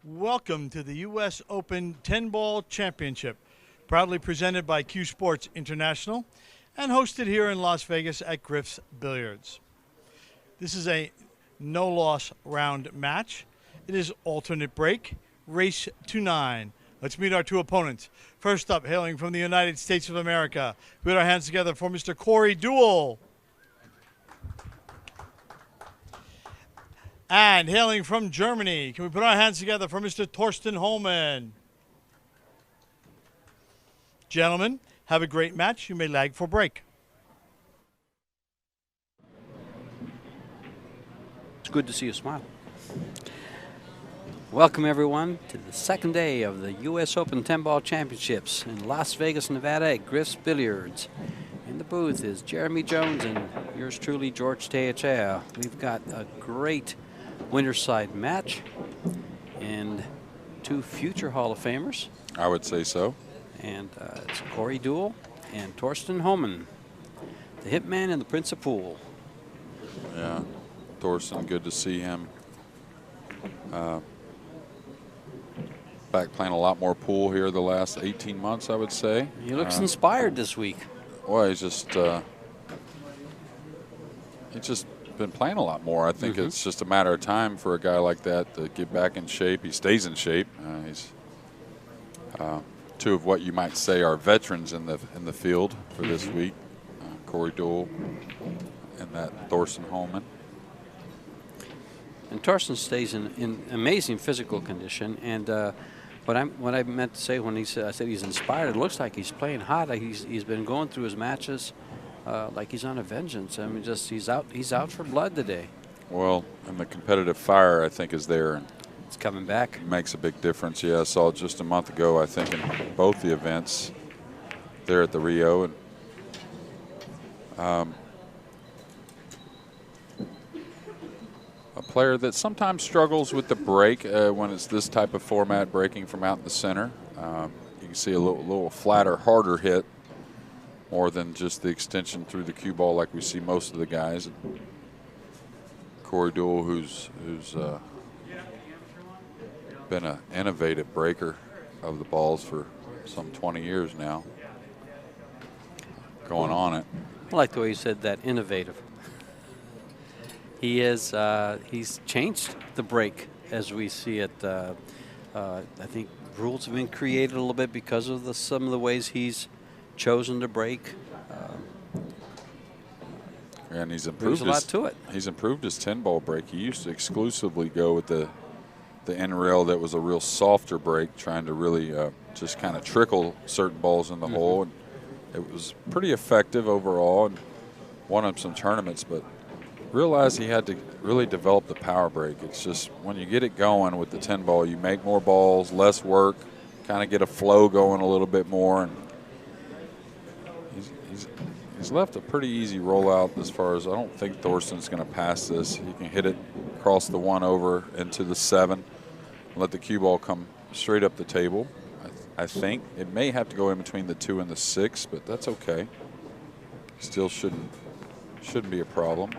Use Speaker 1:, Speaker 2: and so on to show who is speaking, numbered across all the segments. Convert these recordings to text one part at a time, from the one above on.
Speaker 1: Welcome to the U.S. Open 10-Ball Championship, proudly presented by CueSports International and hosted here in Las Vegas at Griff's Billiards. This is a no-loss round match. It is alternate break, race to 9. Let's meet our two opponents. First up, hailing from the United States of America, we put our hands together for Mr. Deuel. And hailing from Germany, can we put our hands together for Mr. Thorsten Hohmann? Gentlemen, have a great match. You may lag for break.
Speaker 2: It's good to see you smile. Welcome, everyone, to the second day of the U.S. Open 10-Ball Championships in Las Vegas, Nevada at Griff's Billiards. In the booth is Jeremy Jones and yours truly, George Teachea. We've got a great Winterside match and two future Hall of Famers.
Speaker 3: I would say so.
Speaker 2: And it's Deuel and Thorsten Hohmann, the hitman and the Prince of Pool.
Speaker 3: Yeah, Thorsten, good to see him. Back playing a lot more pool here the last 18 months, I would say.
Speaker 2: He looks inspired this week.
Speaker 3: Well, he's just been playing a lot more. I think it's just a matter of time for a guy like that to get back in shape. He stays in shape. He's two of what you might say are veterans in the field for this week. Deuel and that Thorsten Hohmann.
Speaker 2: And Thorsten stays in amazing physical condition. And what I meant to say when I said he's inspired, it looks like he's playing hot. He's been going through his matches like he's on a vengeance. I mean, just he's out for blood today.
Speaker 3: Well, and the competitive fire, I think, is there. And
Speaker 2: it's coming back.
Speaker 3: It makes a big difference. Yeah, I saw it just a month ago, I think, in both the events there at the Rio. And a player that sometimes struggles with the break when it's this type of format, breaking from out in the center. You can see a little flatter, harder hit, more than just the extension through the cue ball like we see most of the guys. Deuel, who's been an innovative breaker of the balls for some 20 years now, going on it.
Speaker 2: I like the way you said that, innovative. He's changed the break as we see it. I think rules have been created a little bit because of some of the ways he's chosen to break.
Speaker 3: And he's improved
Speaker 2: a lot to it.
Speaker 3: He's improved his 10-ball break. He used to exclusively go with the end rail that was a real softer break, trying to really just kind of trickle certain balls in the hole. And it was pretty effective overall and won him some tournaments, but realized he had to really develop the power break. It's just when you get it going with the 10-ball, you make more balls, less work, kind of get a flow going a little bit more. And he's left a pretty easy rollout as far as I don't think Thorsten's going to pass this. He can hit it across the 1 over into the 7, let the cue ball come straight up the table. I think it may have to go in between the 2 and the 6, but that's okay. Still shouldn't be a problem.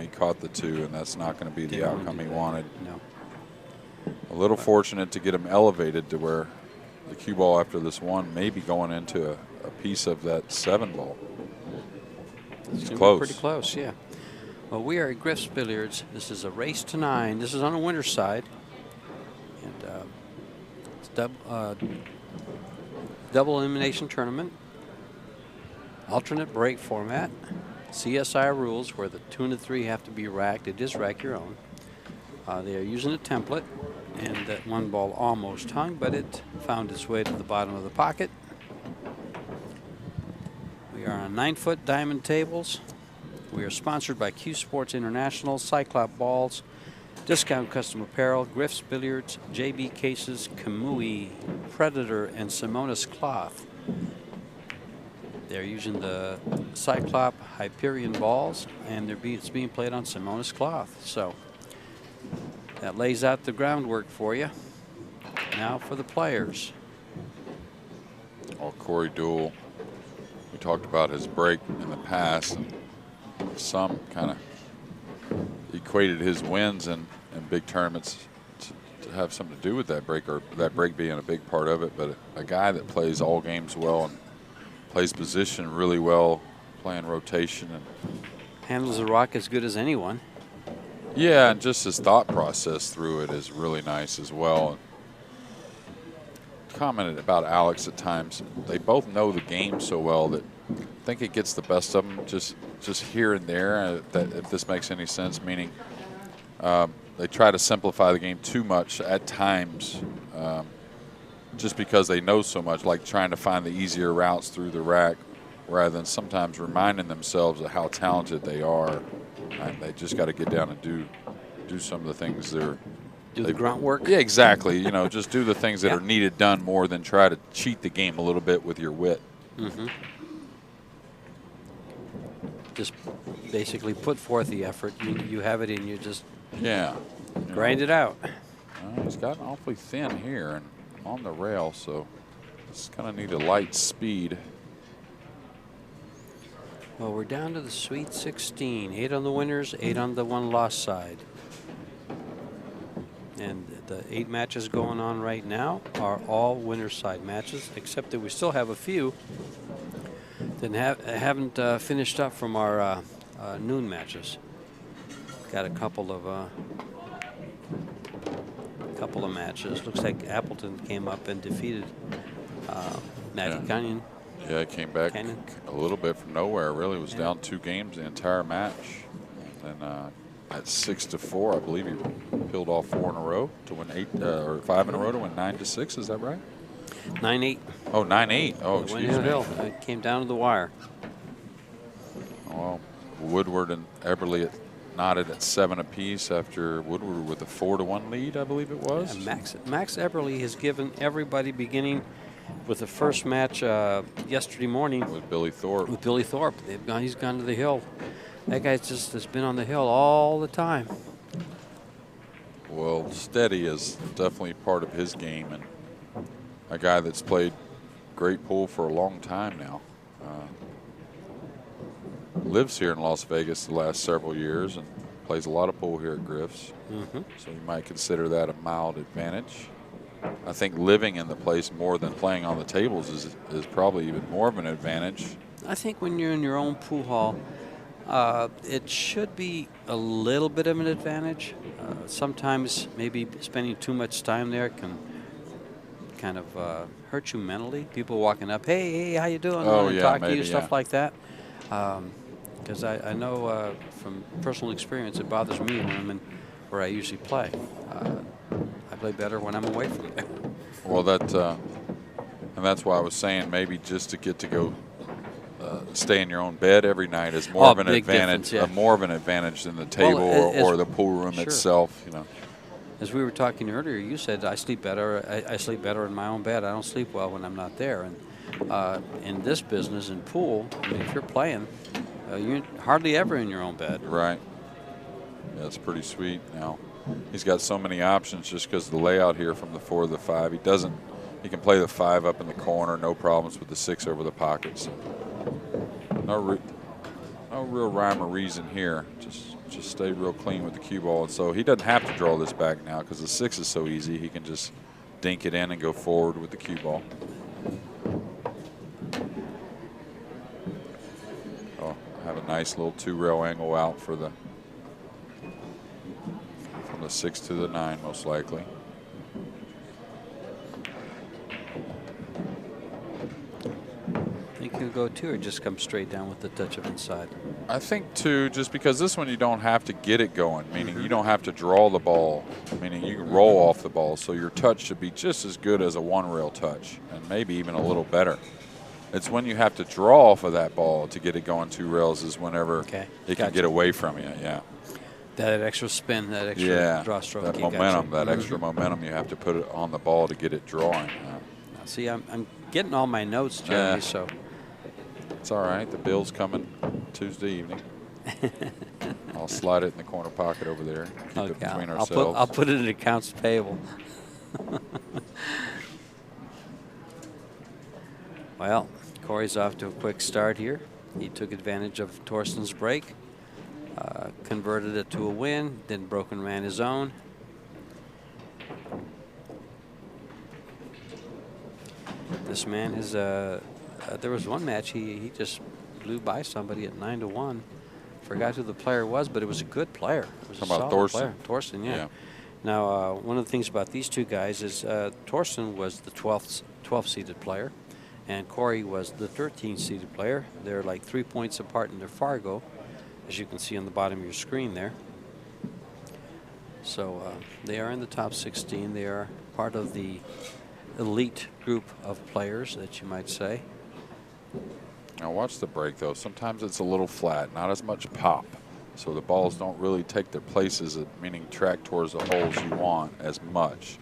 Speaker 3: He caught the 2, and that's not going to be the outcome he wanted.
Speaker 2: No.
Speaker 3: A little fortunate to get him elevated to where the cue ball after this 1 may be going into a piece of that 7 ball. It's close.
Speaker 2: Pretty close, yeah. Well, we are at Griff's Billiards. This is a race to 9. This is on the winter side. And it's double elimination tournament. Alternate break format. CSI rules where the 2 and the 3 have to be racked. It is rack your own. They are using a template, and that 1 ball almost hung, but it found its way to the bottom of the pocket. We are on 9-foot diamond tables. We are sponsored by CueSports International, Cyclop Balls, Discount Custom Apparel, Griff's Billiards, JB Cases, Kamui, Predator, and Simonis Cloth. They're using the Cyclop Hyperion balls, and it's being played on Simonis cloth. So that lays out the groundwork for you. Now for the players.
Speaker 3: Well, Deuel, we talked about his break in the past, and some kind of equated his wins in big tournaments have something to do with that break, or that break being a big part of it, but a guy that plays all games well and plays position really well, playing rotation, and
Speaker 2: handles the rock as good as anyone.
Speaker 3: yeah, and just his thought process through it is really nice as well. Commented about Alex at times. They both know the game so well that I think it gets the best of them just here and there. That if this makes any sense, meaning they try to simplify the game too much at times, just because they know so much, like trying to find the easier routes through the rack, rather than sometimes reminding themselves of how talented they are. And they just got to get down and do some of the things they're.
Speaker 2: Do the grunt work?
Speaker 3: Yeah, exactly. You know, just do the things that are needed done more than try to cheat the game a little bit with your wit.
Speaker 2: Mm-hmm. Just basically put forth the effort. You have it in you. Just grind it out.
Speaker 3: He's gotten awfully thin here and on the rail, so it's kind of need a light speed.
Speaker 2: Well, we're down to the Sweet 16. 8 on the winners, 8 on the one loss side. And the 8 matches going on right now are all winner's side matches, except that we still have a few that haven't finished up from our noon matches. Got a couple of matches. Looks like Appleton came up and defeated Magic Canyon.
Speaker 3: Yeah, it came back a little bit from nowhere. Really was down 2 games the entire match, and then at 6-4, I believe he peeled off 4 in a row to win 8 or 5 in a row to win 9-6. Is that right?
Speaker 2: 9-8.
Speaker 3: Oh, 9-8. Oh, excuse me.
Speaker 2: It came down to the wire.
Speaker 3: Well, Woodward and Eberly knotted at 7 apiece after Woodward with a 4-1 lead, I believe it was.
Speaker 2: Yeah, Max Eberly has given everybody, beginning with the first match yesterday morning
Speaker 3: with Billy Thorpe.
Speaker 2: He's gone to the hill. That guy just has been on the hill all the time.
Speaker 3: Well, steady is definitely part of his game, and a guy that's played great pool for a long time now. Lives here in Las Vegas the last several years and plays a lot of pool here at Griff's.
Speaker 2: Mm-hmm.
Speaker 3: So you might consider that a mild advantage. I think living in the place more than playing on the tables is probably even more of an advantage.
Speaker 2: I think when you're in your own pool hall, it should be a little bit of an advantage. Sometimes maybe spending too much time there can kind of hurt you mentally. People walking up, hey, how you doing?
Speaker 3: Oh,
Speaker 2: and
Speaker 3: yeah,
Speaker 2: talk to
Speaker 3: maybe,
Speaker 2: you, stuff like that. Because I know from personal experience, it bothers me when I'm in where I usually play. I play better when I'm away from there.
Speaker 3: Well, and that's why I was saying maybe just to get to go stay in your own bed every night is more of an advantage. More of an advantage than the table or the pool room itself. You know.
Speaker 2: As we were talking earlier, you said I sleep better. I sleep better in my own bed. I don't sleep well when I'm not there. And in this business, in pool, I mean, if you're playing, you're hardly ever in your own bed.
Speaker 3: Right. Yeah, it's pretty sweet. Now, he's got so many options just because of the layout here from the 4 to the 5. He can play the 5 up in the corner, no problems with the 6 over the pockets. No real rhyme or reason here. Just stay real clean with the cue ball. And so he doesn't have to draw this back now because the 6 is so easy. He can just dink it in and go forward with the cue ball. Oh, have a nice little 2-rail angle out for from the 6 to the 9, most likely.
Speaker 2: Think he'll go 2 or just come straight down with the touch of inside?
Speaker 3: I think 2, just because this one you don't have to get it going, meaning you don't have to draw the ball, meaning you can roll off the ball, so your touch should be just as good as a 1-rail touch, and maybe even a little better. It's when you have to draw off of that ball to get it going 2 rails is whenever it can get away from you, yeah.
Speaker 2: That extra spin, that extra draw stroke.
Speaker 3: That momentum, that extra momentum you have to put it on the ball to get it drawing.
Speaker 2: See, I'm getting all my notes, Jeremy, so.
Speaker 3: It's all right. The bill's coming Tuesday evening. I'll slide it in the corner pocket over there. Keep it between ourselves.
Speaker 2: I'll put it in accounts payable. Well, Corey's off to a quick start here. He took advantage of Thorsten's break, converted it to a win, then broken ran his own. This man is, there was one match he just blew by somebody at 9-1. Forgot who the player was, but it was a good player. It was a solid
Speaker 3: Thorsten.
Speaker 2: player. Thorsten, yeah. Now, one of the things about these two guys is Thorsten was the 12th seeded player, and Corey was the 13th seeded player. They're like 3 points apart in their Fargo, as you can see on the bottom of your screen there. So they are in the top 16. They are part of the elite group of players, that you might say.
Speaker 3: Now watch the break, though. Sometimes it's a little flat, not as much pop. So the balls don't really take their places, meaning track towards the holes you want as much.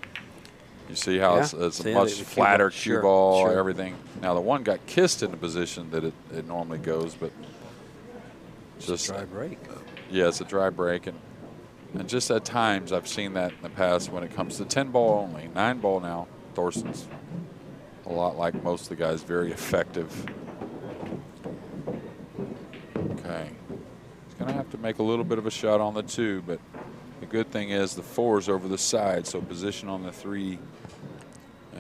Speaker 3: You see how it's a much flatter cue ball, everything. Now the one got kissed in the position that it normally goes, but
Speaker 2: just a dry break.
Speaker 3: Yeah, it's a dry break, and just at times I've seen that in the past when it comes to 10 ball only. 9 ball now. Thorsten's a lot like most of the guys, very effective. Okay. He's going to have to make a little bit of a shot on the 2, but the good thing is the 4's over the side, so position on the 3, you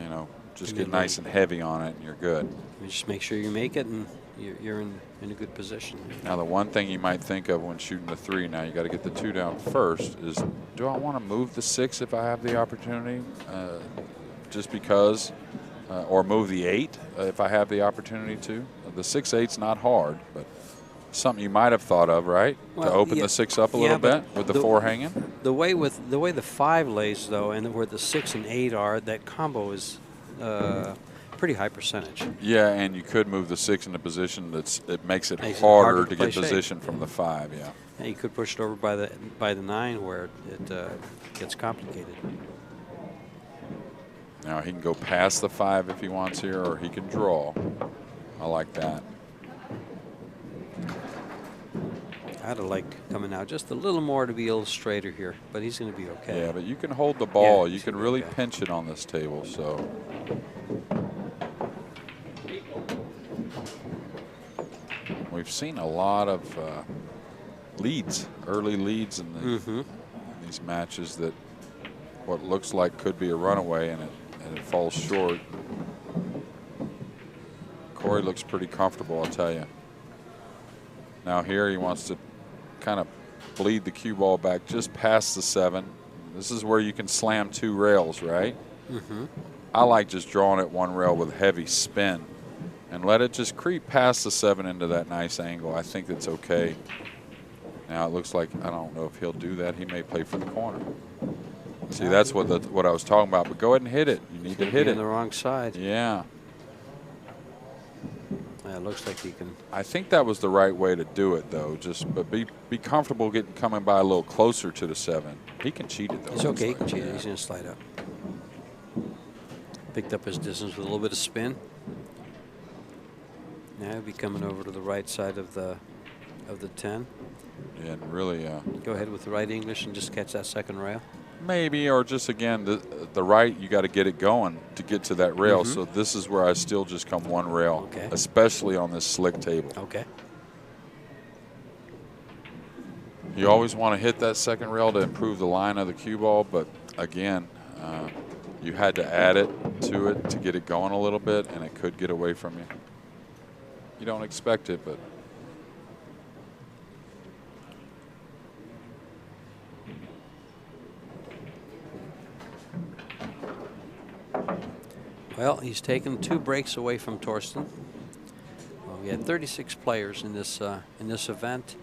Speaker 3: know, just get nice and heavy on it and you're good.
Speaker 2: You just make sure you make it and you're in a good position.
Speaker 3: Now the one thing you might think of when shooting the 3, now you got to get the 2 down first, is do I want to move the 6 if I have the opportunity? Just because, or move the 8 if I have the opportunity to. The 6-8's not hard, but something you might have thought of, right? Well, to open the 6 up a little bit with the 4 hanging.
Speaker 2: The way the 5 lays though, and where the 6 and 8 are, that combo is pretty high percentage.
Speaker 3: Yeah, and you could move the 6 in a position it makes it harder to get position from the 5. Yeah.
Speaker 2: And you could push it over by the 9 where it gets complicated.
Speaker 3: Now he can go past the 5 if he wants here, or he can draw. I like that.
Speaker 2: I'd have liked coming out just a little more to be a little straighter here, but he's going to be okay.
Speaker 3: Yeah, but you can hold the ball. You can really pinch it on this table. So. We've seen a lot of leads, early leads in these matches that what looks like could be a runaway, and it falls short. Corey looks pretty comfortable, I'll tell you. Now here he wants to kind of bleed the cue ball back just past the 7. This is where you can slam 2 rails, right? I like just drawing it 1 rail with heavy spin and let it just creep past the 7 into that nice angle. I think that's okay. Now it looks like, I don't know if he'll do that. He may play for the corner. See, that's what I was talking about. But go ahead and hit it. You need to hit it.
Speaker 2: On the wrong side.
Speaker 3: Yeah.
Speaker 2: Yeah, it looks like he can.
Speaker 3: I think that was the right way to do it, though. But be comfortable coming by a little closer to the 7. He can cheat it, though.
Speaker 2: It's okay. He can cheat it. He's going to slide up. Picked up his distance with a little bit of spin. Now he'll be coming over to the right side of the 10.
Speaker 3: Yeah, and really.
Speaker 2: Go ahead with the right English and just catch that 2nd rail.
Speaker 3: Maybe, or just again the right. You got to get it going to get to that rail. So this is where I still just come 1 rail, especially on this slick table.
Speaker 2: Okay.
Speaker 3: You always want to hit that 2nd rail to improve the line of the cue ball, but again, you had to add it to get it going a little bit, and it could get away from you. You don't expect it, but.
Speaker 2: Well, he's taken 2 breaks away from Thorsten. Well, we had 36 players in this event.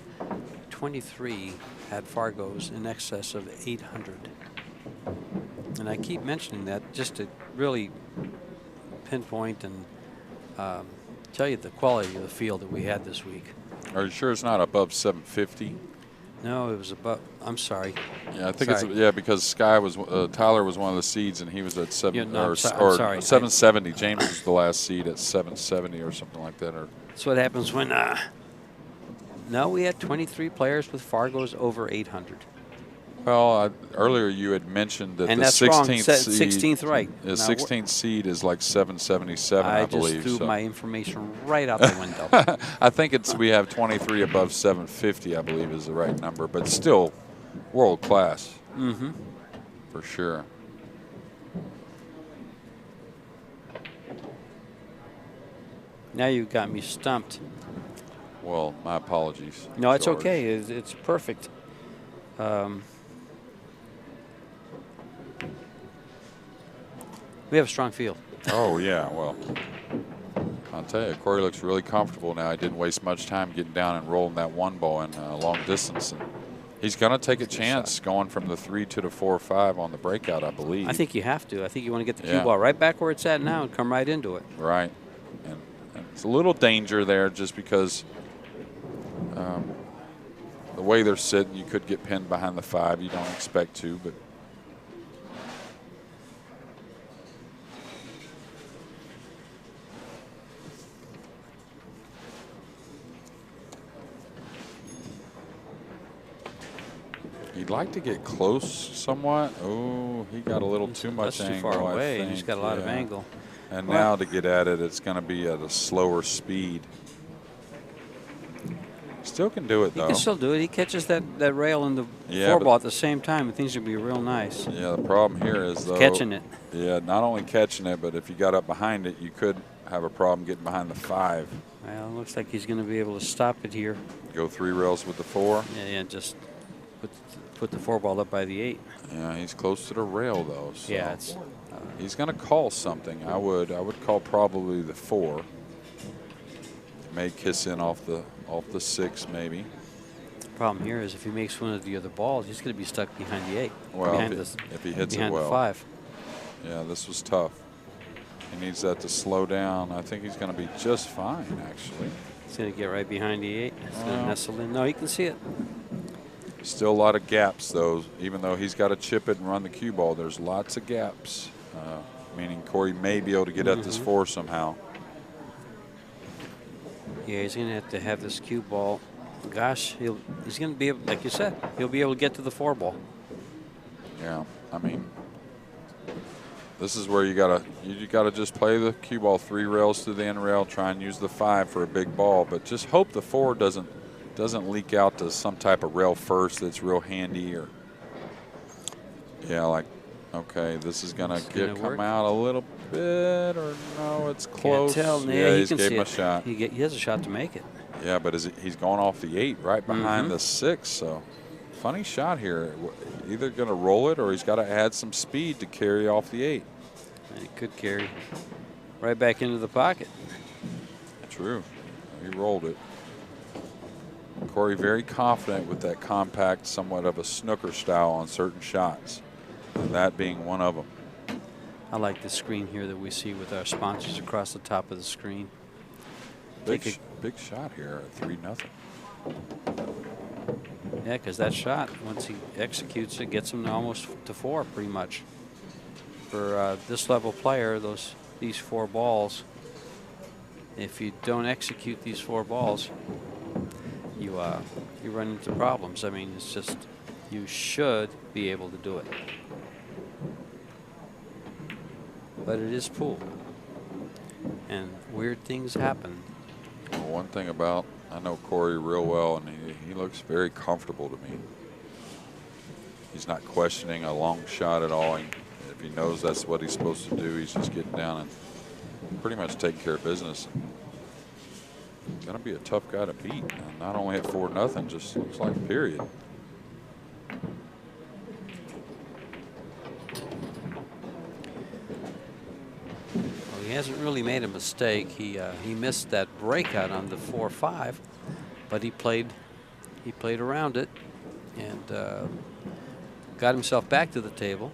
Speaker 2: 23 had Fargos in excess of 800. And I keep mentioning that just to really pinpoint and tell you the quality of the field that we had this week.
Speaker 3: Are you sure it's not above 750?
Speaker 2: No, it was above. I'm sorry.
Speaker 3: Yeah, I think it's because Sky was Tyler was one of the seeds, and he was at 770. James was the last seed at 770 or something like that.
Speaker 2: That's what happens when. No, we had 23 players with Fargos over 800.
Speaker 3: Well, earlier you had mentioned that
Speaker 2: and
Speaker 3: the
Speaker 2: that's
Speaker 3: 16th
Speaker 2: wrong.
Speaker 3: seed,
Speaker 2: 16th, right?
Speaker 3: The 16th seed is like 777, I believe.
Speaker 2: I just threw my information right out the window.
Speaker 3: I think we have 23 above 750, I believe, is the right number, but still world class. For sure.
Speaker 2: Now you got me stumped.
Speaker 3: Well, my apologies.
Speaker 2: No, it's
Speaker 3: George.
Speaker 2: okay. It's perfect. We have a strong field.
Speaker 3: Oh, yeah, well, I'll tell you, Corey looks really comfortable now. He didn't waste much time getting down and rolling that one ball in long distance. And he's going to take a chance going from the 3 to the 4-5 on the breakout, I believe.
Speaker 2: I think you have to. I think you want to get the cue ball right back where it's at now and come right into it.
Speaker 3: Right. And it's a little danger there just because the way they're sitting, you could get pinned behind the 5. You don't expect to, but. He'd like to get close somewhat. Oh, he got a little too much angle.
Speaker 2: That's too far away.
Speaker 3: I think.
Speaker 2: He's got a lot of angle.
Speaker 3: And now to get at it, it's going to be at a slower speed. Still can do it, though.
Speaker 2: He can still do it. He catches that rail and the four ball at the same time, and things will be real nice.
Speaker 3: Yeah, the problem here is, though.
Speaker 2: Catching it.
Speaker 3: Yeah, not only catching it, but if you got up behind it, you could have a problem getting behind the 5.
Speaker 2: Well, it looks like he's going to be able to stop it here.
Speaker 3: Go 3 rails with the 4.
Speaker 2: Yeah, just put the 4 ball up by the 8.
Speaker 3: Yeah, he's close to the rail, though. So
Speaker 2: yeah, it's.
Speaker 3: He's going to call something. I would call probably the 4. May kiss in off the 6, maybe.
Speaker 2: Problem here is if he makes one of the other balls, he's going to be stuck behind the 8.
Speaker 3: Well,
Speaker 2: behind
Speaker 3: if he hits
Speaker 2: behind
Speaker 3: it well.
Speaker 2: the 5.
Speaker 3: Yeah, this was tough. He needs that to slow down. I think he's going to be just fine, actually.
Speaker 2: He's going to get right behind the 8. He's going to nestle in. No, he can see it.
Speaker 3: Still a lot of gaps, though. Even though he's got to chip it and run the cue ball, there's lots of gaps. Meaning Corey may be able to get at this 4 somehow.
Speaker 2: Yeah, he's going to have this cue ball. Gosh, he's going to be able, like you said, he'll be able to get to the 4 ball.
Speaker 3: Yeah, I mean, this is where you gotta just play the cue ball 3 rails to the end rail, try and use the 5 for a big ball, but just hope the 4 doesn't leak out to some type of rail first that's real handy, or like, okay, this is gonna come out a little bit, or no, it's close.
Speaker 2: Can't tell.
Speaker 3: Yeah,
Speaker 2: he
Speaker 3: he's gave him a shot.
Speaker 2: He has a shot to make it.
Speaker 3: Yeah, but he's going off the 8 right behind the 6, so funny shot here. Either going to roll it or he's got to add some speed to carry off the 8.
Speaker 2: And it could carry right back into the pocket.
Speaker 3: True. He rolled it. Corey very confident with that compact, somewhat of a snooker style on certain shots, and that being one of them.
Speaker 2: I like the screen here that we see with our sponsors across the top of the screen.
Speaker 3: Big shot here at 3-0.
Speaker 2: Yeah, because that shot, once he executes it, gets him almost to 4 pretty much. For this level player, these 4 balls, if you don't execute these 4 balls, you run into problems. I mean, it's just, you should be able to do it. But it is pool. And weird things happen.
Speaker 3: Well, one thing about, I know Corey real well, and he looks very comfortable to me. He's not questioning a long shot at all. If he knows that's what he's supposed to do, he's just getting down and pretty much taking care of business. Going to be a tough guy to beat. And not only at 4-0, just looks like period.
Speaker 2: He hasn't really made a mistake. He missed that breakout on the 4-5, but he played around it and got himself back to the table.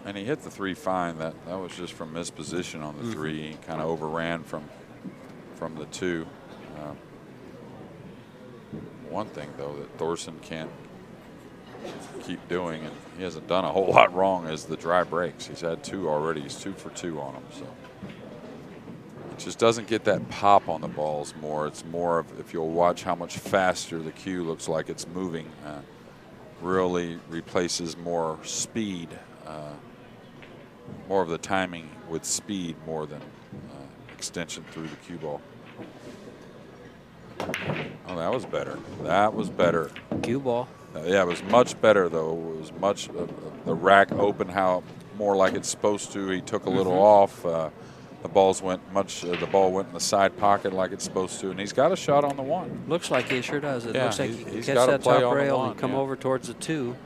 Speaker 3: And he hit the 3 fine. That was just from misposition on the 3. He kind of overran from the 2. One thing though that Thorsten can't keep doing, and he hasn't done a whole lot wrong, is the dry breaks. He's had 2 already. He's 2 for 2 on them. So. Just doesn't get that pop on the balls more. It's more of, if you'll watch how much faster the cue looks like it's moving, really replaces more speed, more of the timing with speed more than extension through the cue ball. Oh, that was better. That was better.
Speaker 2: Cue ball.
Speaker 3: Yeah, it was much better though. It was much, the rack open how more like it's supposed to. He took a little off. The ball went in the side pocket like it's supposed to, and he's got a shot on the 1.
Speaker 2: Looks like he sure does. It
Speaker 3: Yeah,
Speaker 2: looks like he can
Speaker 3: he's
Speaker 2: catch
Speaker 3: got to
Speaker 2: that
Speaker 3: play
Speaker 2: top
Speaker 3: on the
Speaker 2: rail
Speaker 3: 1,
Speaker 2: and come
Speaker 3: yeah.
Speaker 2: over towards the 2.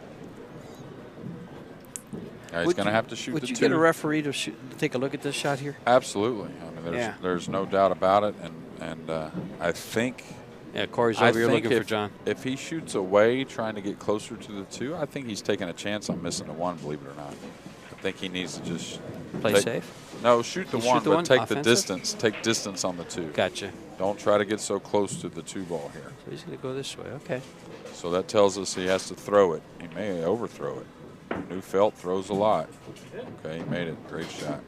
Speaker 3: Yeah, he's going to have to shoot the 2.
Speaker 2: Would you get a referee to take a look at this shot here?
Speaker 3: Absolutely. I mean, there's no doubt about it, and I think.
Speaker 2: Yeah, Corey's over here looking for John.
Speaker 3: If he shoots away, trying to get closer to the 2, I think he's taking a chance on missing the 1. Believe it or not, I think he needs to just
Speaker 2: play safe.
Speaker 3: No, shoot the 1, but take
Speaker 2: offensive?
Speaker 3: the distance. Take distance on the 2.
Speaker 2: Gotcha.
Speaker 3: Don't try to get so close to the 2 ball here.
Speaker 2: So he's going to go this way. Okay.
Speaker 3: So that tells us he has to throw it. He may overthrow it. Neufeld throws a lot. Okay, he made it. Great shot.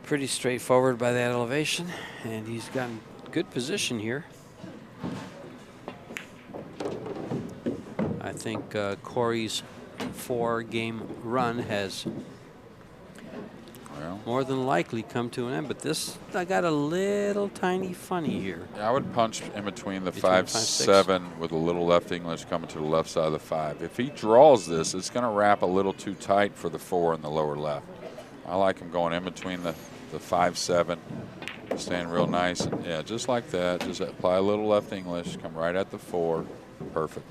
Speaker 2: Pretty straightforward by that elevation, and he's got good position here. I think Corey's 4-game run has more than likely come to an end, but this I got a little tiny funny here.
Speaker 3: Yeah, I would punch in between the 5-7 with a little left English coming to the left side of the 5. If he draws this, it's going to wrap a little too tight for the 4 in the lower left. I like him going in between the 5-7, staying real nice. And yeah, just like that. Just apply a little left English, come right at the 4. Perfect.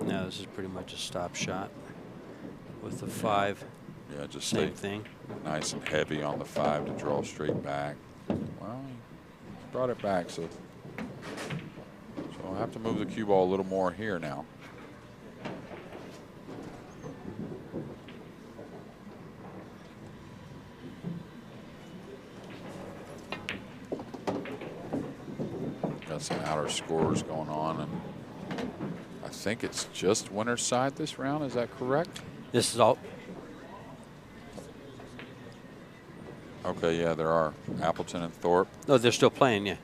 Speaker 2: Now this is pretty much a stop shot with the 5.
Speaker 3: Yeah, just
Speaker 2: same thing.
Speaker 3: Nice and heavy on the 5 to draw straight back. Well, he brought it back, so I'll have to move the cue ball a little more here now. Got some outer scores going on, and I think it's just winner's side this round. Is that correct?
Speaker 2: This is all.
Speaker 3: Okay, yeah, there are Appleton and Thorpe.
Speaker 2: No, they're still playing, yeah.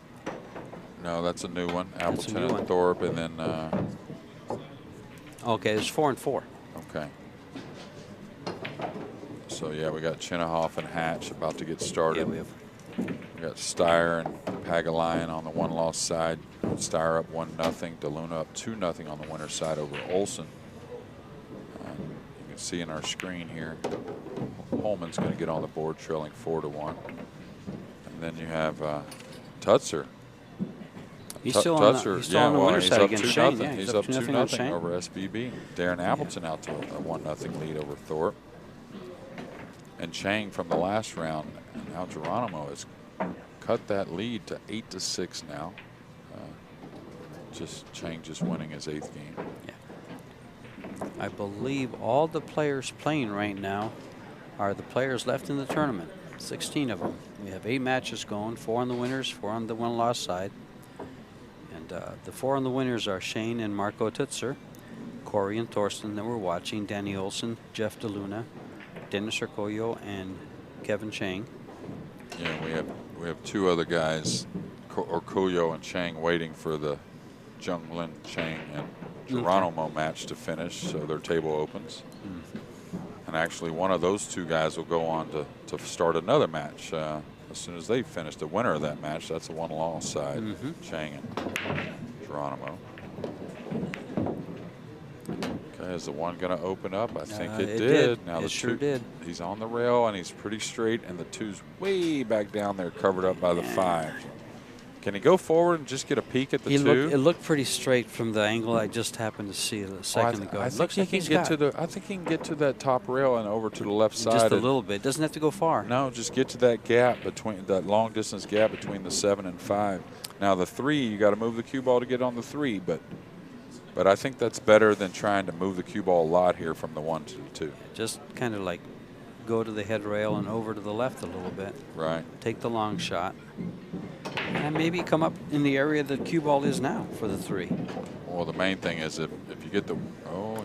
Speaker 3: No, that's a new one. Appleton
Speaker 2: new
Speaker 3: and
Speaker 2: one.
Speaker 3: Thorpe, and then.
Speaker 2: Okay, it's 4 and 4.
Speaker 3: Okay. So yeah, we got Chinahoff and Hatch about to get started.
Speaker 2: Yeah, we have.
Speaker 3: We got Steyer and Pagalion on the 1-loss side. Steyer up 1-0. DeLuna up 2-0 on the winner's side over Olson. You can see in our screen here, Hohmann's going to get on the board trailing 4-1. And then you have Tutzer.
Speaker 2: He's still on the winner's side against Shane. Yeah,
Speaker 3: he's up 2-0 over SBB. Darren Appleton out to a 1-0 lead over Thorpe. And Chang from the last round. And now Geronimo has cut that lead to 8-6 now. Chang just winning his 8th game.
Speaker 2: Yeah. I believe all the players playing right now are the players left in the tournament. 16 of them. We have 8 matches going, 4 on the winners, 4 on the 1-loss side. And the 4 on the winners are Shane and Marco Tutzer, Corey and Thorsten that we're watching, Danny Olson, Jeff DeLuna, Dennis Arcoyo, and Kevin Chang.
Speaker 3: Yeah, we have 2 other guys, Arcoyo and Chang, waiting for the Junglin, Chang, and Geronimo match to finish, so their table opens. And actually, one of those 2 guys will go on to start another match as soon as they finish. The winner of that match, that's a 1-loss side, Chang and Geronimo. Okay, is the 1 going to open up? I think it did. Now
Speaker 2: it
Speaker 3: the
Speaker 2: sure did.
Speaker 3: He's on the rail, and he's pretty straight, and the 2's way back down there, covered up by the 5. Can he go forward and just get a peek at the 2?
Speaker 2: It looked pretty straight from the angle I just happened to see a second ago.
Speaker 3: I think he can get to I think he can get to that top rail and over to the left side.
Speaker 2: Just a little bit. Doesn't have to go far.
Speaker 3: No, just get to that gap between that long distance gap between the 7 and 5. Now the 3, you got to move the cue ball to get on the 3, but I think that's better than trying to move the cue ball a lot here from the 1 to the 2.
Speaker 2: Just kind of like go to the head rail and over to the left a little bit.
Speaker 3: Right.
Speaker 2: Take the long shot. And maybe come up in the area that cue ball is now for the 3.
Speaker 3: Well, the main thing is if you get the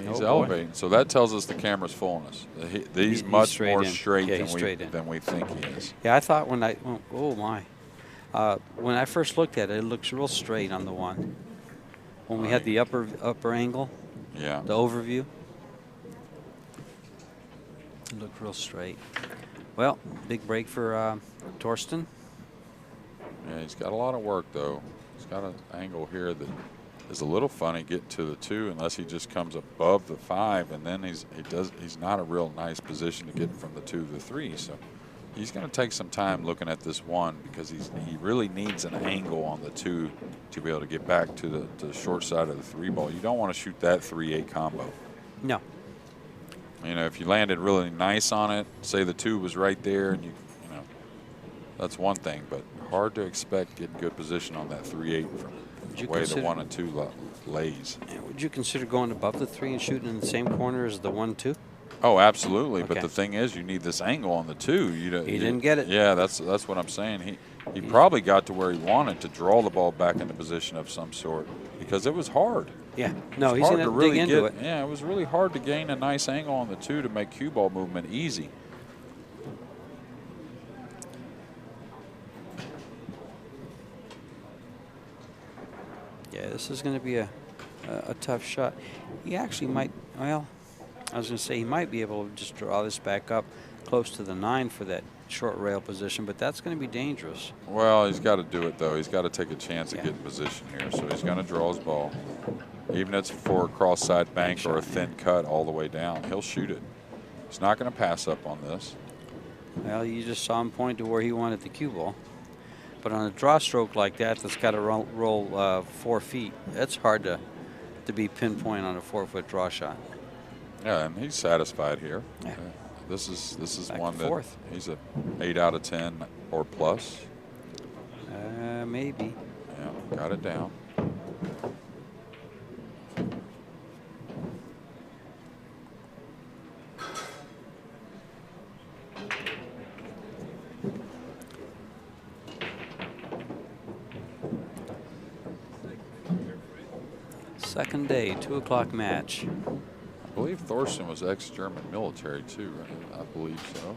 Speaker 3: he's elevating, so that tells us the camera's fullness. He's much more straight than we think he is.
Speaker 2: Yeah, I thought when when I first looked at it, it looks real straight on the 1. When we had the upper angle,
Speaker 3: yeah,
Speaker 2: the overview, it looked real straight. Well, big break for Thorsten.
Speaker 3: Yeah, he's got a lot of work though. He's got an angle here that is a little funny getting to the 2 unless he just comes above the 5, and then he's not a real nice position to get from the 2 to the 3. So he's going to take some time looking at this 1 because he really needs an angle on the 2 to be able to get back to the short side of the 3 ball. You don't want to shoot that 3-8 combo.
Speaker 2: No.
Speaker 3: You know, if you landed really nice on it, say the 2 was right there, and you know, that's one thing. But hard to expect getting good position on that 3-8 from the way the 1 and 2 lays.
Speaker 2: Would you consider going above the 3 and shooting in the same corner as the 1-2?
Speaker 3: Oh, absolutely.
Speaker 2: Okay.
Speaker 3: But the thing is, you need this angle on the 2.
Speaker 2: He didn't get it.
Speaker 3: Yeah, that's what I'm saying. He probably got to where he wanted to draw the ball back into position of some sort because it was hard.
Speaker 2: Yeah. No, he's going to
Speaker 3: really
Speaker 2: dig into it.
Speaker 3: Yeah, it was really hard to gain a nice angle on the 2 to make cue ball movement easy.
Speaker 2: Yeah, this is going to be a tough shot. He actually might, well, I was going to say he might be able to just draw this back up close to the 9 for that short rail position, but that's going to be dangerous.
Speaker 3: Well, he's got to do it, though. He's got to take a chance at getting position here. So he's going to draw his ball. Even if it's for a cross-side bank or a thin cut all the way down, he'll shoot it. He's not going to pass up on this.
Speaker 2: Well, you just saw him point to where he wanted the cue ball. But on a draw stroke like that, that's got to roll 4 feet. That's hard to be pinpoint on a 4-foot draw shot.
Speaker 3: Yeah, and he's satisfied here.
Speaker 2: Yeah.
Speaker 3: This is
Speaker 2: Back
Speaker 3: one
Speaker 2: to
Speaker 3: that
Speaker 2: fourth.
Speaker 3: he's a 8 out of 10 or plus.
Speaker 2: Maybe.
Speaker 3: Yeah, got it down.
Speaker 2: Second day, 2 o'clock match.
Speaker 3: I believe Thorsten was ex-German military too, right? I believe so.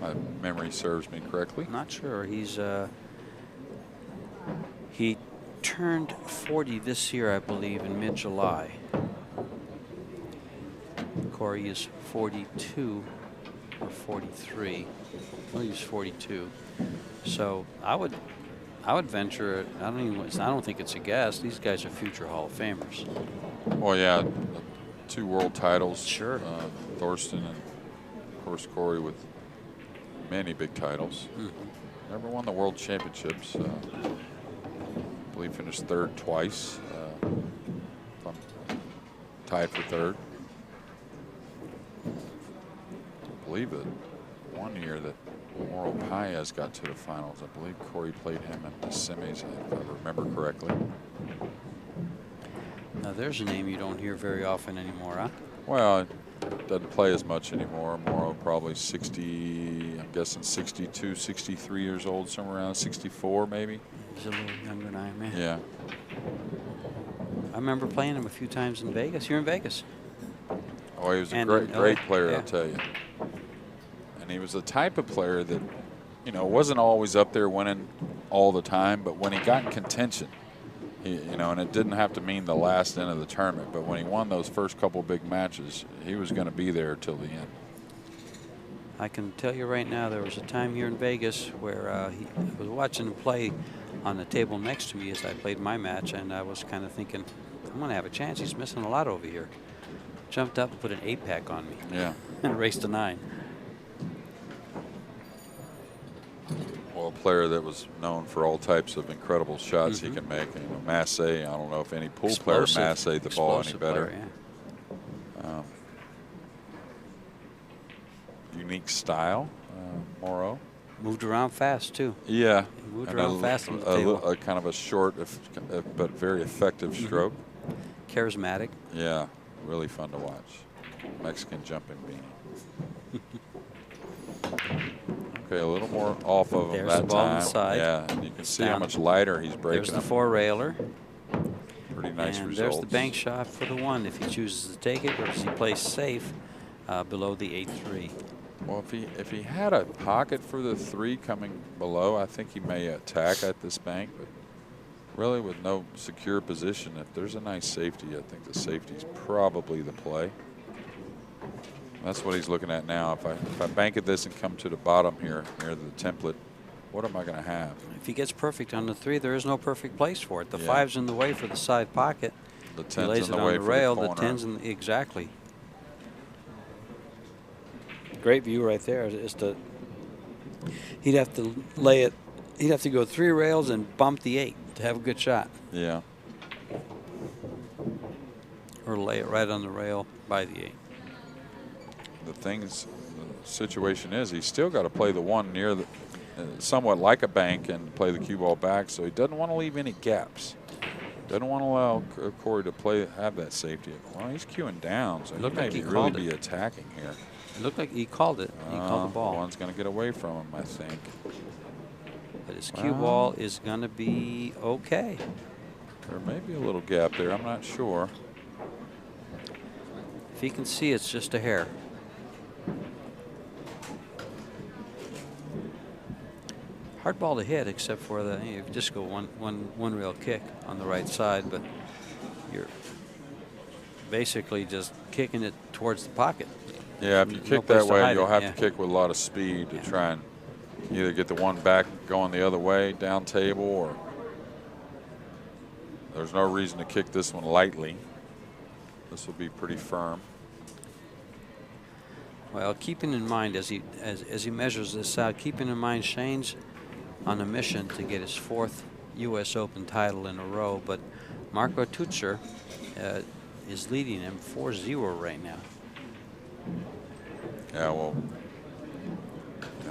Speaker 3: My memory serves me correctly.
Speaker 2: Not sure. He turned 40 this year, I believe, in mid-July. Corey is 42 or 43. Well, he's 42. So I would venture. I don't think it's a guess. These guys are future Hall of Famers.
Speaker 3: Well, yeah, 2 world titles.
Speaker 2: Sure.
Speaker 3: Thorsten and, of course, Corey with many big titles. Never won the world championships. I believe finished 3rd twice. Tied for 3rd. I believe that one year that Mauro Paez got to the finals. I believe Corey played him in the semis, if I remember correctly.
Speaker 2: Now there's a name you don't hear very often anymore, huh?
Speaker 3: Well, doesn't play as much anymore. Mauro probably 60, I'm guessing 62, 63 years old, somewhere around 64 maybe.
Speaker 2: He's a little younger than I am, man.
Speaker 3: Yeah.
Speaker 2: I remember playing him a few times in Vegas. You're in Vegas.
Speaker 3: Oh, he was a
Speaker 2: And
Speaker 3: great player,
Speaker 2: yeah.
Speaker 3: I'll tell you. And he was the type of player that, you know, wasn't always up there winning all the time, but when he got in contention, and it didn't have to mean the last end of the tournament, but when he won those first couple big matches, he was going to be there till the end.
Speaker 2: I can tell you right now, there was a time here in Vegas where I was watching him play on the table next to me as I played my match, and I was kind of thinking, I'm going to have a chance. He's missing a lot over here. Jumped up and put an 8-pack on me.
Speaker 3: Yeah.
Speaker 2: And raced a 9.
Speaker 3: Well, a player that was known for all types of incredible shots he can make. Massey, I don't know if any pool player masseyed the ball any better.
Speaker 2: Player, yeah.
Speaker 3: Unique style, Mauro.
Speaker 2: Moved around fast, too.
Speaker 3: Yeah.
Speaker 2: He moved around fast on the table.
Speaker 3: A kind of a short but very effective stroke.
Speaker 2: Charismatic.
Speaker 3: Yeah, really fun to watch. Mexican jumping beanie. Okay, a little more off of him that
Speaker 2: the ball
Speaker 3: time.
Speaker 2: on the side.
Speaker 3: Yeah, and you can see how
Speaker 2: Down.
Speaker 3: much lighter he's breaking.
Speaker 2: There's the 4-railer.
Speaker 3: Pretty nice
Speaker 2: and
Speaker 3: results.
Speaker 2: there's the bank shot for the 1 if he chooses to take it, or if he plays safe below the 8-3.
Speaker 3: Well, if he had a pocket for the 3 coming below, I think he may attack at this bank. But really, with no secure position, if there's a nice safety, I think the safety's probably the play. That's what he's looking at now. If I bank at this and come to the bottom here near the template, what am I going to have?
Speaker 2: If he gets perfect on the 3, there is no perfect place for it. The
Speaker 3: Yeah.
Speaker 2: 5's in the way for the side pocket.
Speaker 3: The
Speaker 2: He
Speaker 3: 10's
Speaker 2: lays
Speaker 3: in
Speaker 2: it
Speaker 3: the
Speaker 2: on
Speaker 3: way
Speaker 2: the
Speaker 3: for
Speaker 2: rail.
Speaker 3: the
Speaker 2: The
Speaker 3: corner.
Speaker 2: 10's in the, exactly. Great view right there. Is to he'd have to lay it. He'd have to go 3 rails and bump the 8 to have a good shot,
Speaker 3: Yeah.
Speaker 2: or lay it right on the rail by the 8.
Speaker 3: The situation is he's still got to play the 1 near the, somewhat like a bank and play the cue ball back, so he doesn't want to leave any gaps. Doesn't want to allow Corey to have that safety. Well, he's cueing down, so he
Speaker 2: Looked
Speaker 3: may
Speaker 2: like he
Speaker 3: really
Speaker 2: called
Speaker 3: be
Speaker 2: it.
Speaker 3: attacking here.
Speaker 2: It looked like he called it. He called the ball.
Speaker 3: One's going to get away from him, I think.
Speaker 2: But his cue ball is going to be okay.
Speaker 3: There may be a little gap there. I'm not sure.
Speaker 2: If he can see, it's just a hair. Hard ball to hit, except for you just go one rail kick on the right side, but you're basically just kicking it towards the pocket.
Speaker 3: Yeah, if you
Speaker 2: No
Speaker 3: kick
Speaker 2: place
Speaker 3: that
Speaker 2: to
Speaker 3: way,
Speaker 2: hide
Speaker 3: you'll
Speaker 2: it,
Speaker 3: have
Speaker 2: yeah.
Speaker 3: to kick with a lot of speed to try and either get the 1 back going the other way, down table, or there's no reason to kick this one lightly. This will be pretty firm.
Speaker 2: Well, keeping in mind as he measures this out, keeping in mind Shane's on a mission to get his 4th U.S. Open title in a row, but Marco Tutzer is leading him 4-0 right now.
Speaker 3: Yeah, well,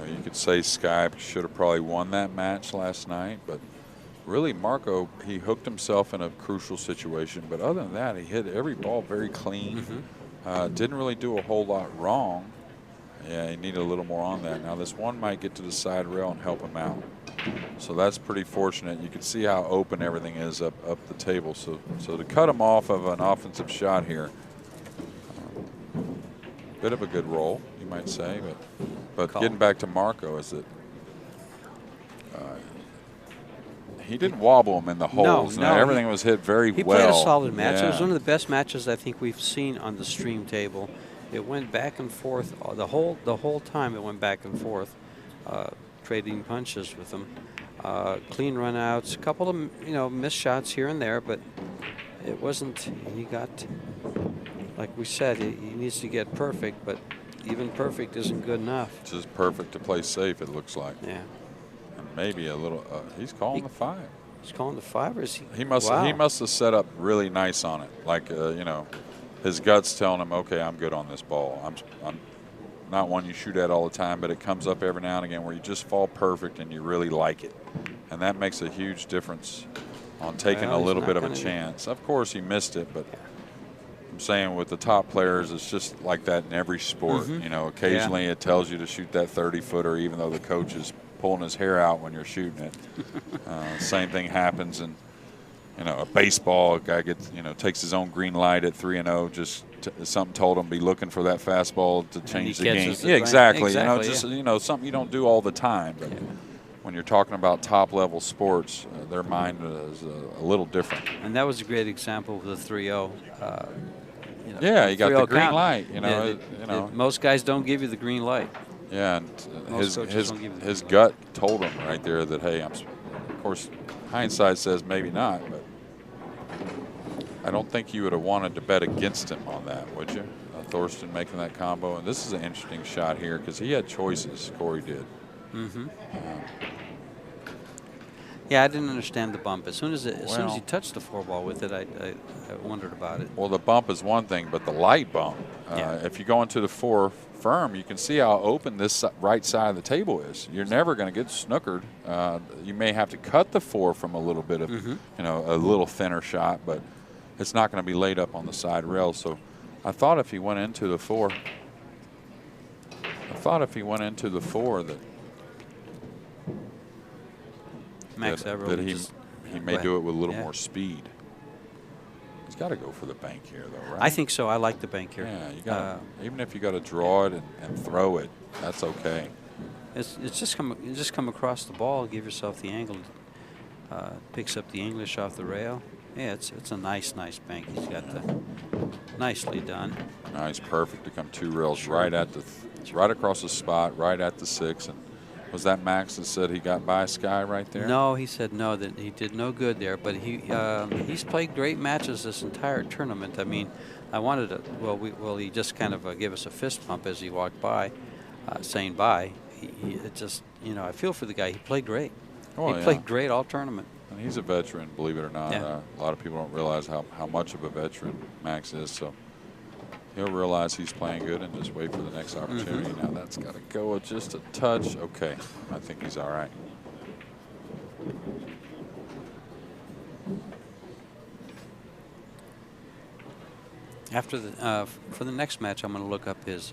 Speaker 3: you could say Sky should have probably won that match last night, but really Marco, he hooked himself in a crucial situation, but other than that, he hit every ball very clean. Didn't really do a whole lot wrong. Yeah, he needed a little more on that. Now this 1 might get to the side rail and help him out. So that's pretty fortunate. You can see how open everything is up the table. So to cut him off of an offensive shot here, bit of a good roll, you might say. But getting back to Marco, is that he didn't wobble him in the holes.
Speaker 2: No,
Speaker 3: everything was hit very
Speaker 2: He
Speaker 3: well.
Speaker 2: played a solid match.
Speaker 3: Yeah.
Speaker 2: It was one of the best matches I think we've seen on the stream table. It went back and forth the whole time. It went back and forth, trading punches with him. Clean runouts, a couple of missed shots here and there, but it wasn't. He got, like we said, he needs to get perfect, but even perfect isn't good enough.
Speaker 3: Just perfect to play safe, it looks like.
Speaker 2: Yeah.
Speaker 3: And maybe a little. He's calling the 5.
Speaker 2: He's calling the 5, or is he?
Speaker 3: He must have set up really nice on it. Like his gut's telling him, okay, I'm good on this ball. I'm not one you shoot at all the time, but it comes up every now and again where you just fall perfect and you really like it, and that makes a huge difference on taking a little bit of a chance. Of course, he missed it, but I'm saying with the top players, it's just like that in every sport. Occasionally it tells you to shoot that 30-footer, even though the coach is pulling his hair out when you're shooting it. Same thing happens in a baseball. A guy takes his own green light at 3-0. Just something told him be looking for that fastball to change the game. Yeah, exactly. Something you don't do all the time. But when you're talking about top level sports, their mind is a little different.
Speaker 2: And that was a great example of the 3-0.
Speaker 3: Yeah, you got the green
Speaker 2: count.
Speaker 3: light.
Speaker 2: Most guys don't give you the green light.
Speaker 3: Yeah, and
Speaker 2: Most coaches don't give you the
Speaker 3: his
Speaker 2: green light.
Speaker 3: gut told him right there that, hey, of course, hindsight says maybe not, but I don't think you would have wanted to bet against him on that, would you? Thorsten making that combo. And this is an interesting shot here because he had choices, Corey did.
Speaker 2: Yeah, I didn't understand the bump. As soon as he touched the 4-ball with it, I wondered about it.
Speaker 3: Well, the bump is one thing, but the light bump, if you go into the 4 firm, you can see how open this right side of the table is. You're never going to get snookered. You may have to cut the 4 from a little bit of, a little thinner shot, but it's not going to be laid up on the side rail. So I thought if he went into the 4, that
Speaker 2: Max Everett
Speaker 3: he may do it with a little more speed. He's got to go for the bank here, though, right?
Speaker 2: I think so. I like the bank here.
Speaker 3: Yeah, you got even if you got to draw it and throw it, that's okay.
Speaker 2: It's just come across the ball. Give yourself the angle. Picks up the English off the rail. Yeah, it's a nice bank. He's got nicely done.
Speaker 3: Nice, perfect to come 2 rails right at right across the spot, right at the 6, and Was that Max that said he got by Sky right there?
Speaker 2: No, he said no, that he did no good there. But he's played great matches this entire tournament. I mean, I wanted to. Well, he just kind of gave us a fist pump as he walked by, saying bye. It just, you know, I feel for the guy. He played great.
Speaker 3: Oh,
Speaker 2: he played great all tournament.
Speaker 3: And he's a veteran, believe it or not.
Speaker 2: Yeah.
Speaker 3: A lot of people don't realize how much of a veteran Max is. So he'll realize he's playing good and just wait for the next opportunity. Now that's got to go just a touch. Okay, I think he's all right.
Speaker 2: After the for the next match, I'm going to look up his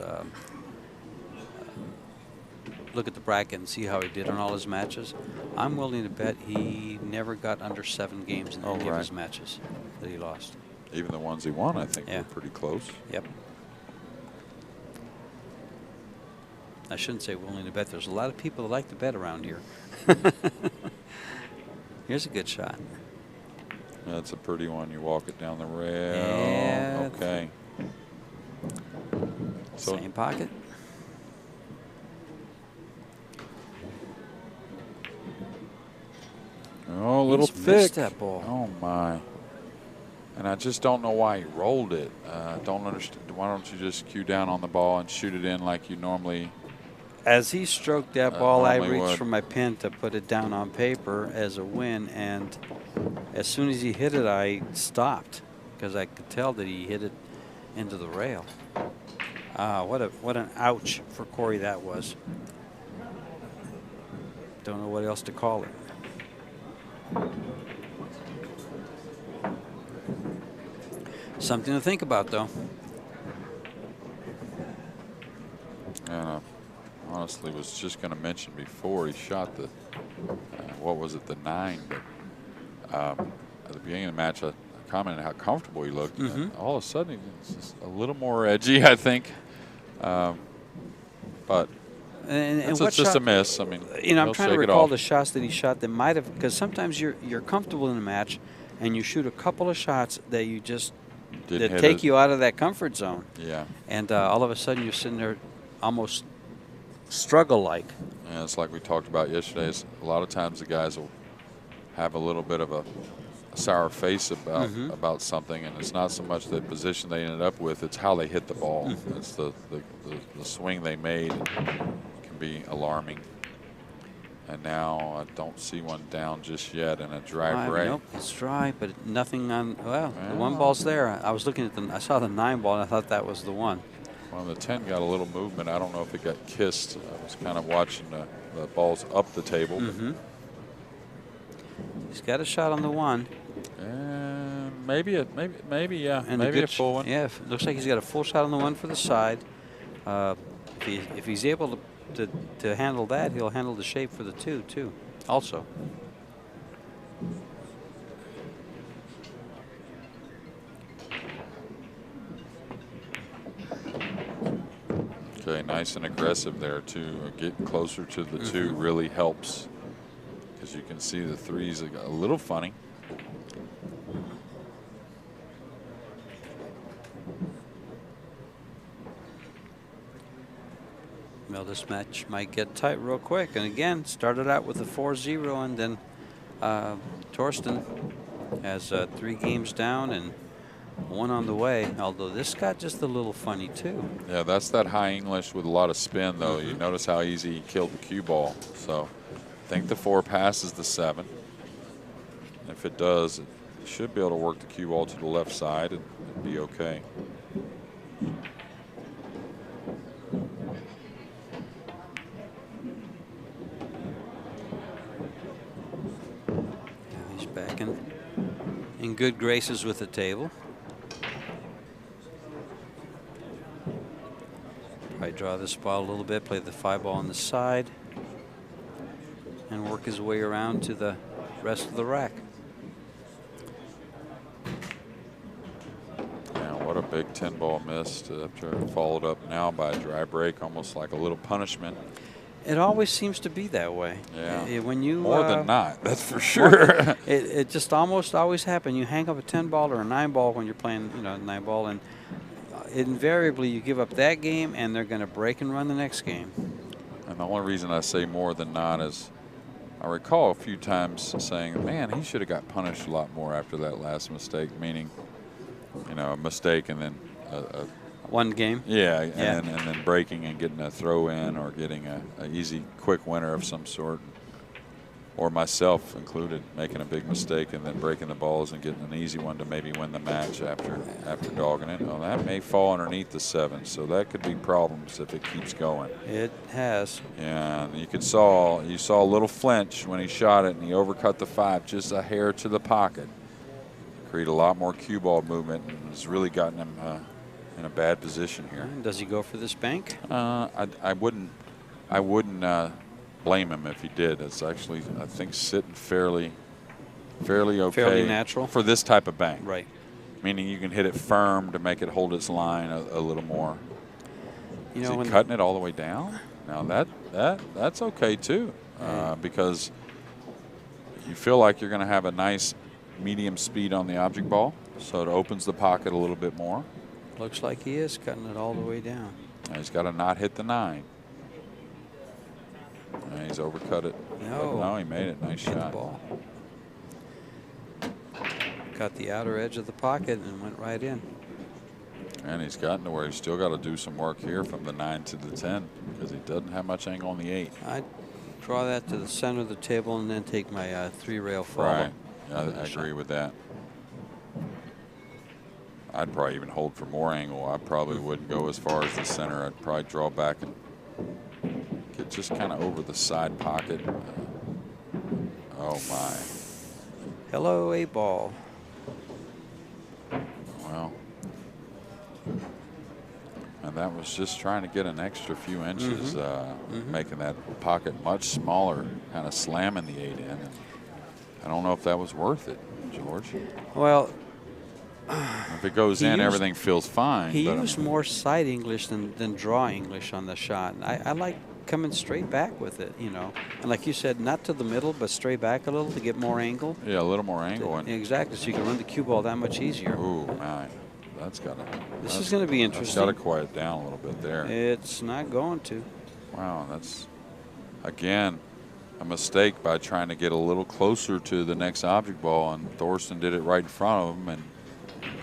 Speaker 2: look at the bracket and see how he did on all his matches. I'm willing to bet he never got under 7 games in any of his matches that he lost.
Speaker 3: Even the ones he won, I think, were pretty close.
Speaker 2: Yep. I shouldn't say willing to bet. There's a lot of people that like to bet around here. Here's a good shot.
Speaker 3: That's a pretty one. You walk it down the rail.
Speaker 2: Yeah.
Speaker 3: Okay. So
Speaker 2: same pocket.
Speaker 3: Oh, a little
Speaker 2: He's
Speaker 3: thick.
Speaker 2: missed that ball.
Speaker 3: Oh my! And I just don't know why he rolled it. Don't understand. Why don't you just cue down on the ball and shoot it in like you normally?
Speaker 2: As he stroked that ball, I
Speaker 3: normally
Speaker 2: reached
Speaker 3: would.
Speaker 2: for my pen to put it down on paper as a win, and as soon as he hit it, I stopped because I could tell that he hit it into the rail. What an ouch for Corey that was. Don't know what else to call it. Something to think about, though.
Speaker 3: And honestly, was just going to mention before he shot the what was it, the 9? But at the beginning of the match, I commented how comfortable he looked. And all of a sudden, he's just a little more edgy, I think. But
Speaker 2: And
Speaker 3: it's just a miss. I mean,
Speaker 2: you know, I'm
Speaker 3: he'll
Speaker 2: trying to
Speaker 3: shake it
Speaker 2: recall
Speaker 3: off.
Speaker 2: the shots that he shot that might have, because sometimes you're comfortable in a match, and you shoot a couple of shots that you just
Speaker 3: Didn't
Speaker 2: that
Speaker 3: hit
Speaker 2: take
Speaker 3: it.
Speaker 2: you out of that comfort zone.
Speaker 3: Yeah.
Speaker 2: And all of a sudden you're sitting there, almost struggle-like.
Speaker 3: Yeah, it's like we talked about yesterday. Is a lot of times the guys will have a little bit of a sour face about something, and it's not so much the position they ended up with; it's how they hit the ball. It's the swing they made can be alarming. And now I don't see one down just yet in a dry break.
Speaker 2: Nope, it's dry, but nothing on. Well, the one ball's there. I was looking at I saw the 9 ball, and I thought that was the one.
Speaker 3: Well, the 10 got a little movement. I don't know if it got kissed. I was kind of watching the balls up the table.
Speaker 2: He's got a shot on the 1.
Speaker 3: Maybe yeah.
Speaker 2: And
Speaker 3: maybe a full one.
Speaker 2: Yeah, it looks like he's got a full shot on the 1 for the side. If he's able to handle that, he'll handle the shape for the 2 too. Also.
Speaker 3: Okay, nice and aggressive there too. Getting closer to the 2 really helps, because you can see the 3's a little funny.
Speaker 2: Well, this match might get tight real quick. And again, started out with a 4-0, and then Thorsten has 3 games down and 1 on the way, although this got just a little funny too.
Speaker 3: Yeah, that's that high English with a lot of spin, though. You notice how easy he killed the cue ball. So I think the 4 passes the 7. If it does, it should be able to work the cue ball to the left side and be okay.
Speaker 2: He's back in good graces with the table. Probably draw this ball a little bit, play the 5 ball on the side, and work his way around to the rest of the rack.
Speaker 3: Yeah, what a big 10 ball missed after followed up now by a dry break, almost like a little punishment.
Speaker 2: It always seems to be that way.
Speaker 3: Yeah.
Speaker 2: When you
Speaker 3: more than not, that's for sure.
Speaker 2: it just almost always happens. You hang up a 10 ball or a 9 ball when you're playing, 9 ball, and invariably you give up that game, and they're going to break and run the next game.
Speaker 3: And the only reason I say more than not is I recall a few times saying, man, he should have got punished a lot more after that last mistake, meaning, you know, a mistake and then
Speaker 2: one game.
Speaker 3: Yeah, and then breaking and getting a throw in or getting a easy, quick winner of some sort. Or myself included, making a big mistake and then breaking the balls and getting an easy one to maybe win the match after dogging it. Well, that may fall underneath the 7, so that could be problems if it keeps going.
Speaker 2: It has.
Speaker 3: Yeah, and you saw a little flinch when he shot it, and he overcut the 5 just a hair to the pocket. Create a lot more cue ball movement, and has really gotten him in a bad position here.
Speaker 2: Does he go for this bank?
Speaker 3: I wouldn't blame him if he did. It's actually, I think, sitting fairly okay.
Speaker 2: Fairly natural.
Speaker 3: For this type of bank.
Speaker 2: Right.
Speaker 3: Meaning you can hit it firm to make it hold its line a little more.
Speaker 2: You
Speaker 3: Is
Speaker 2: know,
Speaker 3: he cutting it all the way down? Now that's okay too, because you feel like you're going to have a nice medium speed on the object ball, so it opens the pocket a little bit more.
Speaker 2: Looks like he is cutting it all the way down.
Speaker 3: Now he's got to not hit the 9. He's overcut it. No, he made it. Nice shot.
Speaker 2: Ball. Got the outer edge of the pocket and went right in.
Speaker 3: And he's gotten to where he's still got to do some work here from the 9 to the 10 because he doesn't have much angle on the 8.
Speaker 2: I'd draw that to the center of the table and then take my 3-rail follow.
Speaker 3: Right. Yeah, I agree with that. I'd probably even hold for more angle. I probably wouldn't go as far as the center. I'd probably draw back and get just kind of over the side pocket. Oh, my.
Speaker 2: Hello, 8-ball.
Speaker 3: Well, and that was just trying to get an extra few inches, making that pocket much smaller, kind of slamming the 8 in. And I don't know if that was worth it, George.
Speaker 2: Well,
Speaker 3: if it goes in, everything feels fine.
Speaker 2: He used more side English than draw English on the shot. And I like coming straight back with it, you know. And like you said, not to the middle, but straight back a little to get more angle.
Speaker 3: Yeah, a little more angle.
Speaker 2: Exactly, so you can run the cue ball that much easier.
Speaker 3: Ooh, man. That's got to.
Speaker 2: This is going to be interesting.
Speaker 3: That's got to quiet down a little bit there.
Speaker 2: It's not going to.
Speaker 3: Wow, that's, again, a mistake by trying to get a little closer to the next object ball, and Thorsten did it right in front of him, and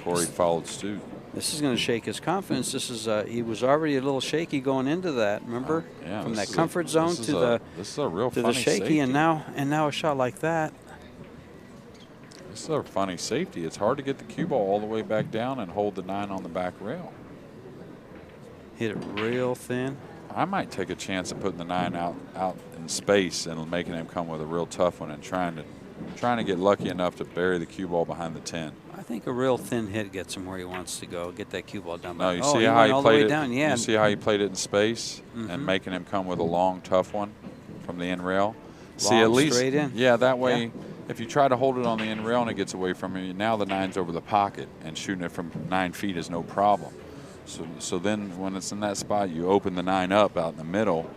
Speaker 3: Corey followed suit.
Speaker 2: This is going to shake his confidence. This is he was already a little shaky going into that. Remember, from that comfort zone to the shaky,
Speaker 3: safety.
Speaker 2: and now a shot like that.
Speaker 3: This is a funny safety. It's hard to get the cue ball all the way back down and hold the 9 on the back rail.
Speaker 2: Hit it real thin.
Speaker 3: I might take a chance of putting the 9 out in space and making him come with a real tough one and trying to get lucky enough to bury the cue ball behind the 10.
Speaker 2: I think a real thin hit gets him where he wants to go. Get that cue ball down.
Speaker 3: No, you see how he played it.
Speaker 2: Down. Yeah.
Speaker 3: You see how he played it in space and making him come with a long, tough one from the end rail. See, at least
Speaker 2: straight in.
Speaker 3: Yeah, that way. Yeah. If you try to hold it on the end rail and it gets away from you, now the 9's over the pocket, and shooting it from 9 feet is no problem. So then when it's in that spot, you open the 9 up out in the middle.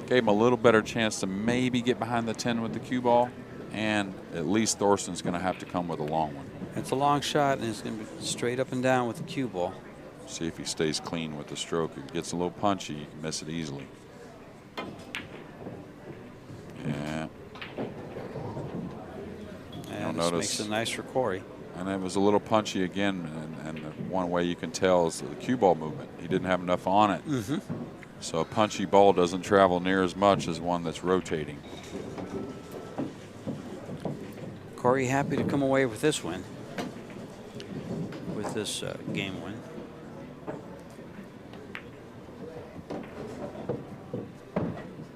Speaker 3: Gave him a little better chance to maybe get behind the 10 with the cue ball, and at least Thorsten's going to have to come with a long one.
Speaker 2: It's a long shot, and it's going to be straight up and down with the cue ball.
Speaker 3: See if he stays clean with the stroke. If it gets a little punchy, you can miss it easily. Yeah.
Speaker 2: And this makes it nice for Corey.
Speaker 3: And it was a little punchy again, and one way you can tell is the cue ball movement. He didn't have enough on it. So a punchy ball doesn't travel near as much as one that's rotating.
Speaker 2: Corey happy to come away with this win, with this game win.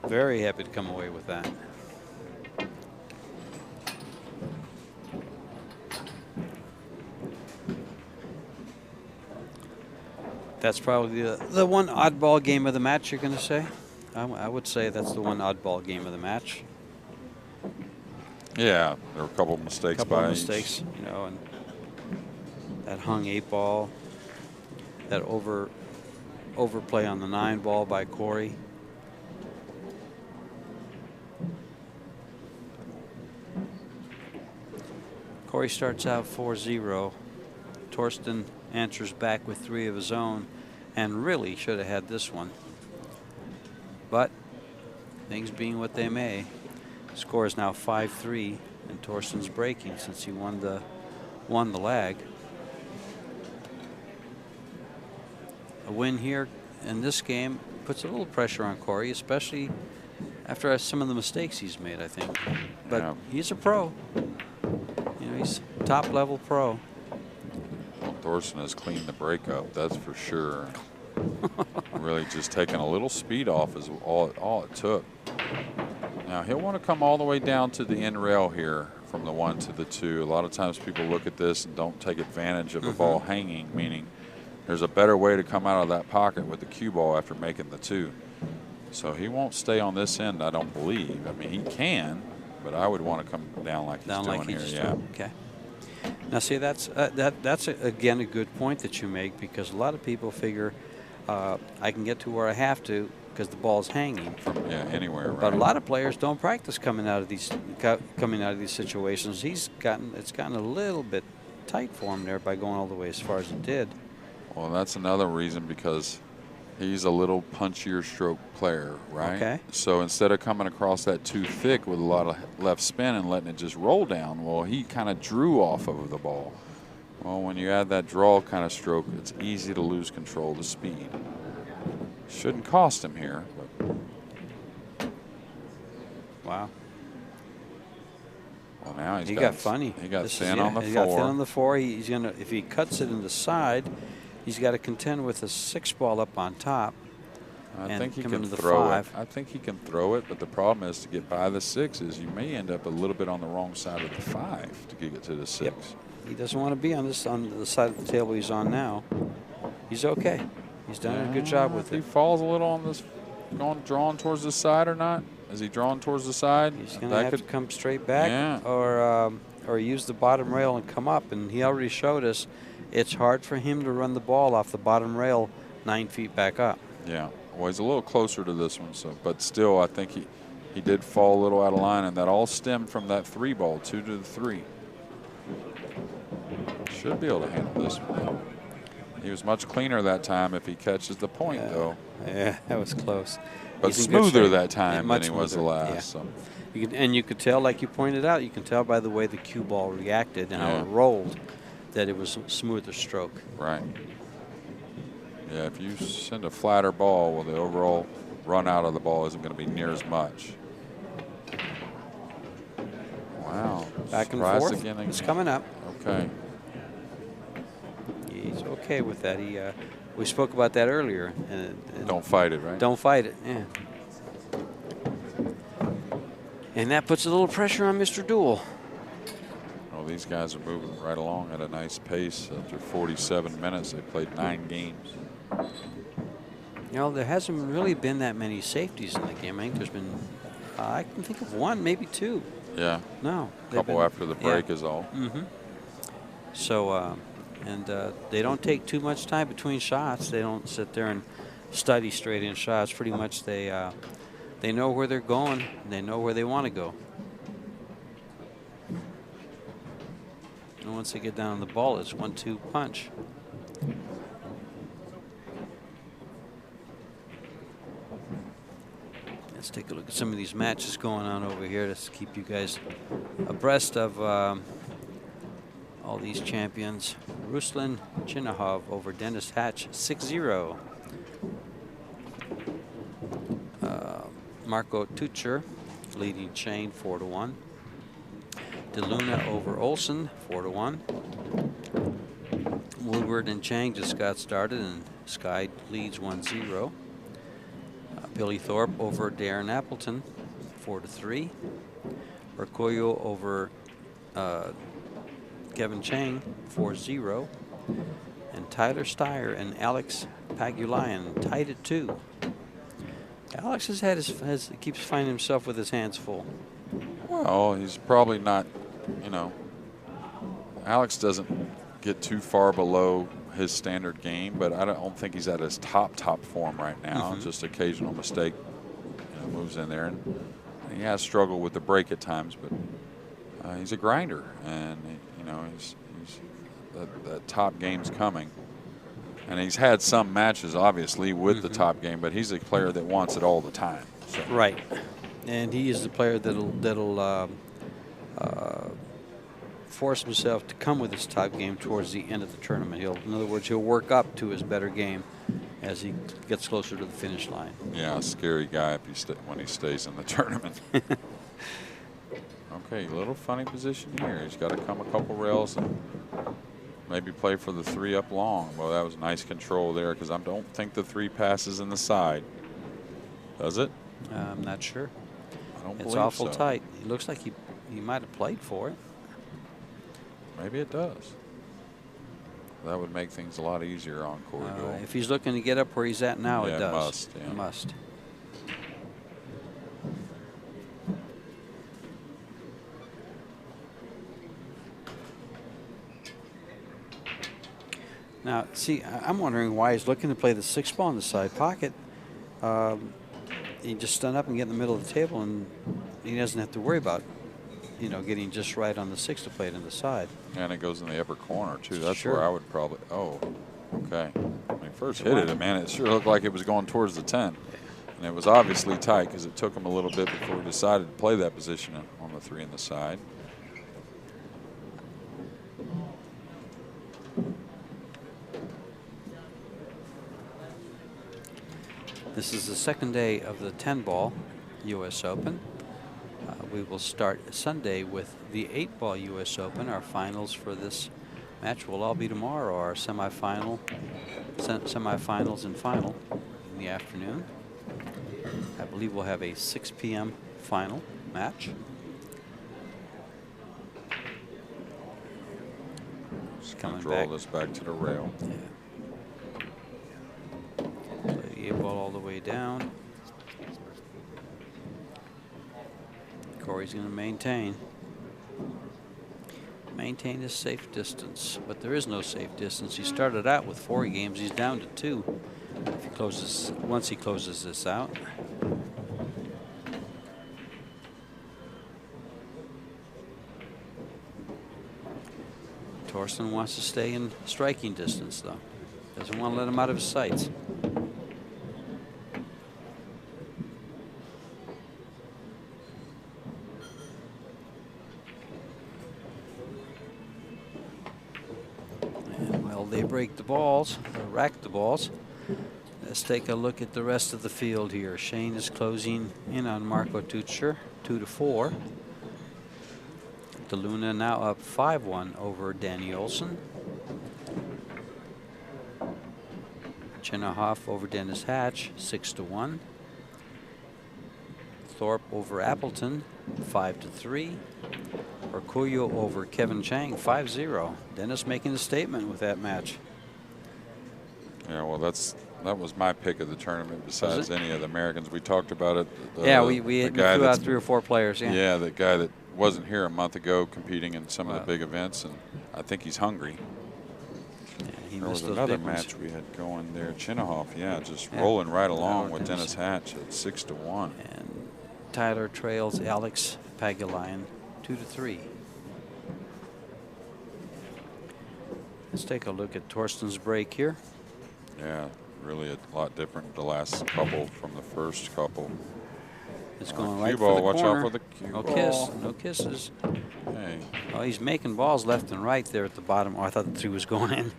Speaker 2: Very happy to come away with that. That's probably the one oddball game of the match, you're going to say? I would say that's the one oddball game of the match.
Speaker 3: Yeah, there were a couple of mistakes by each.
Speaker 2: You know, and that hung 8-ball, that overplay on the 9-ball by Corey. Corey starts out 4-0. Thorsten answers back with 3 of his own, and really should have had this one. But things being what they may. Score is now 5-3, and Thorsten's breaking since he won the lag. A win here in this game puts a little pressure on Corey, especially after some of the mistakes he's made, I think. But
Speaker 3: Yeah.
Speaker 2: he's a pro. You know, he's top level pro.
Speaker 3: Well, Thorsten has cleaned the break up, that's for sure. Really just taking a little speed off is all it took. Now he'll want to come all the way down to the end rail here from the 1 to the 2. A lot of times people look at this and don't take advantage of the ball hanging, meaning there's a better way to come out of that pocket with the cue ball after making the 2. So he won't stay on this end, I don't believe. I mean, he can, but I would want to come down like he's doing here. Yeah.
Speaker 2: Okay. Now, see, that's again a good point that you make, because a lot of people figure I can get to where I have to because the ball's hanging.
Speaker 3: Yeah, anywhere. Right.
Speaker 2: But a lot of players don't practice coming out of these situations. It's gotten a little bit tight for him there by going all the way as far as it did.
Speaker 3: Well, that's another reason, because he's a little punchier stroke player, right?
Speaker 2: Okay.
Speaker 3: So instead of coming across that too thick with a lot of left spin and letting it just roll down, well, he kind of drew off of the ball. Well, when you add that draw kind of stroke, it's easy to lose control of the speed. Shouldn't cost him here. But
Speaker 2: wow.
Speaker 3: Well, now
Speaker 2: He got funny.
Speaker 3: He got
Speaker 2: This
Speaker 3: thin
Speaker 2: is,
Speaker 3: on the
Speaker 2: he
Speaker 3: 4.
Speaker 2: got thin on the 4. He's gonna, if he cuts it in the side, he's got to contend with a 6 ball up on top.
Speaker 3: I think he
Speaker 2: come
Speaker 3: can
Speaker 2: into the
Speaker 3: throw
Speaker 2: 5.
Speaker 3: it. I think he can throw it, but the problem is to get by the 6 is you may end up a little bit on the wrong side of the 5 to get it to the 6.
Speaker 2: Yep. He doesn't want to be on the side of the table he's on now. He's okay. He's done a good job with
Speaker 3: if he
Speaker 2: it.
Speaker 3: falls a little on this, drawn towards the side or not? Is he drawn towards the side?
Speaker 2: He's going to have to come straight back, or use the bottom rail and come up. And he already showed us it's hard for him to run the ball off the bottom rail 9 feet back up.
Speaker 3: Yeah. Well, he's a little closer to this one, but still, I think he did fall a little out of line, and that all stemmed from that 3 ball, 2 to the 3. Should be able to handle this one. He was much cleaner that time if he catches the point, though.
Speaker 2: Yeah, that was close.
Speaker 3: But
Speaker 2: He's in good
Speaker 3: smoother
Speaker 2: shape.
Speaker 3: that time than he
Speaker 2: Much
Speaker 3: was the
Speaker 2: smoother,
Speaker 3: last.
Speaker 2: yeah.
Speaker 3: So.
Speaker 2: You could tell, like you pointed out, you can tell by the way the cue ball reacted and how it rolled that it was a smoother stroke.
Speaker 3: Right. Yeah, if you send a flatter ball, well, the overall run out of the ball isn't going to be near as much. Wow.
Speaker 2: Back and
Speaker 3: Surprise
Speaker 2: forth.
Speaker 3: Again.
Speaker 2: It's coming up.
Speaker 3: Okay.
Speaker 2: He's okay with that. We spoke about that earlier. And
Speaker 3: Don't fight it, right?
Speaker 2: Don't fight it. Yeah. And that puts a little pressure on Mr. Deuel.
Speaker 3: Well, these guys are moving right along at a nice pace. After 47 minutes, they played 9 games.
Speaker 2: You know, there hasn't really been that many safeties in the game. I think there's been, I can think of 1, maybe 2.
Speaker 3: Yeah.
Speaker 2: No.
Speaker 3: A couple after the break is all.
Speaker 2: Mm-hmm. So, they don't take too much time between shots. They don't sit there and study straight in shots. Pretty much they know where they're going. And they know where they want to go. And once they get down on the ball, it's 1-2 punch. Let's take a look at some of these matches going on over here to keep you guys abreast of all these champions. Ruslan Chinahov over Dennis Hatch, 6-0. Marco Tucher leading Chain 4-1. DeLuna over Olsen, 4-1. Woodward and Chang just got started, and Sky leads 1-0. Billy Thorpe over Darren Appleton, 4-3. Urkoyo over Kevin Chang, 4-0. And Tyler Steyer and Alex Pagulayan tied at 2. Alex keeps finding himself with his hands full.
Speaker 3: Well, he's probably not, Alex doesn't get too far below his standard game, but I don't think he's at his top form right now. Just occasional mistake, moves in there, and he has struggled with the break at times, but he's a grinder, and that top game's coming. And he's had some matches, obviously, with the top game, but he's a player that wants it all the time. So.
Speaker 2: Right. And he is the player that'll force himself to come with his top game towards the end of the tournament. In other words, he'll work up to his better game as he gets closer to the finish line.
Speaker 3: Yeah, a scary guy if when he stays in the tournament. Okay, a little funny position here. He's got to come a couple rails and maybe play for the 3 up long. Well, that was nice control there because I don't think the 3 passes in the side. Does it?
Speaker 2: I'm not sure.
Speaker 3: I don't believe
Speaker 2: it's awful
Speaker 3: so.
Speaker 2: tight. It looks like he might have played for it.
Speaker 3: Maybe it does. That would make things a lot easier on corridor.
Speaker 2: If he's looking to get up where he's at now,
Speaker 3: Yeah,
Speaker 2: it does.
Speaker 3: it must, yeah.
Speaker 2: It must. Now, see, I'm wondering why he's looking to play the 6 ball in the side pocket. He just stand up and get in the middle of the table, and he doesn't have to worry about, getting just right on the 6 to play it in the side.
Speaker 3: And it goes in the upper corner, too. That's
Speaker 2: Sure.
Speaker 3: where I would probably. Oh, okay. When he first hit it, man, it sure looked like it was going towards the 10. And it was obviously tight because it took him a little bit before he decided to play that position on the 3 in the side.
Speaker 2: This is the second day of the 10 ball U.S. Open. We will start Sunday with the 8 ball U.S. Open. Our finals for this match will all be tomorrow. Our semifinals and final in the afternoon. I believe we'll have a 6 p.m. final match.
Speaker 3: Just
Speaker 2: coming
Speaker 3: draw
Speaker 2: back.
Speaker 3: this back to the rail.
Speaker 2: Yeah. Play the 8 ball all the way down. Corey's going to maintain his safe distance, but there is no safe distance. He started out with 4 games. He's down to 2. If he closes, once he closes this out. Thorsten wants to stay in striking distance, though. Doesn't want to let him out of his sights. And while they break the balls, or rack the balls, let's take a look at the rest of the field here. Shane is closing in on Marco Tucher, 2-4. DeLuna now up 5-1 over Danny Olson. Chinahoff over Dennis Hatch, 6-1. Thorpe over Appleton, 5-3. Orcullo over Kevin Chang, 5-0. Dennis making a statement with that match.
Speaker 3: Yeah, well, that was my pick of the tournament besides any of the Americans. We talked about it.
Speaker 2: Yeah, we threw out 3 or 4 players. Yeah.
Speaker 3: Yeah, the guy that wasn't here a month ago competing in some of the big events, and I think he's hungry.
Speaker 2: Yeah, he
Speaker 3: There was
Speaker 2: missed those
Speaker 3: another
Speaker 2: big ones.
Speaker 3: match we had going there. Chinahoff, yeah, just rolling right along with
Speaker 2: Dennis.
Speaker 3: Dennis Hatch at 6-1.
Speaker 2: And Tyler trails Alex Pagulayan 2-3. Let's take a look at Thorsten's break here.
Speaker 3: Yeah, really a lot different the last couple from the first couple.
Speaker 2: It's going right
Speaker 3: cue
Speaker 2: for the
Speaker 3: ball, watch
Speaker 2: corner.
Speaker 3: out for the cue
Speaker 2: No
Speaker 3: ball.
Speaker 2: kiss, no kisses.
Speaker 3: Hey,
Speaker 2: Oh, he's making balls left and right there at the bottom. Oh, I thought the 3 was going in.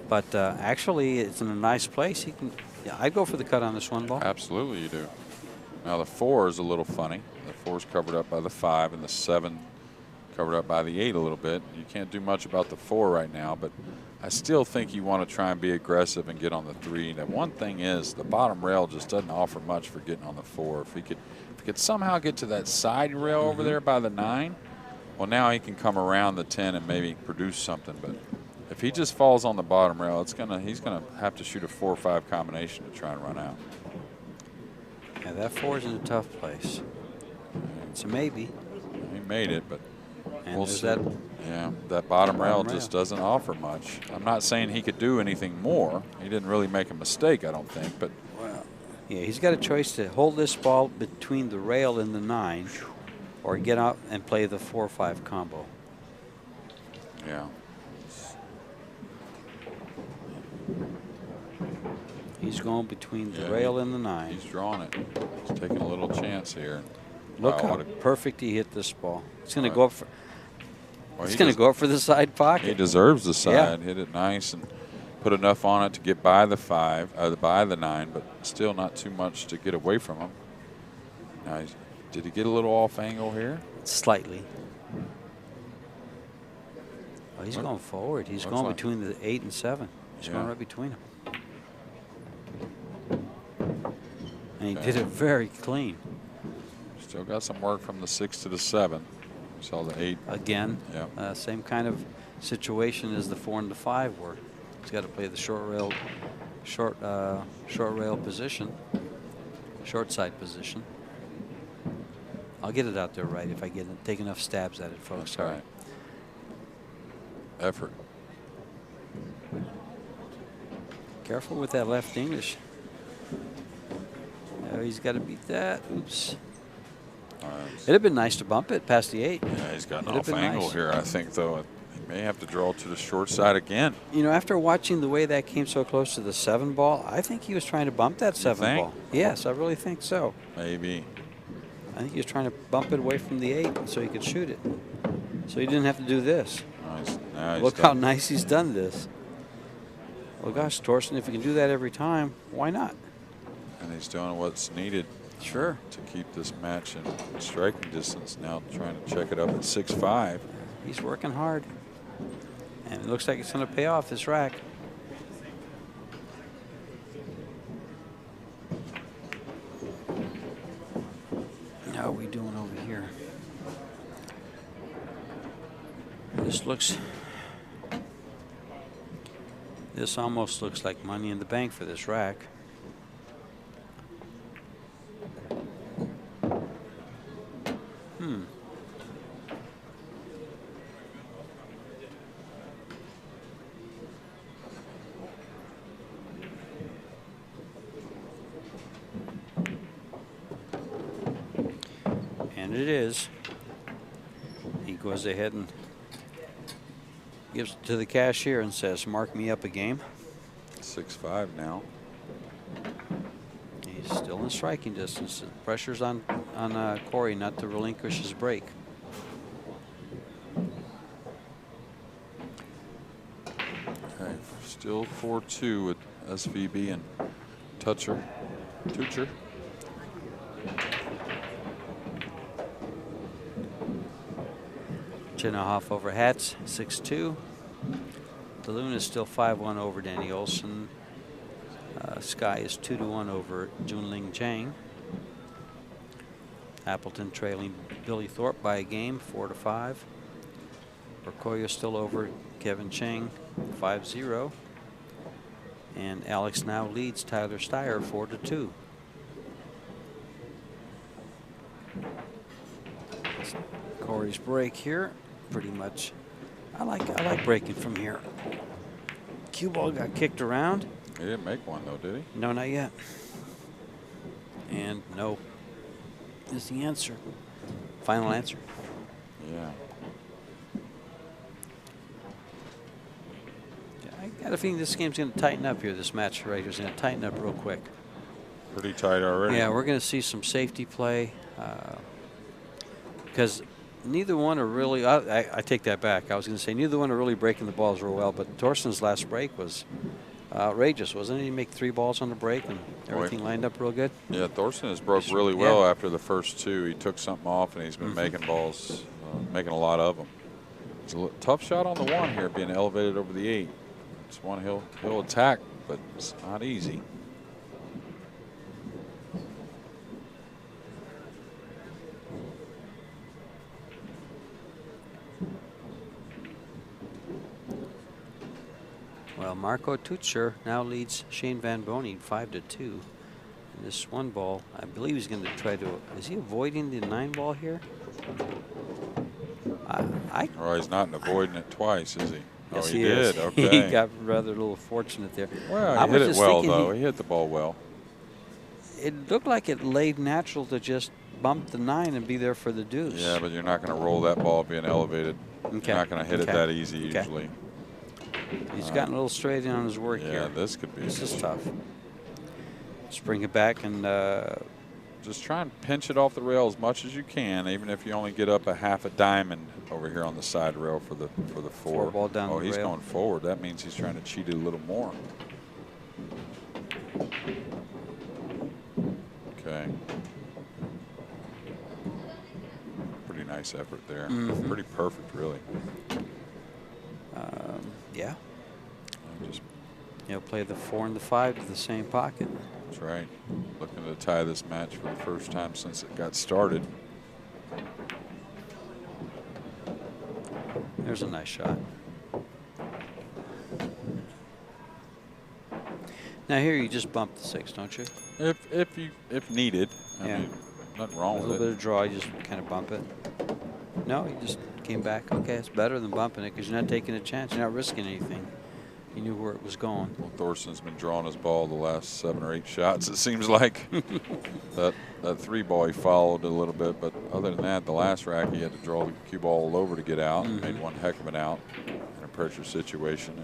Speaker 2: But actually, it's in a nice place. He can. Yeah, I'd go for the cut on this 1 ball.
Speaker 3: absolutely you do. Now the 4 is a little funny. The 4 is covered up by the 5 and the 7 covered up by the 8 a little bit. You can't do much about the 4 right now, but I still think you want to try and be aggressive and get on the 3. The one thing is the bottom rail just doesn't offer much for getting on the 4. If he could somehow get to that side rail over there by the 9, well, now he can come around the 10 and maybe produce something. But if he just falls on the bottom rail, he's gonna have to shoot a 4 or 5 combination to try and run out.
Speaker 2: Yeah, that 4 is in a tough place. It's a maybe.
Speaker 3: He made it, but
Speaker 2: And
Speaker 3: we'll
Speaker 2: there's
Speaker 3: see.
Speaker 2: that.
Speaker 3: Yeah, that bottom rail
Speaker 2: rail.
Speaker 3: just doesn't offer much. I'm not saying he could do anything more. He didn't really make a mistake, I don't think, but
Speaker 2: Well, yeah, he's got a choice to hold this ball between the rail and the 9, or get out and play the 4-5 combo.
Speaker 3: yeah.
Speaker 2: He's going between the
Speaker 3: Yeah,
Speaker 2: rail and the 9.
Speaker 3: He's drawing it. He's taking a little chance here.
Speaker 2: Look
Speaker 3: Wow,
Speaker 2: how
Speaker 3: what a-
Speaker 2: perfect he hit this ball. It's going to
Speaker 3: Right.
Speaker 2: go up for.
Speaker 3: Well,
Speaker 2: It's
Speaker 3: he
Speaker 2: going to
Speaker 3: des-
Speaker 2: go up for the side pocket.
Speaker 3: He deserves the
Speaker 2: Yeah.
Speaker 3: side. Hit it nice and put enough on it to get by the 5, by the 9, but still not too much to get away from him. Now, did he get a little off angle here?
Speaker 2: Slightly. Oh, he's
Speaker 3: Look-
Speaker 2: going forward. He's
Speaker 3: looks
Speaker 2: going
Speaker 3: like-
Speaker 2: between the 8 and 7. He's going
Speaker 3: Yeah.
Speaker 2: right between them. And he
Speaker 3: Okay.
Speaker 2: did it very clean.
Speaker 3: Still got some work from the 6 to the 7. Saw the 8.
Speaker 2: Again,
Speaker 3: Yeah.
Speaker 2: same kind of situation as the 4 and the 5 were. He's got to play the short rail position, short side position. I'll get it out there right if I take enough stabs at it, folks.
Speaker 3: That's right. Effort.
Speaker 2: Careful with that left English. Oh, he's got to beat that. Oops.
Speaker 3: All right.
Speaker 2: It'd have been nice to bump it past the 8.
Speaker 3: Yeah, he's got an
Speaker 2: It'd have
Speaker 3: off
Speaker 2: been
Speaker 3: angle
Speaker 2: nice.
Speaker 3: here, I think, though. He may have to draw to the short side again.
Speaker 2: You know, after watching the way that came so close to the 7 ball, I think he was trying to bump that 7
Speaker 3: think?
Speaker 2: ball. Yes, I really think so.
Speaker 3: Maybe.
Speaker 2: I think he was trying to bump it away from the 8 so he could shoot it. So he didn't have to do this.
Speaker 3: Now he's
Speaker 2: Look how
Speaker 3: done.
Speaker 2: nice he's done this. Well, gosh, Thorsten, if you can do that every time, why not?
Speaker 3: And he's doing what's needed
Speaker 2: Sure.
Speaker 3: to keep this match in striking distance. Now trying to check it up at 6-5.
Speaker 2: He's working hard. And it looks like it's going to pay off this rack. How are we doing over here? This almost looks like money in the bank for this rack. And it is. He goes ahead and gives it to the cashier and says, mark me up a game.
Speaker 3: 6-5 now.
Speaker 2: He's still in striking distance. The pressure's on Corey not to relinquish his break.
Speaker 3: Okay, still 4-2 with SVB and Tucher.
Speaker 2: 1.5 over Hatz, 6-2. DeLune is still 5-1 over Danny Olson. Sky is 2-1 over Junling Chang. Appleton trailing Billy Thorpe by a game, 4-5. Orkoyo still over Kevin Chang, 5-0. And Alex now leads Tyler Steyer 4-2. Corey's break here, pretty much. I like breaking from here. Cue ball got kicked around.
Speaker 3: He didn't make one, though, did he?
Speaker 2: No, not yet. And no is the answer. Final answer.
Speaker 3: Yeah.
Speaker 2: I got a feeling this game's going to tighten up here. This match right here is going to tighten up real quick.
Speaker 3: Pretty tight already.
Speaker 2: Yeah, we're going to see some safety play because neither one are really. I take that back. I was going to say neither one are really breaking the balls real well. But Thorsten's last break was outrageous, wasn't it? He made 3 balls on the break and everything lined up real good.
Speaker 3: Yeah, Thorsten has broke really well after the first 2. He took something off and he's been making balls, making a lot of them. It's a tough shot on the 1 here, being elevated over the 8. It's one he'll attack, but it's not easy.
Speaker 2: Well, Marco Tucher now leads Shane Van Bonen 5-2. And this 1 ball, I believe he's going to try to. Is he avoiding the 9 ball here?
Speaker 3: Well, he's not avoiding it twice, is he?
Speaker 2: Yes,
Speaker 3: oh, he
Speaker 2: is.
Speaker 3: did. Okay.
Speaker 2: He got rather a little fortunate there.
Speaker 3: Well, he hit it well, though. He hit the ball well.
Speaker 2: It looked like it laid natural to just bump the 9 and be there for the deuce.
Speaker 3: Yeah, but you're not going to roll that ball being elevated.
Speaker 2: Okay.
Speaker 3: You're not going to hit it that easy usually.
Speaker 2: He's gotten a little straight in on his work here.
Speaker 3: Yeah, this could be.
Speaker 2: This is tough. Let's bring it back and
Speaker 3: just try and pinch it off the rail as much as you can, even if you only get up a half a diamond over here on the side rail for the four.
Speaker 2: Ball down the
Speaker 3: he's
Speaker 2: rail.
Speaker 3: going forward. That means he's trying to cheat it a little more. Okay. Pretty nice effort there. Pretty perfect, really.
Speaker 2: Yeah.
Speaker 3: Just,
Speaker 2: Play the 4 and the 5 to the same pocket.
Speaker 3: that's right. Looking to tie this match for the first time since it got started.
Speaker 2: There's a nice shot. Now here you just bump the 6, don't you?
Speaker 3: If needed. I mean, nothing wrong with it.
Speaker 2: A little bit of draw, you just kind of bump it. No, you just came back. Okay, it's better than bumping it because you're not taking a chance. You're not risking anything. You knew where it was going.
Speaker 3: Well, Thorsten's been drawing his ball the last 7 or 8 shots, it seems like. that 3 ball he followed a little bit, but other than that, the last rack he had to draw the cue ball all over to get out. Made one heck of an out in a pressure situation.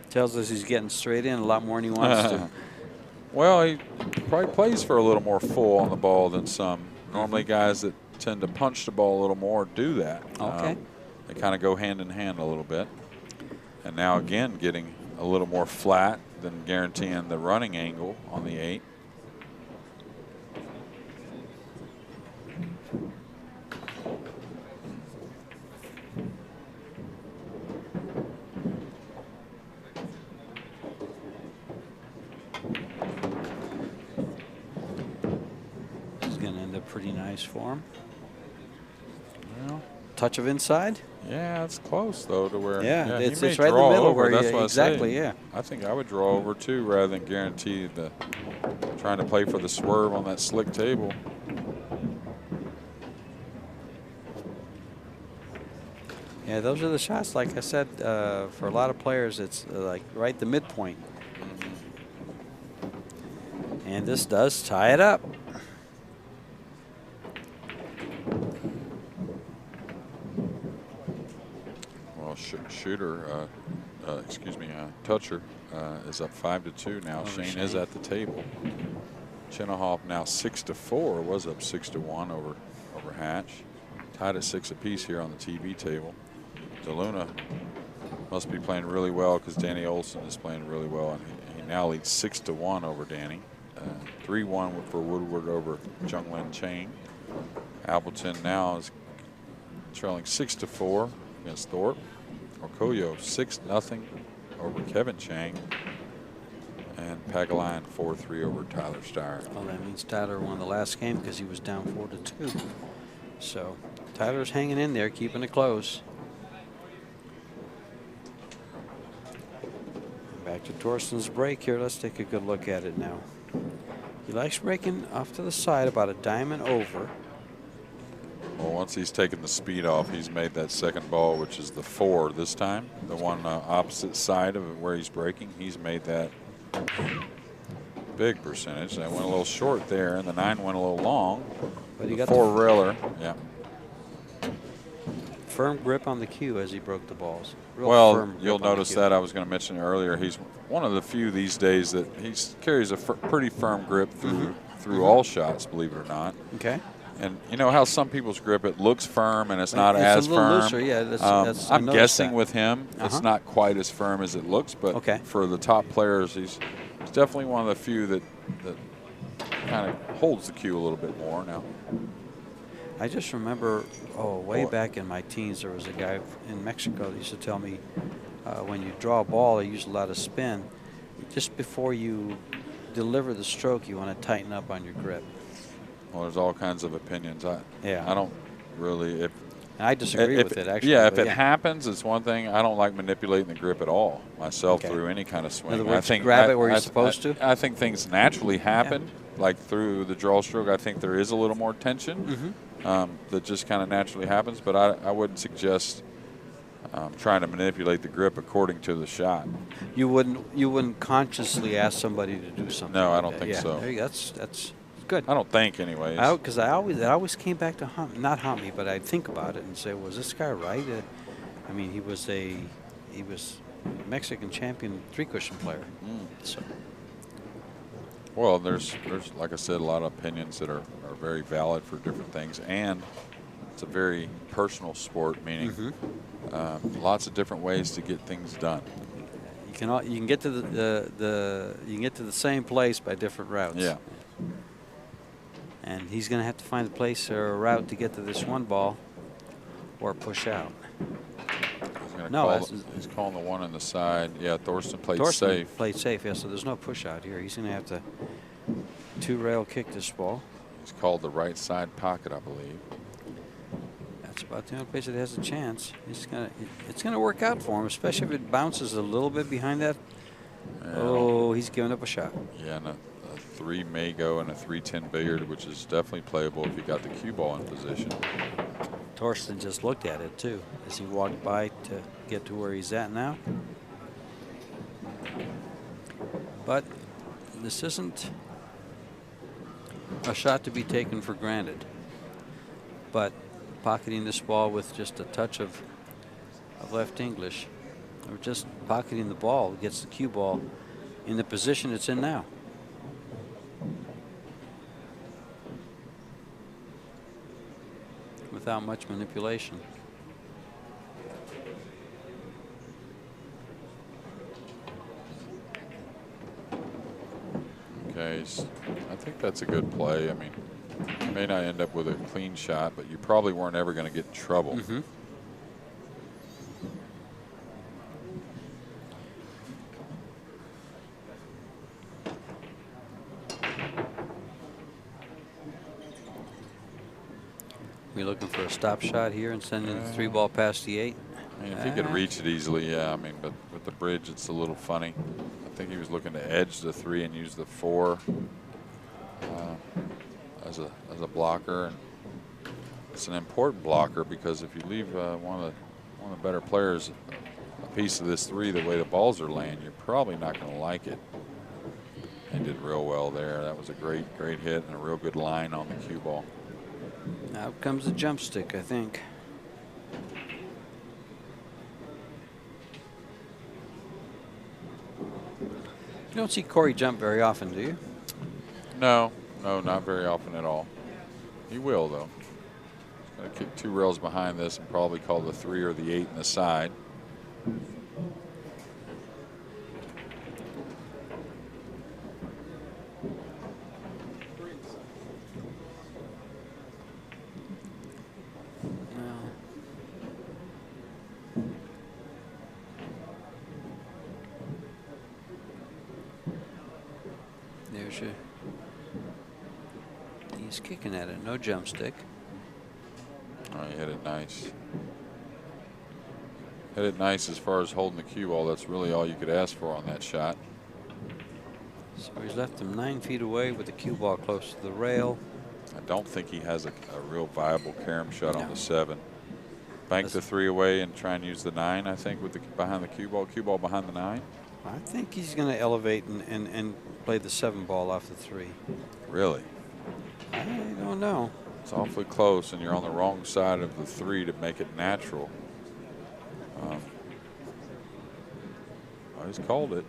Speaker 2: Tells us he's getting straight in a lot more than he wants to.
Speaker 3: Well, he probably plays for a little more full on the ball than some. Normally guys that tend to punch the ball a little more do that.
Speaker 2: Okay.
Speaker 3: They kind of go hand in hand a little bit. And now again getting a little more flat than guaranteeing the running angle on the 8.
Speaker 2: This is going to end up pretty nice for him.
Speaker 3: Well,
Speaker 2: touch of inside.
Speaker 3: Yeah, it's close though to where.
Speaker 2: Yeah,
Speaker 3: he
Speaker 2: it's
Speaker 3: may
Speaker 2: right in the
Speaker 3: draw
Speaker 2: middle
Speaker 3: over.
Speaker 2: where
Speaker 3: That's
Speaker 2: you,
Speaker 3: what
Speaker 2: exactly.
Speaker 3: I say.
Speaker 2: Yeah.
Speaker 3: I think I would draw over too, rather than guarantee the trying to play for the swerve on that slick table.
Speaker 2: Yeah, those are the shots. Like I said, for a lot of players, it's like right the midpoint. And this does tie it up.
Speaker 3: Well, Toucher is up 5-2 now. Shane is at the table. Chinahoff now 6-4. Was up 6-1 over Hatch. Tied at 6 apiece here on the TV table. DeLuna must be playing really well because Danny Olson is playing really well, and he now leads 6-1 over Danny. 3-1 for Woodward over Jung-Lin Chang. Appleton now is trailing 6-4 against Thorpe. Okoyo 6-0 over Kevin Chang. And Pagalian 4-3 over Tyler Steyer.
Speaker 2: Well, that means Tyler won the last game because he was down 4-2. So Tyler's hanging in there, keeping it close. Back to Thorsten's break here. Let's take a good look at it now. He likes breaking off to the side about a diamond over.
Speaker 3: Well, once he's taken the speed off, he's made that second ball, which is the 4 this time. The one opposite side of where he's breaking, he's made that big percentage. That went a little short there, and the 9 went a little long.
Speaker 2: But he
Speaker 3: the
Speaker 2: got
Speaker 3: 4 railer, yeah.
Speaker 2: Firm grip on the cue as he broke the balls. Real
Speaker 3: Well,
Speaker 2: firm
Speaker 3: you'll
Speaker 2: grip on the
Speaker 3: notice
Speaker 2: cue.
Speaker 3: that I was going to mention earlier. He's one of the few these days that he carries a pretty firm grip through all shots, believe it or not.
Speaker 2: Okay.
Speaker 3: And you know how some people's grip, it looks firm and it's not as
Speaker 2: a little
Speaker 3: firm.
Speaker 2: looser, yeah.
Speaker 3: I'm guessing with him, it's not quite as firm as it looks, but for the top players, he's definitely one of the few that kind of holds the cue a little bit more now.
Speaker 2: I just remember, way back in my teens, there was a guy in Mexico that used to tell me when you draw a ball, you use a lot of spin. Just before you deliver the stroke, you want to tighten up on your grip.
Speaker 3: Well, there's all kinds of opinions. I don't really.
Speaker 2: I disagree with it, actually.
Speaker 3: Yeah, if it happens, it's one thing. I don't like manipulating the grip at all myself through any kind of swing.
Speaker 2: In other words,
Speaker 3: I think
Speaker 2: grab it where you're supposed to?
Speaker 3: I think things naturally happen, like through the draw stroke. I think there is a little more tension that just kind of naturally happens, but I wouldn't suggest trying to manipulate the grip according to the shot.
Speaker 2: You wouldn't consciously ask somebody to do something.
Speaker 3: No,
Speaker 2: like
Speaker 3: I don't think so.
Speaker 2: There you go. That's good.
Speaker 3: I don't think, anyways.
Speaker 2: Because it always came back to not haunt me, but I'd think about it and say, was this guy right? I mean, he was Mexican champion 3-cushion player. So
Speaker 3: Well, there's like I said, a lot of opinions that are very valid for different things, and it's a very personal sport, meaning lots of different ways to get things done.
Speaker 2: You can get to you can get to the same place by different routes.
Speaker 3: Yeah.
Speaker 2: And he's going to have to find a place or a route to get to this one ball, or push out.
Speaker 3: He's calling the one on the side. Yeah, Thorsten played safe.
Speaker 2: Played safe, yeah, so there's no push out here. He's going to have to two-rail kick this ball.
Speaker 3: He's called the right side pocket, I believe.
Speaker 2: That's about the only place it has a chance. It's going to work out for him, especially if it bounces a little bit behind that. Yeah. Oh, he's giving up a shot.
Speaker 3: Yeah, and a 3 may go and a 3-10 billiard, which is definitely playable if you got the cue ball in position.
Speaker 2: Thorsten just looked at it too as he walked by to get to where he's at now. But this isn't a shot to be taken for granted. But pocketing this ball with just a touch of left English, or just pocketing the ball, gets the cue ball in the position it's in now. Without much manipulation.
Speaker 3: Okay, I think that's a good play. I mean, you may not end up with a clean shot, but you probably weren't ever going to get in trouble.
Speaker 2: We're looking for a stop shot here and sending the 3-ball past the 8.
Speaker 3: I mean, if he could reach it easily, yeah. I mean, but with the bridge, it's a little funny. I think he was looking to edge the 3 and use the 4 as a blocker. And it's an important blocker because if you leave one of the better players a piece of this 3 the way the balls are laying, you're probably not going to like it. He did real well there. That was a great hit and a real good line on the cue ball.
Speaker 2: Out comes the jump stick, I think. You don't see Corey jump very often, do you?
Speaker 3: No, not very often at all. He will, though. He's going to kick 2 rails behind this and probably call the 3 or the 8 in the side.
Speaker 2: He's kicking at it, no jump stick.
Speaker 3: Oh, he hit it nice. Hit it nice as far as holding the cue ball. That's really all you could ask for on that shot.
Speaker 2: So he's left him 9 feet away with the cue ball close to the rail.
Speaker 3: I don't think he has a real viable carom shot on the 7. Bank the 3 away and try and use the 9, I think, with the behind the cue ball behind the 9.
Speaker 2: I think he's going to elevate and play the 7 ball off the 3.
Speaker 3: Really?
Speaker 2: I don't know.
Speaker 3: It's awfully close, and you're on the wrong side of the 3 to make it natural. He's called it.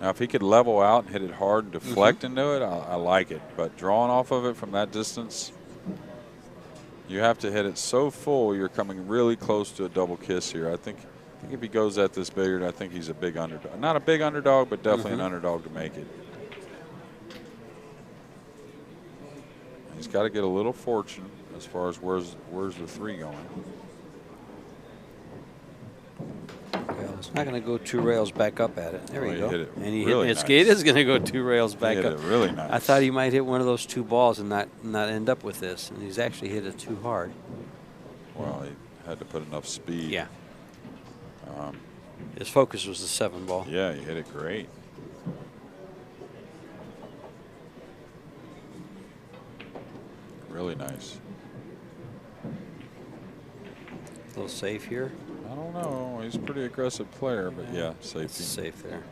Speaker 3: Now, if he could level out and hit it hard and deflect into it, I like it. But drawing off of it from that distance, you have to hit it so full, you're coming really close to a double kiss here. I think if he goes at this billiard, I think he's a big underdog. Not a big underdog, but definitely an underdog to make it. He's got to get a little fortune as far as where's the 3 going.
Speaker 2: Well, it's not going to go 2 rails back up at it. There we go.
Speaker 3: Hit it
Speaker 2: and he
Speaker 3: really
Speaker 2: hit it.
Speaker 3: nice.
Speaker 2: It is going to go 2 rails back
Speaker 3: up.
Speaker 2: He
Speaker 3: hit it really nice.
Speaker 2: I thought he might hit one of those 2 balls and not end up with this, and he's actually hit it too hard.
Speaker 3: Well, he had to put enough speed.
Speaker 2: Yeah. His focus was the 7 ball.
Speaker 3: Yeah, he hit it great. Really nice.
Speaker 2: A little safe here.
Speaker 3: I don't know. He's a pretty aggressive player, but yeah, safety.
Speaker 2: It's safe there.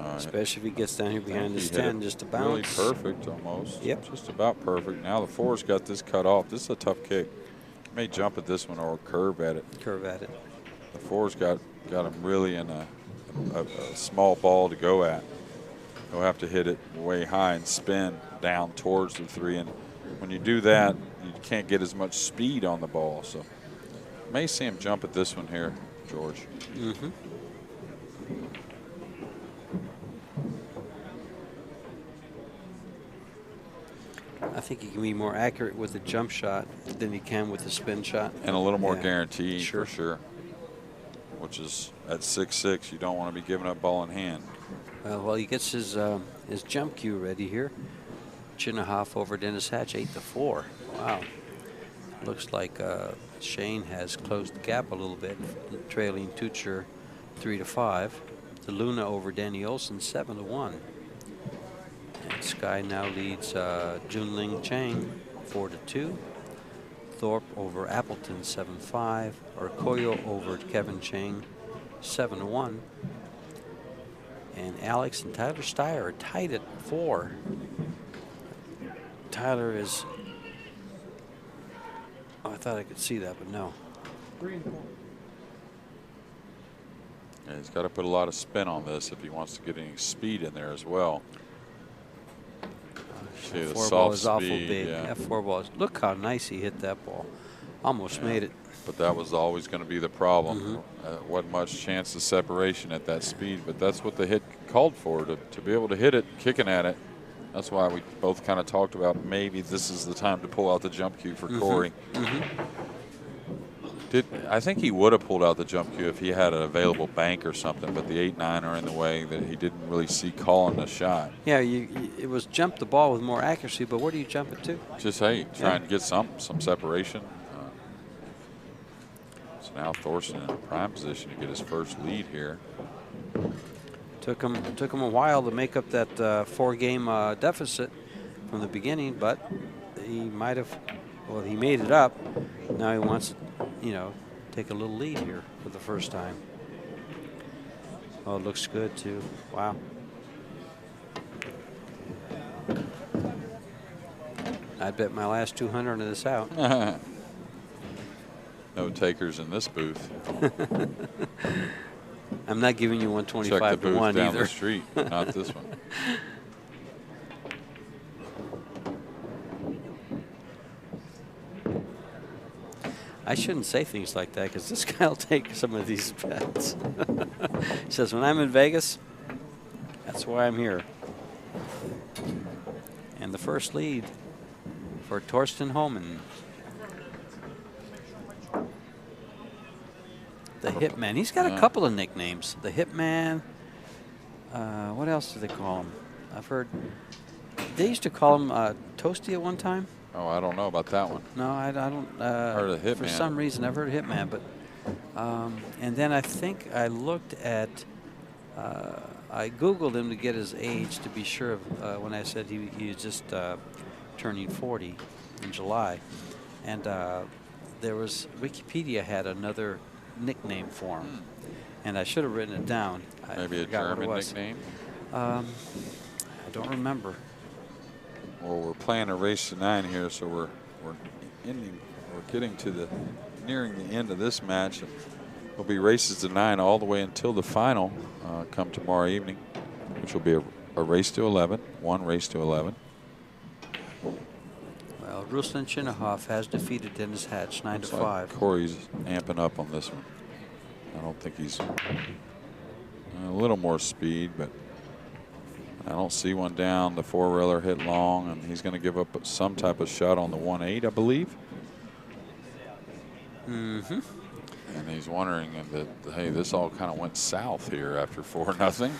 Speaker 2: Especially if he gets down here behind his 10, just to bounce.
Speaker 3: Really perfect almost.
Speaker 2: Yep.
Speaker 3: Just about perfect. Now the 4's got this cut off. This is a tough kick. He may jump at this one or curve at it.
Speaker 2: Curve at it.
Speaker 3: The 4's got him really in a small ball to go at. he'll have to hit it way high and spin down towards the 3. And when you do that, you can't get as much speed on the ball. So may see him jump at this one here, George.
Speaker 2: Mm-hmm. I think he can be more accurate with the jump shot than he can with the spin shot.
Speaker 3: And a little more guaranteed,
Speaker 2: sure.
Speaker 3: for sure. Which is at 6'6", you don't want to be giving up ball in hand.
Speaker 2: Well, he gets his jump cue ready here. Chinahoff over Dennis Hatch, 8-4. Wow. Looks like Shane has closed the gap a little bit, trailing Tucher 3-5. DeLuna over Danny Olson, 7-1. And Sky now leads Junling Chang, 4-2. Thorpe over Appleton, 7-5. Arcoyo over Kevin Chang, 7-1. And Alex and Tyler Steyer are tied at 4. Tyler is. Oh, I thought I could see that, but no.
Speaker 4: 3 and 4.
Speaker 3: Yeah, he's got to put a lot of spin on this if he wants to get any speed in there as well. See the
Speaker 2: 4 ball
Speaker 3: soft
Speaker 2: is awful
Speaker 3: speed,
Speaker 2: big.
Speaker 3: yeah.
Speaker 2: That 4 ball is. Look how nice he hit that ball. Almost made it.
Speaker 3: But that was always going to be the problem.
Speaker 2: Mm-hmm.
Speaker 3: Wasn't much chance of separation at that speed, but that's what the hit called for, to be able to hit it, kicking at it. That's why we both kind of talked about maybe this is the time to pull out the jump cue for Corey. I think he would have pulled out the jump cue if he had an available bank or something, but the 8-9 are in the way that he didn't really see calling the shot.
Speaker 2: Yeah, it was jump the ball with more accuracy, but where do you jump it to?
Speaker 3: Just, hey, trying to get some separation. So now Thorsten in a prime position to get his first lead here.
Speaker 2: Took him a while to make up that 4-game deficit from the beginning, but he might have. Well, he made it up. Now he wants to, take a little lead here for the first time. Oh, it looks good too. Wow. I'd bet my last 200 on this out.
Speaker 3: No takers in this booth.
Speaker 2: I'm not giving you 125
Speaker 3: Check the
Speaker 2: to
Speaker 3: booth
Speaker 2: 1
Speaker 3: down
Speaker 2: either.
Speaker 3: the street, not this one.
Speaker 2: I shouldn't say things like that because this guy will take some of these bets. He says, when I'm in Vegas, that's why I'm here. And the first lead for Thorsten Hohmann. The Hitman. He's got a couple of nicknames. The Hitman. What else do they call him? I've heard. They used to call him Toasty at one time.
Speaker 3: Oh, I don't know about that one.
Speaker 2: No, I don't.
Speaker 3: Heard of Hitman.
Speaker 2: For some reason, I've heard of Hitman, but and then I think I looked at. I Googled him to get his age to be sure of when I said he was just turning 40 in July, and there was Wikipedia had another nickname for him, and I should have written it down.
Speaker 3: Maybe a German nickname.
Speaker 2: I don't remember.
Speaker 3: Well, we're playing a race to 9 here, so we're getting to nearing the end of this match. There'll be races to 9 all the way until the final come tomorrow evening, which will be a race to 11, one race to 11.
Speaker 2: Well, Ruslan Chinahoff has defeated Dennis Hatch 9-5.
Speaker 3: Corey's amping up on this one. I don't think he's a little more speed, but I don't see one down. The 4-railer hit long, and he's going to give up some type of shot on the 1-8, I believe.
Speaker 2: Mm-hmm.
Speaker 3: And he's wondering that, hey, this all kind of went south here after 4-0.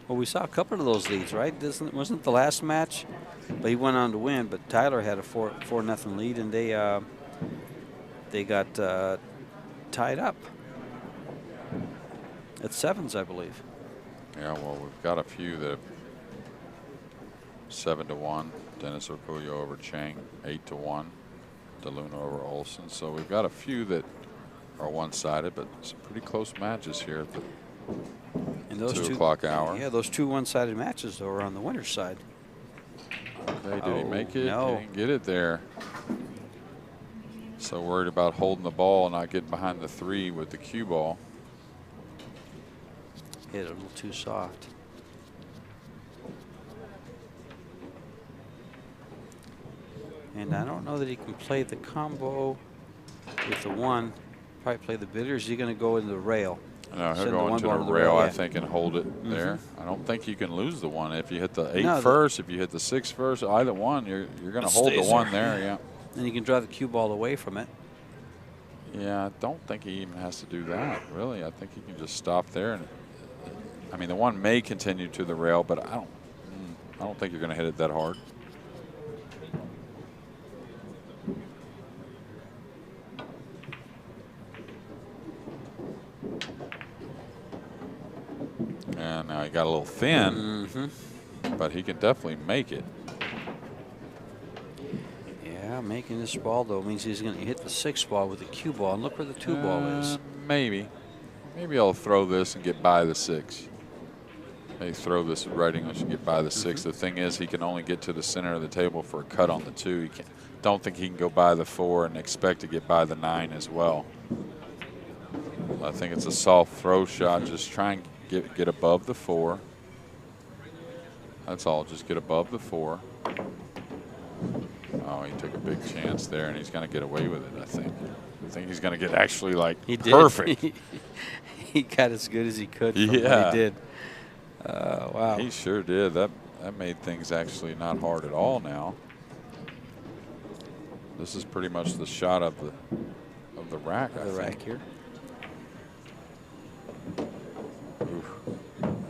Speaker 2: Well, we saw a couple of those leads, right? Wasn't the last match? But he went on to win. But Tyler had a 4-0 lead, and they got tied up at 7s, I believe.
Speaker 3: Yeah, well, we've got a few that 7-1. Dennis Arcoyo over Chang, 8-1. DeLuna over Olson. So we've got a few that are one-sided, but some pretty close matches here at the
Speaker 2: And those
Speaker 3: 2 o'clock hour.
Speaker 2: Yeah, those 2 one-sided matches, though, are on the winner's side.
Speaker 3: Okay, did he make it?
Speaker 2: No.
Speaker 3: He didn't get it there. So worried about holding the ball and not getting behind the 3 with the cue ball.
Speaker 2: Hit it a little too soft. And I don't know that he can play the combo with the 1. Probably play the billiards. Is he going to go into the rail?
Speaker 3: No, he'll
Speaker 2: Send
Speaker 3: go into the
Speaker 2: ball to
Speaker 3: rail,
Speaker 2: yeah.
Speaker 3: I think, and hold it there. I don't think you can lose the 1 if you hit the 8
Speaker 2: No,
Speaker 3: first. If you hit the 6 first, either one, you're going to hold the 1 there. Yeah.
Speaker 2: And you can drive the cue ball away from it.
Speaker 3: Yeah, I don't think he even has to do that, really. I think he can just stop there. And I mean, the 1 may continue to the rail, but I don't think you're going to hit it that hard. And now he got a little thin, but he can definitely make it.
Speaker 2: Yeah, making this ball, though, means he's going to hit the 6 ball with the cue ball. And look where the 2 ball is.
Speaker 3: Maybe. Maybe I'll throw this and get by the 6. Maybe throw this right English and get by the 6. The thing is, he can only get to the center of the table for a cut on the 2. He don't think he can go by the 4 and expect to get by the 9 as well. I think it's a soft throw shot. Just try and get above the 4. That's all. Just get above the 4. Oh, he took a big chance there, and he's going to get away with it, I think. I think he's going to get actually, like, perfect.
Speaker 2: He got as good as he could from what he did. Wow.
Speaker 3: He sure did. That made things actually not hard at all now. This is pretty much the shot of the rack, I think.
Speaker 2: The rack here.
Speaker 3: Oof.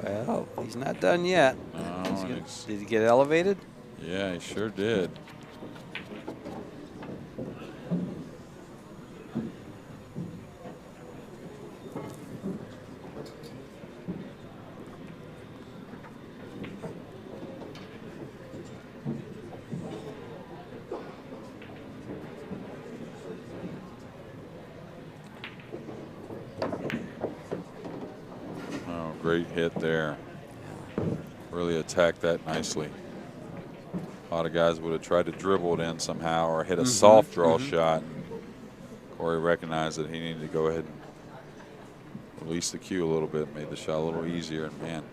Speaker 2: Well, he's not done yet.
Speaker 3: No,
Speaker 2: did he get elevated?
Speaker 3: Yeah, he sure did. Great hit there. Really attacked that nicely. A lot of guys would have tried to dribble it in somehow or hit a soft draw shot. Corey recognized that he needed to go ahead and release the cue a little bit, made the shot a little easier. And man,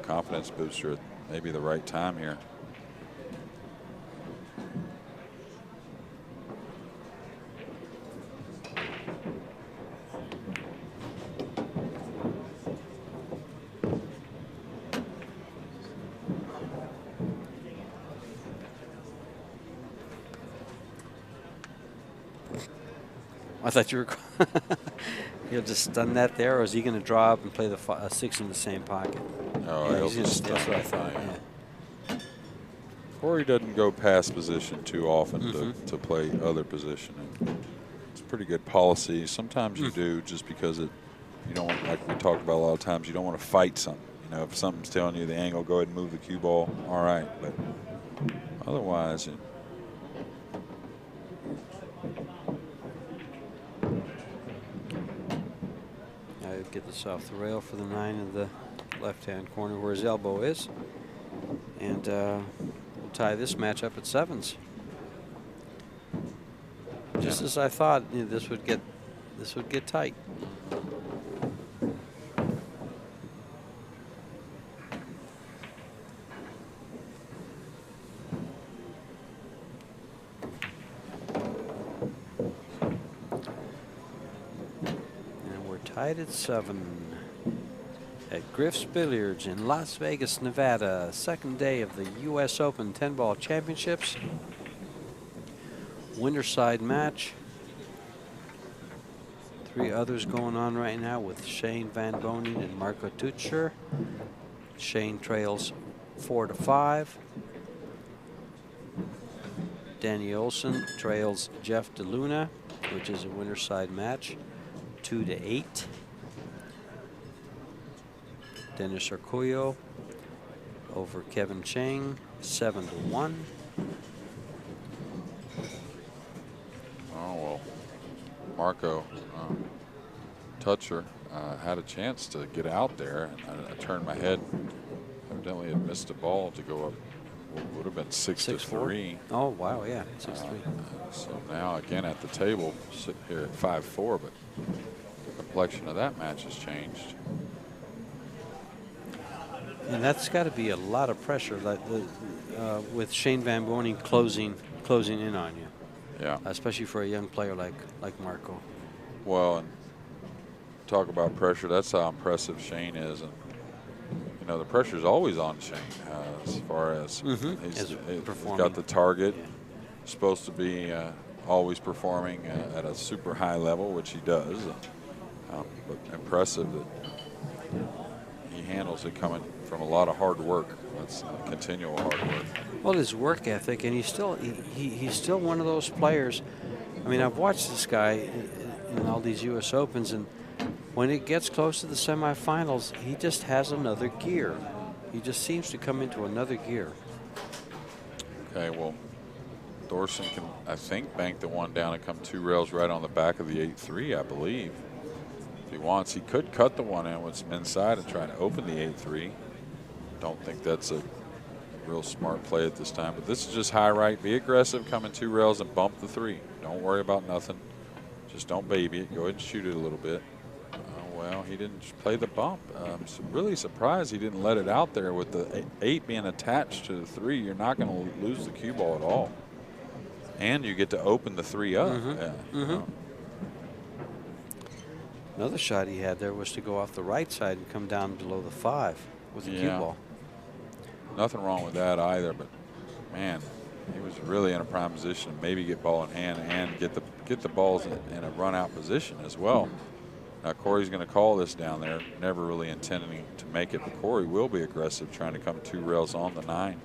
Speaker 3: confidence booster at maybe the right time here.
Speaker 2: I thought you were. He'll just stun that there, or is he going to draw up and play the 6 in the same pocket?
Speaker 3: Oh,
Speaker 2: yeah,
Speaker 3: he'll just stun.
Speaker 2: That's what I thought. Yeah.
Speaker 3: Corey doesn't go past position too often to play other position. And it's pretty good policy. Sometimes you do, just because you don't want, like we talked about a lot of times, you don't want to fight something. You know, if something's telling you the angle, go ahead and move the cue ball. All right, but otherwise.
Speaker 2: Get this off the rail for the 9 in the left-hand corner where his elbow is, and we'll tie this match up at 7s. Just as I thought, this would get tight. Tied at 7 at Griff's Billiards in Las Vegas, Nevada. Second day of the U.S. Open 10-ball championships. Winterside match. 3 others going on right now with Shane Van Boening and Marco Tutscher. Shane trails 4-5. Danny Olson trails Jeff DeLuna, which is a Winterside match. 2-8. Dennis Arcuyo over Kevin Chang, 7-1.
Speaker 3: Oh, well, Marco Tutscher had a chance to get out there, and I turned my head. Evidently had missed a ball to go up. Would have been 6-3.
Speaker 2: Oh, wow, yeah, 6-3.
Speaker 3: So now again at the table, sitting here at 5-4, but the complexion of that match has changed. And
Speaker 2: that's got to be a lot of pressure, like with Shane Van Boening closing closing in on you.
Speaker 3: Yeah.
Speaker 2: Especially for a young player like Marco.
Speaker 3: Well, and talk about pressure. That's how impressive Shane is, and you know the pressure's always on Shane as far as he's got the target.
Speaker 2: Yeah.
Speaker 3: Supposed to be always performing at a super high level, which he does. But impressive that he handles it coming from a lot of hard work. That's continual hard work.
Speaker 2: Well, his work ethic, and he's still one of those players. I mean, I've watched this guy in all these U.S. Opens, and when it gets close to the semifinals, he just has another gear. He just seems to come into another gear.
Speaker 3: Okay, well, Thorsten can, I think, bank the one down and come 2 rails right on the back of the 8-3, I believe. If he wants, he could cut the one in with some inside and try to open the 8-3. Don't think that's a real smart play at this time, but this is just high right. Be aggressive, come in 2 rails and bump the 3. Don't worry about nothing. Just don't baby it. Go ahead and shoot it a little bit. Oh, well, he didn't play the bump. I'm really surprised he didn't let it out there with the 8 being attached to the 3. You're not going to lose the cue ball at all. And you get to open the 3 up. Yeah.
Speaker 2: Another shot he had there was to go off the right side and come down below the 5 with the cue ball.
Speaker 3: Nothing wrong with that either, but man, he was really in a prime position to maybe get ball in hand and get the balls in a run out position as well. Now Corey's going to call this down there, never really intending to make it, but Corey will be aggressive, trying to come 2 rails on the 9.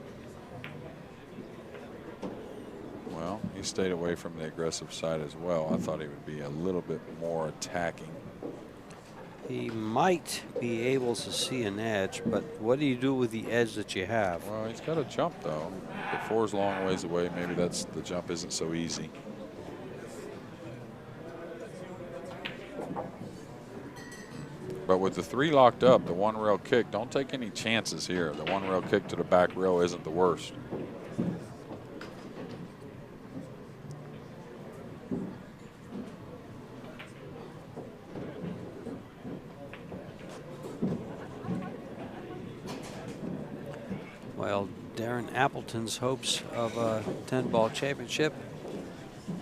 Speaker 3: Well, he stayed away from the aggressive side as well. I thought he would be a little bit more attacking.
Speaker 2: He might be able to see an edge, but what do you do with the edge that you have?
Speaker 3: Well, he's got a jump, though. The 4's a long ways away. Maybe the jump isn't so easy. But with the 3 locked up, the 1 rail kick, don't take any chances here. The 1 rail kick to the back rail isn't the worst.
Speaker 2: Well, Darren Appleton's hopes of a 10-ball championship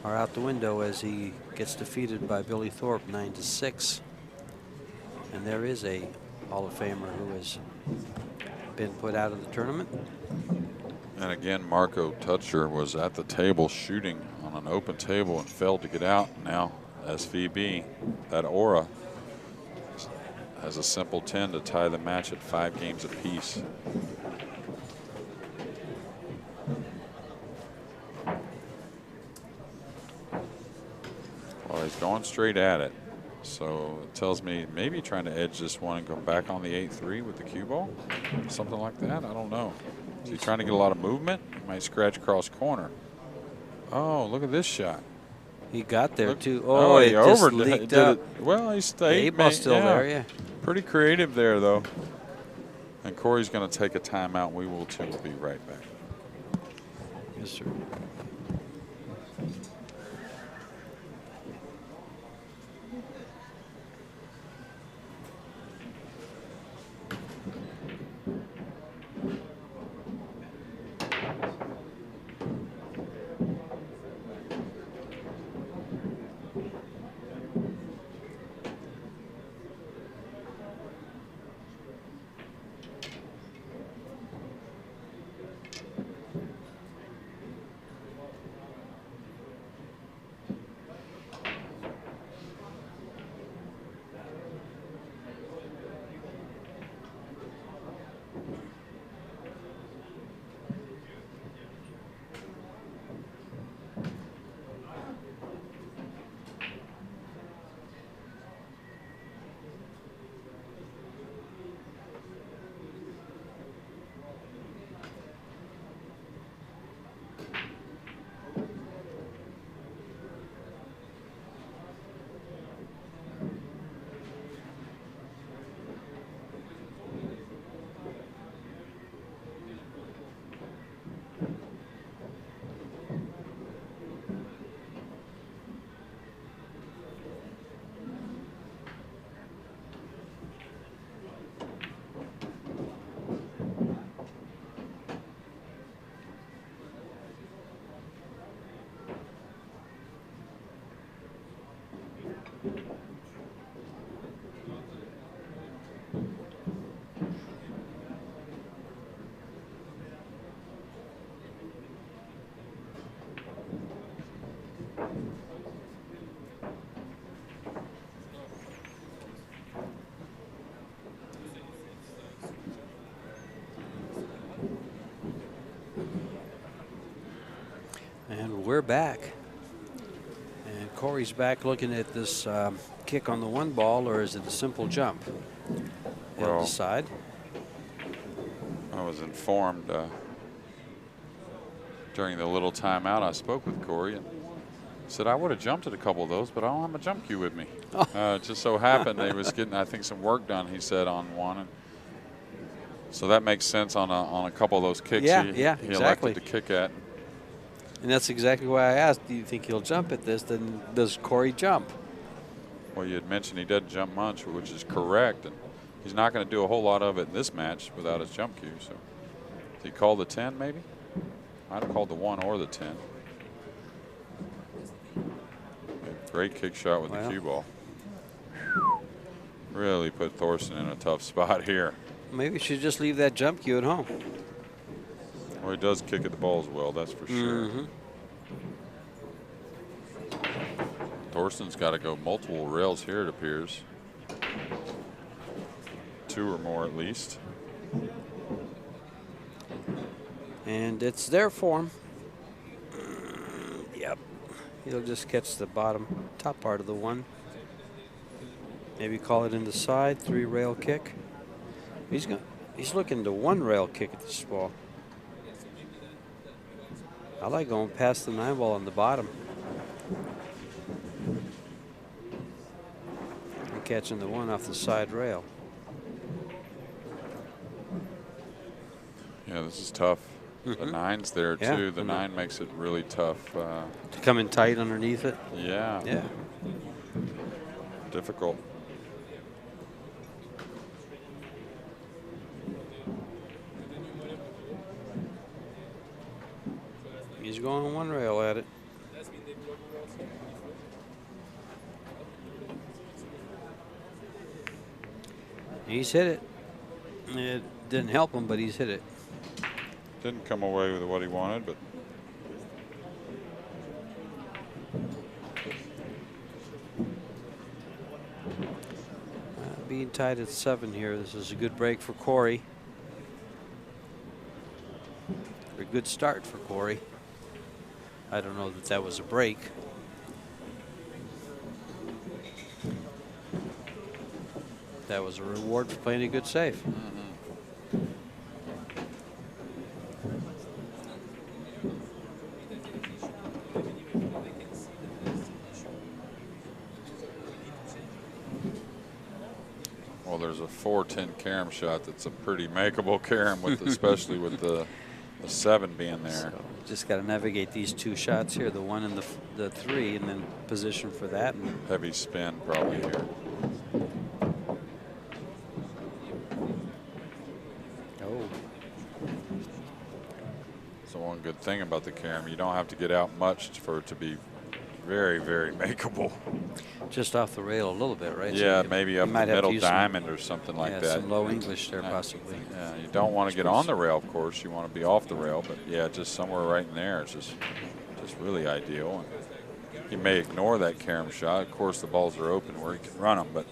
Speaker 2: are out the window as he gets defeated by Billy Thorpe 9-6. And there is a Hall of Famer who has been put out of the tournament.
Speaker 3: And again, Marco Toucher was at the table shooting on an open table and failed to get out. Now, SVB, that aura, has a simple 10 to tie the match at 5 games apiece. Well, he's going straight at it. So it tells me maybe trying to edge this one and go back on the 8-3 with the cue ball. Something like that. I don't know. Is he trying to get a lot of movement? He might scratch across corner. Oh, look at this shot.
Speaker 2: He got there too.
Speaker 3: Oh,
Speaker 2: it
Speaker 3: he
Speaker 2: just leaked up.
Speaker 3: Well, he stayed.
Speaker 2: The 8-ball's still there, yeah.
Speaker 3: Pretty creative there, though. And Corey's going to take a timeout. We will too. We'll be right back.
Speaker 2: Yes, sir. we're back. And Corey's back looking at this kick on the 1 ball, or is it a simple jump? He'll
Speaker 3: Well,
Speaker 2: decide.
Speaker 3: I was informed during the little timeout I spoke with Corey and said I would have jumped at a couple of those, but I don't have my jump cue with me.
Speaker 2: Oh.
Speaker 3: Just so happened they was getting, I think, some work done, he said, on one. And so that makes sense on a couple of those kicks
Speaker 2: Yeah,
Speaker 3: he
Speaker 2: exactly.
Speaker 3: elected to kick at.
Speaker 2: And that's exactly why I asked, do you think he'll jump at this? Then does Corey jump?
Speaker 3: Well, you had mentioned he doesn't jump much, which is correct. And he's not going to do a whole lot of it in this match without his jump cue. So did he call the 10 maybe? Might have called the 1 or the 10. Great kick shot with the cue ball. Really put Thorsten in a tough spot here.
Speaker 2: Maybe we should just leave that jump cue at home.
Speaker 3: Well, he does kick at the balls well, that's for sure. Thorsten's got to go multiple rails here, it appears. 2 or more at least.
Speaker 2: And it's there for him. Yep. He'll just catch the top part of the 1. Maybe call it in the side, 3 rail kick. He's looking to 1 rail kick at this ball. I like going past the 9 ball on the bottom. And catching the 1 off the side rail.
Speaker 3: Yeah, this is tough. The 9's there too. The 9 makes it really tough.
Speaker 2: To come in tight underneath it?
Speaker 3: Yeah.
Speaker 2: Yeah.
Speaker 3: Difficult.
Speaker 2: He's going 1 rail at it. He's hit it. It didn't help him, but he's hit it.
Speaker 3: Didn't come away with what he wanted, but
Speaker 2: being tied at 7 here, this is a good break for Corey. A good start for Corey. I don't know that that was a break. That was a reward for playing a good save.
Speaker 3: well, there's a 4-10 carom shot that's a pretty makeable carom, with especially with the 7 being there.
Speaker 2: So just got to navigate these 2 shots here, the 1 and the 3, and then position for that. And
Speaker 3: heavy spin probably here.
Speaker 2: oh,
Speaker 3: So one good thing about the carom, you don't have to get out much for it to be very, very makeable.
Speaker 2: just off the rail a little bit, right?
Speaker 3: Yeah,
Speaker 2: So
Speaker 3: maybe up the
Speaker 2: might have to
Speaker 3: middle
Speaker 2: use
Speaker 3: diamond or something like that.
Speaker 2: some low English there, possibly.
Speaker 3: Yeah, you don't want to get on the rail, of course. You want to be off the rail, but yeah, just somewhere right in there is just really ideal. And he may ignore that carom shot. Of course, the balls are open where he can run them, but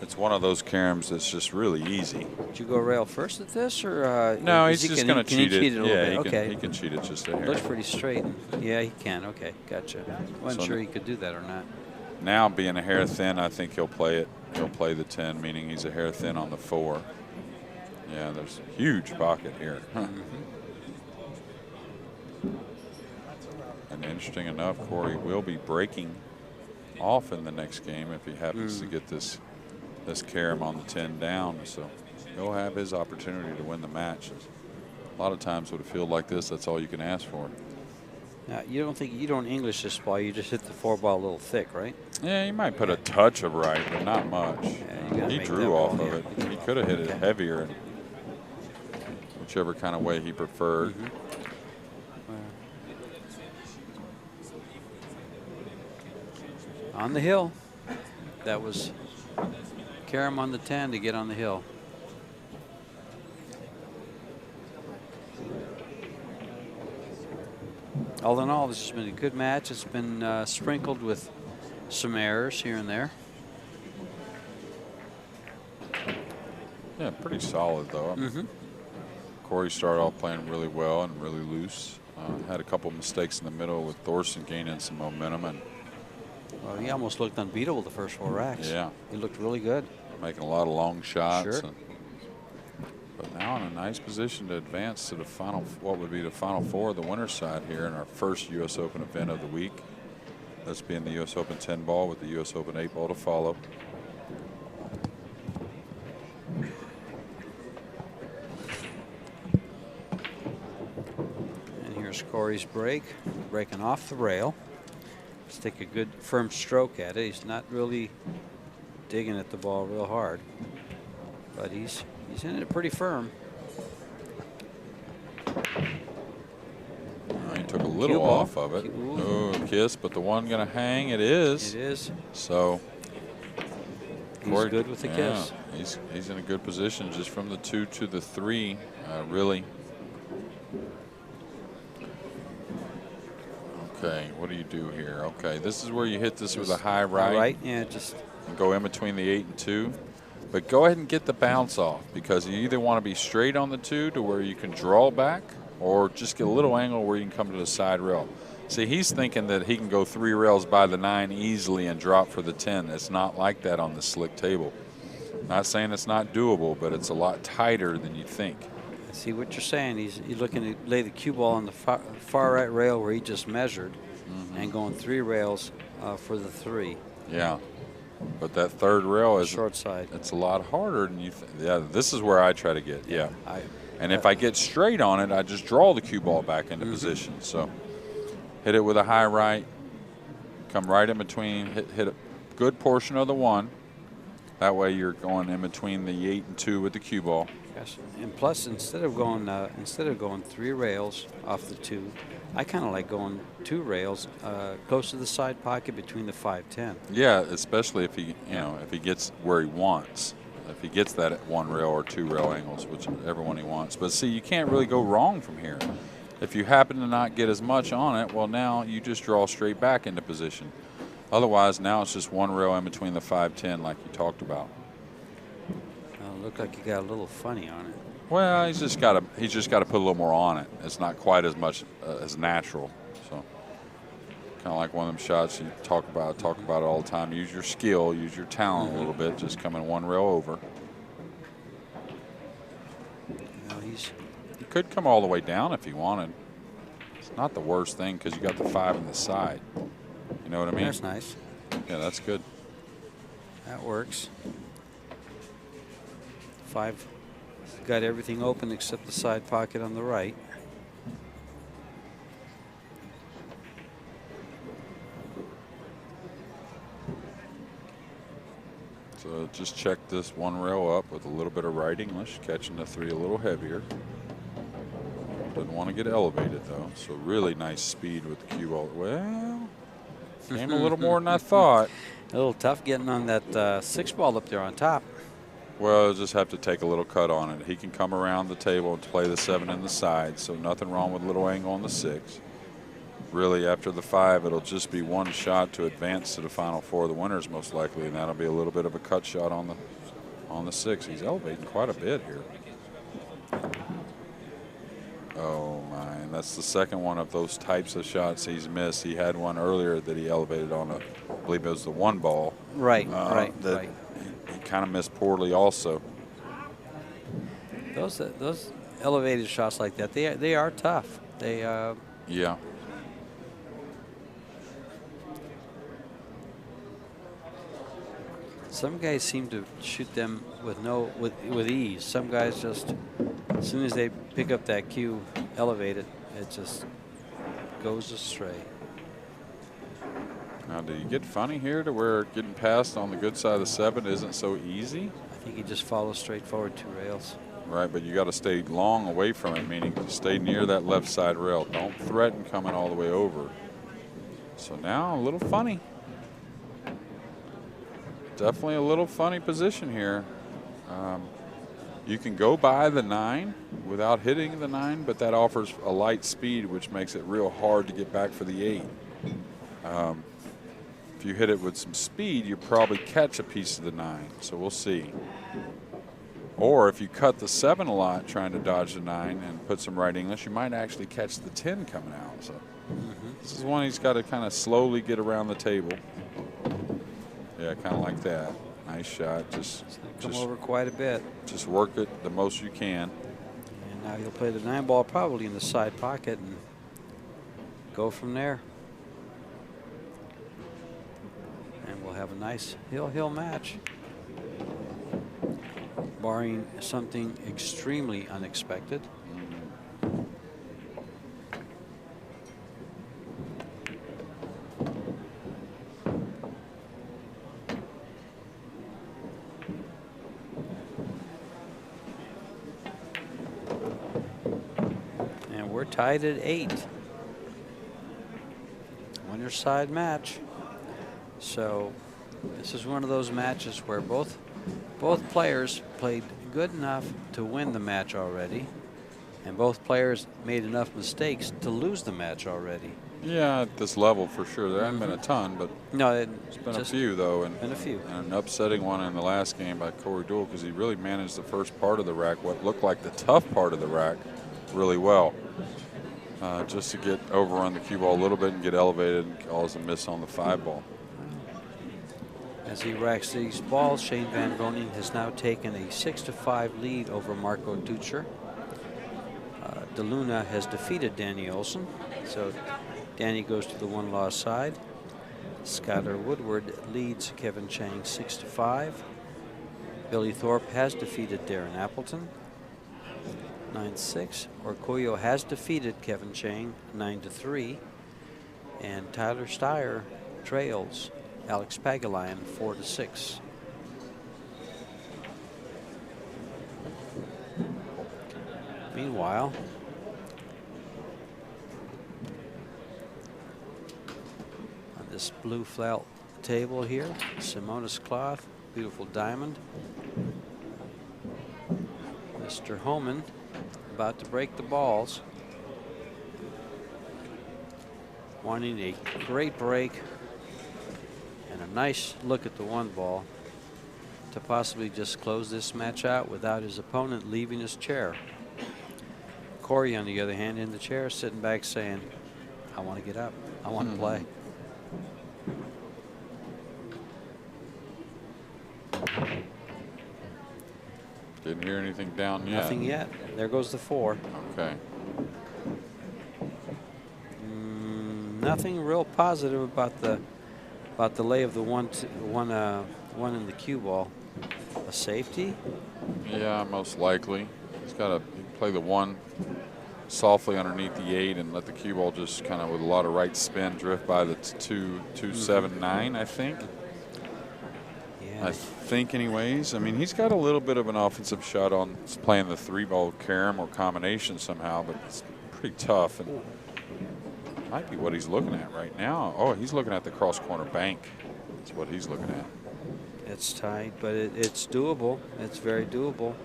Speaker 3: it's one of those caroms that's just really easy.
Speaker 2: Did you go rail first at this, or
Speaker 3: no? He's just going to cheat it.
Speaker 2: A little
Speaker 3: Yeah,
Speaker 2: bit?
Speaker 3: he can cheat it just a hair.
Speaker 2: Looks pretty straight. Yeah, he can. Okay, gotcha. Wasn't
Speaker 3: So
Speaker 2: sure he could do that or not.
Speaker 3: Now, being a hair thin, I think he'll play it. He'll play the 10, meaning he's a hair thin on the 4. Yeah, there's a huge pocket here. And interesting enough, Corey will be breaking off in the next game if he happens to get this carom on the 10 down. So he'll have his opportunity to win the match. A lot of times with a field like this, that's all you can ask for.
Speaker 2: Now, you don't English this ball, you just hit the 4 ball a little thick, right?
Speaker 3: Yeah, you might put a touch of right, but not much.
Speaker 2: Yeah,
Speaker 3: He
Speaker 2: make
Speaker 3: drew
Speaker 2: that
Speaker 3: off
Speaker 2: ball,
Speaker 3: of it. He could have hit it heavier, in whichever kind of way he preferred.
Speaker 2: On the hill. That was carom on the 10 to get on the hill. All in all, this has been a good match. It's been sprinkled with some errors here and there.
Speaker 3: Yeah, pretty solid though. Corey started off playing really well and really loose. Had a couple mistakes in the middle with Thorsten gaining some momentum, and
Speaker 2: Well, he almost looked unbeatable the first 4 racks.
Speaker 3: yeah,
Speaker 2: He looked really good.
Speaker 3: making a lot of long shots.
Speaker 2: Sure.
Speaker 3: But now in a nice position to advance to the final, what would be the final 4 of the winner's side here in our first U.S. Open event of the week. This being the U.S. Open 10 ball with the U.S. Open 8 ball to follow.
Speaker 2: And here's Corey's break, breaking off the rail. Let's take a good firm stroke at it. He's not really digging at the ball real hard, but he's in it pretty firm.
Speaker 3: He took a little off of it. Oh, kiss, but the one going to hang. It is.
Speaker 2: It is.
Speaker 3: So
Speaker 2: he's good with the kiss.
Speaker 3: He's in a good position just from the 2 to the 3. Really. Okay, what do you do here? Okay, this is where you hit this with a high right.
Speaker 2: Right, yeah, just
Speaker 3: and go in between the 8 and 2. But go ahead and get the bounce off, because you either want to be straight on the 2 to where you can draw back, or just get a little angle where you can come to the side rail. See, he's thinking that he can go 3 rails by the 9 easily and drop for the 10. It's not like that on the slick table. Not saying it's not doable, but it's a lot tighter than you think.
Speaker 2: I see what you're saying. He's looking to lay the cue ball on the far right rail where he just measured, and going 3 rails for the 3.
Speaker 3: Yeah. But that third rail is
Speaker 2: short side.
Speaker 3: It's a lot harder than you think. Yeah, this is where I try to get. Yeah. And if I get straight on it, I just draw the cue ball back into position. So hit it with a high right, come right in between, hit a good portion of the 1. That way you're going in between the 8 and 2 with the cue ball.
Speaker 2: Yes. And plus, instead of going 3 rails off the 2, I kind of like going 2 rails close to the side pocket between the 5-10.
Speaker 3: Yeah, especially if he, if he gets where he wants. If he gets that at 1 rail or 2 rail angles, whichever one he wants. But see, you can't really go wrong from here. If you happen to not get as much on it, well, now you just draw straight back into position. Otherwise, now it's just 1 rail in between the 5-10 like you talked about.
Speaker 2: Looked like he got a little funny on it.
Speaker 3: Well, he's just got to put a little more on it. It's not quite as much as natural. So kind of like one of them shots you talk about it all the time. Use your skill, use your talent a little bit. Just coming 1 rail over.
Speaker 2: Well, he
Speaker 3: could come all the way down if he wanted. It's not the worst thing because you got the 5 in the side. You know what I mean?
Speaker 2: That's nice.
Speaker 3: Yeah, that's good.
Speaker 2: That works. 5 got everything open except the side pocket on the right.
Speaker 3: So just check this 1 rail up with a little bit of right English, catching the 3 a little heavier. Doesn't want to get elevated though. So really nice speed with the cue ball. Well, came a little more than I thought.
Speaker 2: A little tough getting on that 6 ball up there on top.
Speaker 3: Well, just have to take a little cut on it. He can come around the table and play the 7 in the side, so nothing wrong with a little angle on the 6. Really, after the 5, it'll just be 1 shot to advance to the final 4 of the winners, most likely, and that'll be a little bit of a cut shot on the 6. He's elevating quite a bit here. Oh my! And that's the second one of those types of shots he's missed. He had one earlier that he elevated on I believe it was the 1 ball.
Speaker 2: Right, right.
Speaker 3: He kind of missed poorly also.
Speaker 2: Those elevated shots like that, they are tough. They
Speaker 3: yeah.
Speaker 2: Some guys seem to shoot them with ease. Some guys just, as soon as they pick up that cue, elevate it, it just goes astray.
Speaker 3: Now, do you get funny here to where getting past on the good side of the 7 isn't so easy?
Speaker 2: I think he just follows straight forward 2 rails.
Speaker 3: Right, but you got to stay long away from it, meaning stay near that left side rail. Don't threaten coming all the way over. So now a little funny. Definitely a little funny position here. You can go by the 9 without hitting the 9, but that offers a light speed, which makes it real hard to get back for the 8. If you hit it with some speed, you probably catch a piece of the 9. So we'll see. Or if you cut the 7 a lot trying to dodge the 9 and put some right English, you might actually catch the 10 coming out. So this is one he's got to kind of slowly get around the table. Yeah, kind of like that. Nice shot. Just
Speaker 2: over quite a bit.
Speaker 3: Just work it the most you can.
Speaker 2: And now he'll play the 9 ball probably in the side pocket and go from there. And we'll have a nice hill match, barring something extremely unexpected. And we're tied at 8. Winner side match. So this is one of those matches where both players played good enough to win the match already, and both players made enough mistakes to lose the match already.
Speaker 3: Yeah, at this level for sure. There haven't been a ton, but
Speaker 2: no,
Speaker 3: there's been a few though, and an upsetting one in the last game by Deuel because he really managed the first part of the rack, what looked like the tough part of the rack, really well. Just to get overrun the cue ball a little bit and get elevated and cause a miss on the 5 ball.
Speaker 2: As he racks these balls, Shane Van Groningen has now taken a 6-5 lead over Marco Ducher. DeLuna has defeated Danny Olson, so Danny goes to the 1-loss side. Skylar Woodward leads Kevin Chang 6-5. Billy Thorpe has defeated Darren Appleton 9-6. Orcoyo has defeated Kevin Chang 9-3. And Tyler Steyer trails Alex Pagulayan 4-6. Meanwhile, on this blue felt table here, Simonis cloth, beautiful diamond. Mr. Hohmann about to break the balls. Wanting a great break and a nice look at the 1 ball to possibly just close this match out without his opponent leaving his chair. Corey, on the other hand, in the chair, sitting back saying, I want to get up. I want to play.
Speaker 3: Didn't hear anything down yet.
Speaker 2: Nothing yet. There goes the 4.
Speaker 3: Okay.
Speaker 2: Nothing real positive about the lay of the one in the cue ball. A safety?
Speaker 3: Yeah, most likely. He's got to play the 1 softly underneath the 8 and let the cue ball just kind of with a lot of right spin drift by the 279, I think.
Speaker 2: Yeah.
Speaker 3: I think anyways. I mean, he's got a little bit of an offensive shot on playing the 3-ball carom or combination somehow, but it's pretty tough. And might be what he's looking at right now. Oh, he's looking at the cross corner bank. That's what he's looking at.
Speaker 2: It's tight, but it's doable. It's very doable.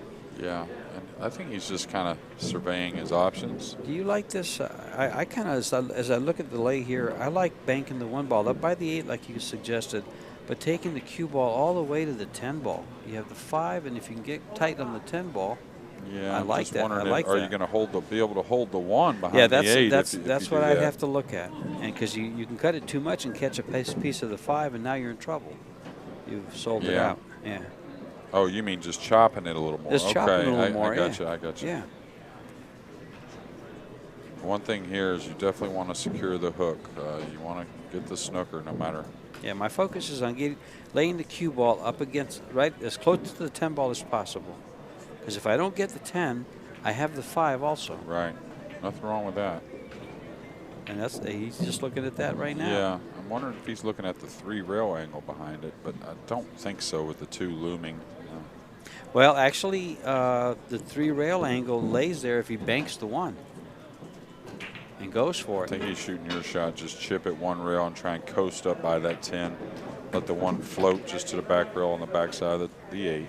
Speaker 3: Yeah, and I think he's just kind of surveying his options.
Speaker 2: Do you like this? I kind of, as I look at the lay here, I like banking the 1 ball up by the 8 like you suggested, but taking the cue ball all the way to the 10 ball. You have the 5, and if you can get tight on the 10 ball,
Speaker 3: yeah,
Speaker 2: I like that. I like
Speaker 3: are
Speaker 2: that.
Speaker 3: you going to be able to hold the 1 behind the 8?
Speaker 2: That's what I'd have to look at, and because you can cut it too much and catch a piece of the 5, and now you're in trouble. You've sold it out. Yeah.
Speaker 3: Oh, you mean just chopping it a little more?
Speaker 2: Just chopping it a little more.
Speaker 3: I got you. I got you.
Speaker 2: Yeah.
Speaker 3: One thing here is you definitely want to secure the hook. You want to get the snooker no matter.
Speaker 2: Yeah, my focus is on laying the cue ball up against right as close to the 10 ball as possible. Because if I don't get the 10, I have the 5 also.
Speaker 3: Right. Nothing wrong with that.
Speaker 2: And he's just looking at that right now.
Speaker 3: Yeah. I'm wondering if he's looking at the 3 rail angle behind it, but I don't think so with the 2 looming.
Speaker 2: Well, actually, the 3 rail angle lays there if he banks the 1 and goes for it.
Speaker 3: I think he's shooting your shot. Just chip at 1 rail and try and coast up by that 10. Let the 1 float just to the back rail on the backside of the 8.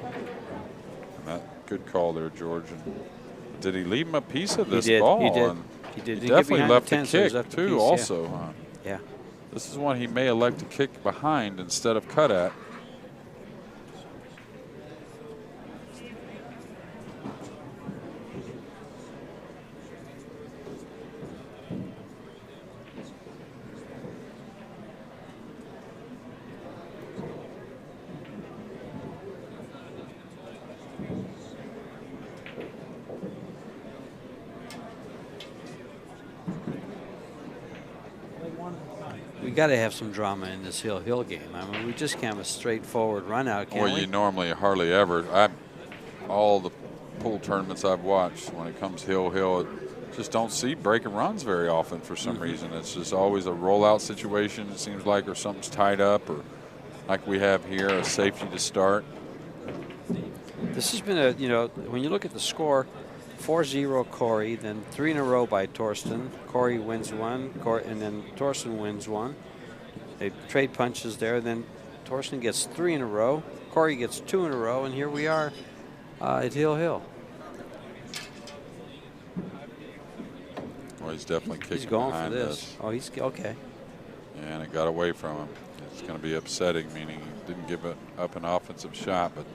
Speaker 3: And that good call there, George. And did he leave him a piece of this ball?
Speaker 2: He did.
Speaker 3: And
Speaker 2: he did.
Speaker 3: He definitely left the kick
Speaker 2: so
Speaker 3: too. Also, huh?
Speaker 2: Yeah.
Speaker 3: This is one he may elect to kick behind instead of cut at.
Speaker 2: We got to have some drama in this hill game. I mean, we just can't have a straightforward run out, can
Speaker 3: Well,
Speaker 2: we?
Speaker 3: you normally hardly ever. All the pool tournaments I've watched, when it comes hill, just don't see breaking runs very often for some reason. It's just always a rollout situation, it seems like, or something's tied up, or like we have here, a safety to start.
Speaker 2: This has been a, when you look at the score, 4-0 Corey, then 3 in a row by Thorsten. Corey wins one, and then Thorsten wins one. They trade punches there. Then Thorsten gets 3 in a row. Corey gets 2 in a row, and here we are at Hill.
Speaker 3: Well, he's definitely kicking
Speaker 2: He's going
Speaker 3: behind
Speaker 2: for this.
Speaker 3: us.
Speaker 2: Oh, he's okay.
Speaker 3: And it got away from him. It's going to be upsetting, meaning he didn't give up an offensive shot, but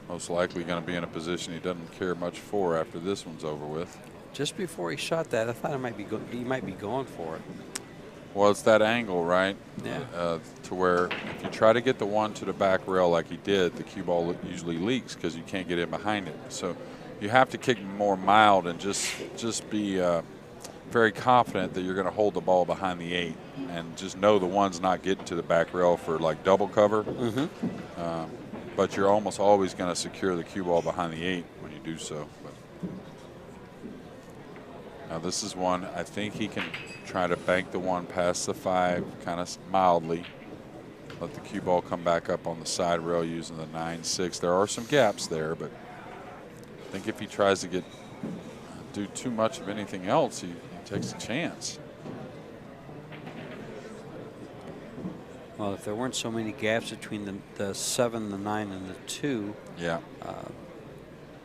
Speaker 3: most likely going to be in a position he doesn't care much for after this one's over with.
Speaker 2: Just before he shot that, I thought he might be going for it.
Speaker 3: Well, it's that angle, right?
Speaker 2: Yeah.
Speaker 3: To where if you try to get the one to the back rail like he did, the cue ball usually leaks because you can't get in behind it. So you have to kick more mild and just be very confident that you're going to hold the ball behind the 8 and just know the one's not getting to the back rail for like double cover. But you're almost always going to secure the cue ball behind the 8 when you do so. But now this is one I think he can try to bank the one past the 5 kind of mildly. Let the cue ball come back up on the side rail using the 9-6. There are some gaps there, but I think if he tries to do too much of anything else, he takes a chance.
Speaker 2: Well, if there weren't so many gaps between the 7, the 9, and the 2.
Speaker 3: Yeah.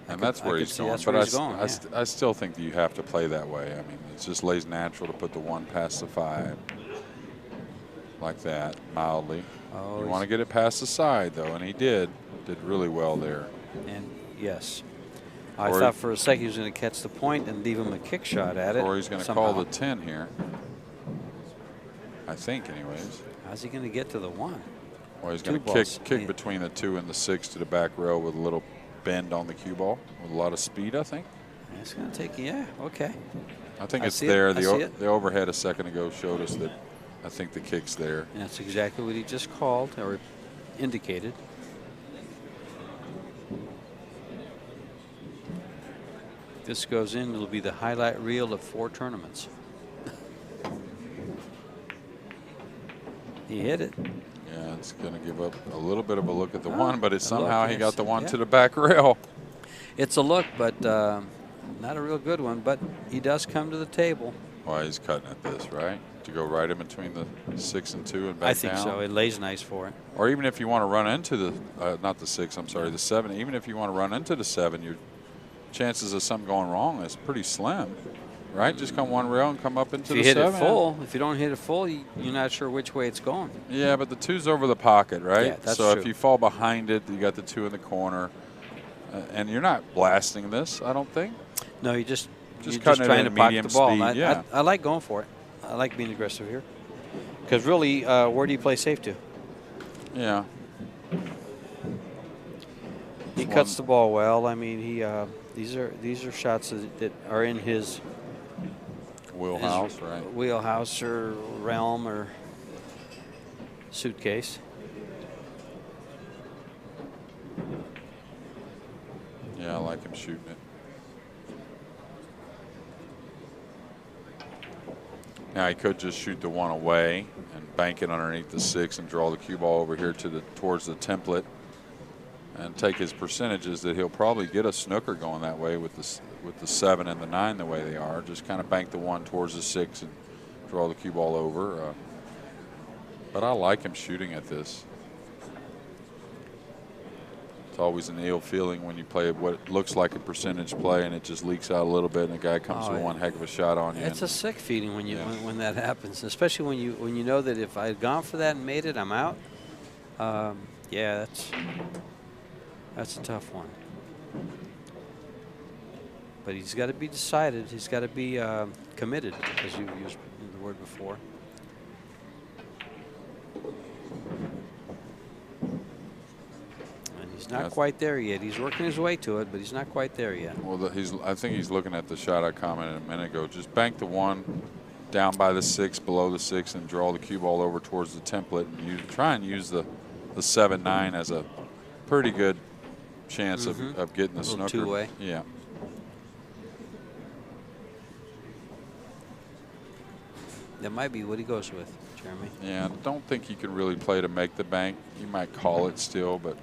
Speaker 3: And that's where he's going. But I still think that you have to play that way. I mean, it just lays natural to put the 1 past the 5. Like that, mildly.
Speaker 2: Oh,
Speaker 3: you want to get it past the side, though, and he did really well there.
Speaker 2: And yes. I thought for a second he was going to catch the point and leave him a kick shot at it.
Speaker 3: Or he's going to call the 10 here. I think, anyways.
Speaker 2: How's he going to get to the 1?
Speaker 3: Well, he's going to kick between the 2 and the 6 to the back rail with a little bend on the cue ball with a lot of speed, I think.
Speaker 2: It's going to take, okay.
Speaker 3: I think it's there. The overhead a second ago showed us that I think the kick's there.
Speaker 2: And that's exactly what he just called or indicated. This goes in, it'll be the highlight reel of 4 tournaments. He hit it.
Speaker 3: Yeah, it's going to give up a little bit of a look at the 1, but somehow he got the 1 to the back rail.
Speaker 2: It's a look, but not a real good one, but he does come to the table.
Speaker 3: Well, he's cutting at this, right? To go right in between the 6 and 2 and back down?
Speaker 2: I think so. It lays nice for it.
Speaker 3: Or even if you want to run into the, not the 6, I'm sorry, the 7, even if you want to run into the 7, your chances of something going wrong is pretty slim, right? Just come 1 rail and come up into the 7.
Speaker 2: If you hit it full, if you don't hit it full, you're not sure which way it's going.
Speaker 3: Yeah, but the 2's over the pocket, right?
Speaker 2: Yeah, that's
Speaker 3: so
Speaker 2: true.
Speaker 3: If you fall behind it, you got the 2 in the corner. And you're not blasting this, I don't think.
Speaker 2: No, you're just
Speaker 3: trying
Speaker 2: to pocket the ball.
Speaker 3: Speed, yeah.
Speaker 2: I like going for it. I like being aggressive here. Because really, where do you play safe to?
Speaker 3: Yeah.
Speaker 2: He cuts the ball well. I mean, these are shots that are in his
Speaker 3: wheelhouse, right?
Speaker 2: Wheelhouse or realm or suitcase.
Speaker 3: Yeah, I like him shooting it. Now he could just shoot the 1 away and bank it underneath the 6 and draw the cue ball over here towards the template and take his percentages that he'll probably get a snooker going that way with the 7 and the 9 the way they are. Just kind of bank the 1 towards the 6 and draw the cue ball over. But I like him shooting at this. It's always an ill feeling when you play what looks like a percentage play and it just leaks out a little bit and the guy comes with one heck of a shot on you.
Speaker 2: It's a sick feeling when that happens, especially when you know that if I had gone for that and made it, I'm out. Yeah, that's a tough one. But he's got to be decided. He's got to be committed, as you used the word before. He's not quite there yet. He's working his way to it, but he's not quite there yet.
Speaker 3: Well, I think he's looking at the shot I commented a minute ago. Just bank the 1 down by the 6, below the 6, and draw the cue ball over towards the template. And try and use the 7-9 as a pretty good chance of getting the snooker.
Speaker 2: Two-way.
Speaker 3: Yeah.
Speaker 2: That might be what he goes with, Jeremy.
Speaker 3: Yeah, I don't think you can really play to make the bank. You might call it still, but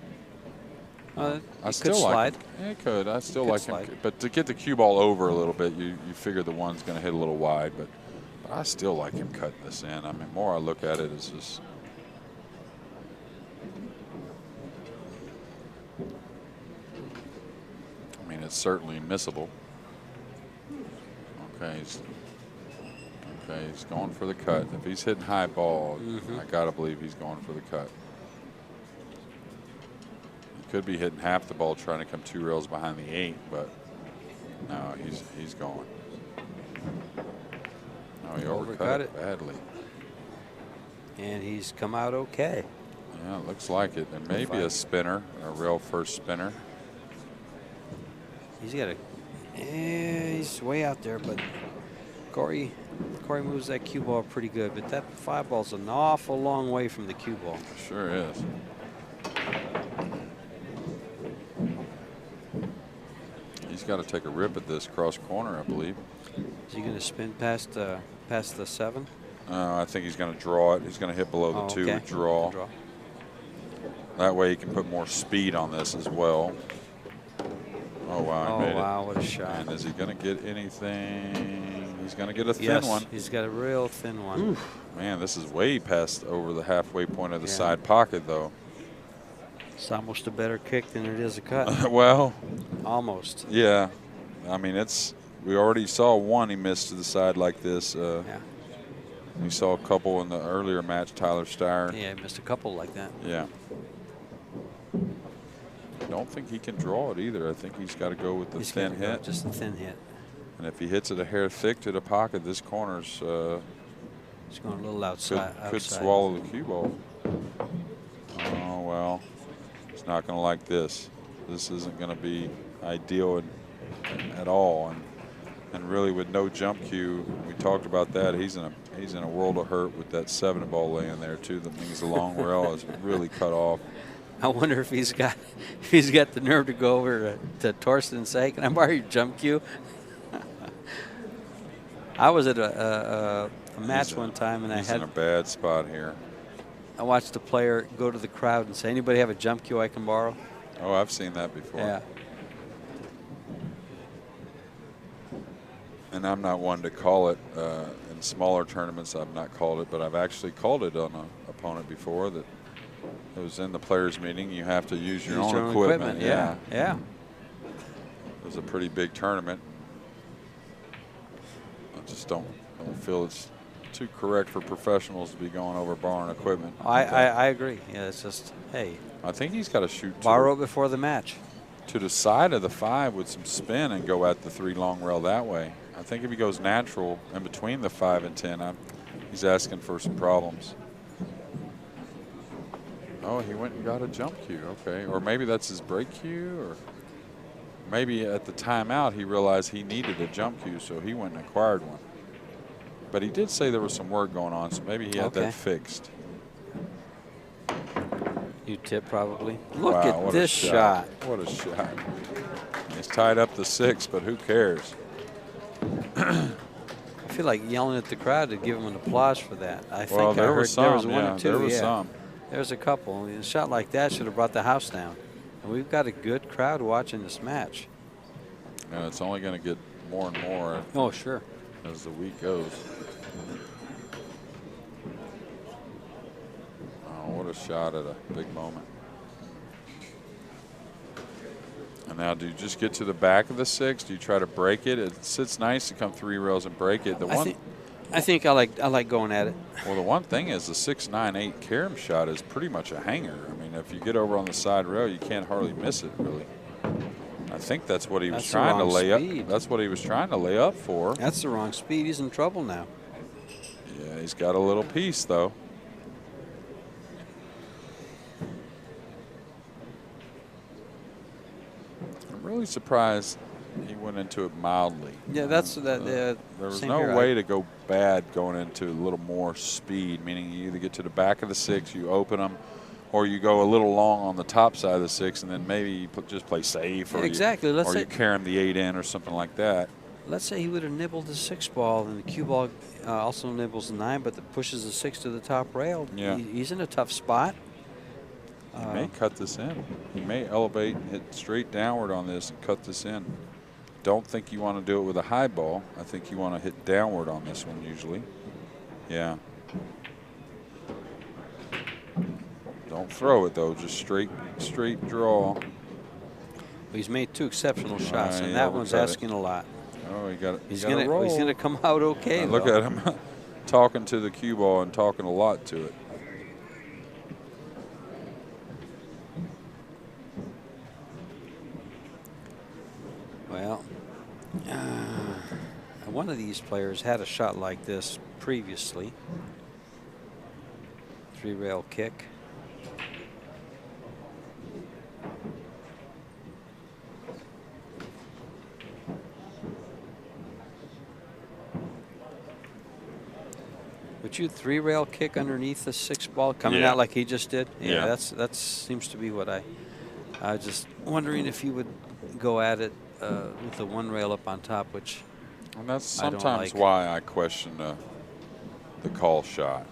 Speaker 3: I still like him. Yeah, he could. I still like him. But to get the cue ball over a little bit, you figure the 1's going to hit a little wide. But I still like him cutting this in. I mean, more I look at it, it's just. I mean, it's certainly missable. Okay, he's going for the cut. If he's hitting high ball, I got to believe he's going for the cut. He could be hitting half the ball trying to come 2 rails behind the 8, but no, he's going. No, he overcut it badly.
Speaker 2: And he's come out okay.
Speaker 3: Yeah, it looks like it. There may be a spinner, a rail first spinner.
Speaker 2: He's got he's way out there, but Corey moves that cue ball pretty good, but that 5 ball's an awful long way from the cue ball.
Speaker 3: Sure is. He's got to take a rip at this cross corner, I believe.
Speaker 2: Is he going to spin past the 7?
Speaker 3: I think he's going to draw it. He's going to hit below the 2 with draw. That way he can put more speed on this as well. Oh, wow. He made it.
Speaker 2: What a shot.
Speaker 3: And is he going to get anything? He's going to get a thin one.
Speaker 2: He's got a real thin one.
Speaker 3: Oof. Man, this is way past over the halfway point of the side pocket, though.
Speaker 2: It's almost a better kick than it is a cut.
Speaker 3: Well.
Speaker 2: Almost.
Speaker 3: Yeah. I mean, we already saw 1 he missed to the side like this. We saw a couple in the earlier match, Tyler Steyer.
Speaker 2: Yeah, he missed a couple like that.
Speaker 3: Yeah. I don't think he can draw it either. I think he's got to go with the thin hit.
Speaker 2: Just a thin hit.
Speaker 3: And if he hits it a hair thick to the pocket, this corner's
Speaker 2: it's going a little outside.
Speaker 3: Could swallow the cue ball. Oh, well. He's not going to like this. This isn't going to be ideal at all. And really, with no jump cue, we talked about that. He's in a world of hurt with that 7 ball laying there too. That means the long rail is really cut off.
Speaker 2: I wonder if he's got the nerve to go over to Thorsten and say, "Can I borrow your jump cue?" I was at a match one time, and
Speaker 3: he's in a bad spot here.
Speaker 2: I watched the player go to the crowd and say, "Anybody have a jump cue I can borrow?"
Speaker 3: Oh, I've seen that before.
Speaker 2: Yeah.
Speaker 3: And I'm not one to call it in smaller tournaments. I've not called it, but I've actually called it on an opponent before that it was in the players' meeting. You have to use your own equipment.
Speaker 2: Yeah.
Speaker 3: It was a pretty big tournament. I just don't feel it's too correct for professionals to be going over borrowing equipment.
Speaker 2: I agree. Yeah, it's just, hey.
Speaker 3: I think he's got to shoot.
Speaker 2: Borrow before the match.
Speaker 3: To the side of the 5 with some spin and go at the 3 long rail that way. I think if he goes natural in between the 5 and 10, he's asking for some problems. Oh, he went and got a jump cue. Okay, or maybe that's his break cue, or maybe at the timeout he realized he needed a jump cue, so he went and acquired one. But he did say there was some work going on, so maybe he had that fixed.
Speaker 2: You tip probably. Look at this shot.
Speaker 3: What a shot. He's tied up the 6, but who cares?
Speaker 2: I feel like yelling at the crowd to give him an applause for that. I think
Speaker 3: there was some.
Speaker 2: There was 1 or 2.
Speaker 3: There was some.
Speaker 2: There's a couple. A shot like that should have brought the house down. And we've got a good crowd watching this match.
Speaker 3: And it's only going to get more and more.
Speaker 2: Oh, sure.
Speaker 3: As the week goes. Oh, what a shot at a big moment. And now, do you just get to the back of the 6? Do you try to break it? It sits nice to come 3 rails and break it.
Speaker 2: I think I like going at it.
Speaker 3: Well, the one thing is the 6-9-8 carom shot is pretty much a hanger. I mean, if you get over on the side rail, you can't hardly miss it, really. I think that's what he was trying to lay up. That's what he was trying to lay up for.
Speaker 2: That's the wrong speed. He's in trouble now.
Speaker 3: Yeah, he's got a little piece, though. really surprised he went into it mildly.
Speaker 2: Yeah, that's that.
Speaker 3: There was
Speaker 2: same
Speaker 3: no
Speaker 2: here.
Speaker 3: way to go bad going into a little more speed, meaning you either get to the back of the 6, you open them, or you go a little long on the top side of the 6, and then maybe you just play safe, or
Speaker 2: exactly.
Speaker 3: you carry him the 8 in or something like that.
Speaker 2: Let's say he would have nibbled the 6 ball, and the cue ball also nibbles the 9, but pushes the 6 to the top rail.
Speaker 3: Yeah.
Speaker 2: He's in a tough spot.
Speaker 3: He may cut this in. He may elevate and hit straight downward on this and cut this in. Don't think you want to do it with a high ball. I think you want to hit downward on this one usually. Yeah. Don't throw it though. Just straight draw.
Speaker 2: He's made 2 exceptional shots, and
Speaker 3: yeah,
Speaker 2: that one's asking a lot.
Speaker 3: Oh, he got it.
Speaker 2: He's gonna come out okay.
Speaker 3: Look at him talking to the cue ball and talking a lot to it.
Speaker 2: Well, one of these players had a shot like this previously. 3-rail kick. Would you 3-rail kick underneath the 6 ball coming out like he just did? Yeah, that seems to be what I was just wondering if you would go at it with the 1 rail up on top, which
Speaker 3: and that's sometimes
Speaker 2: I don't like.
Speaker 3: why I question the call shot.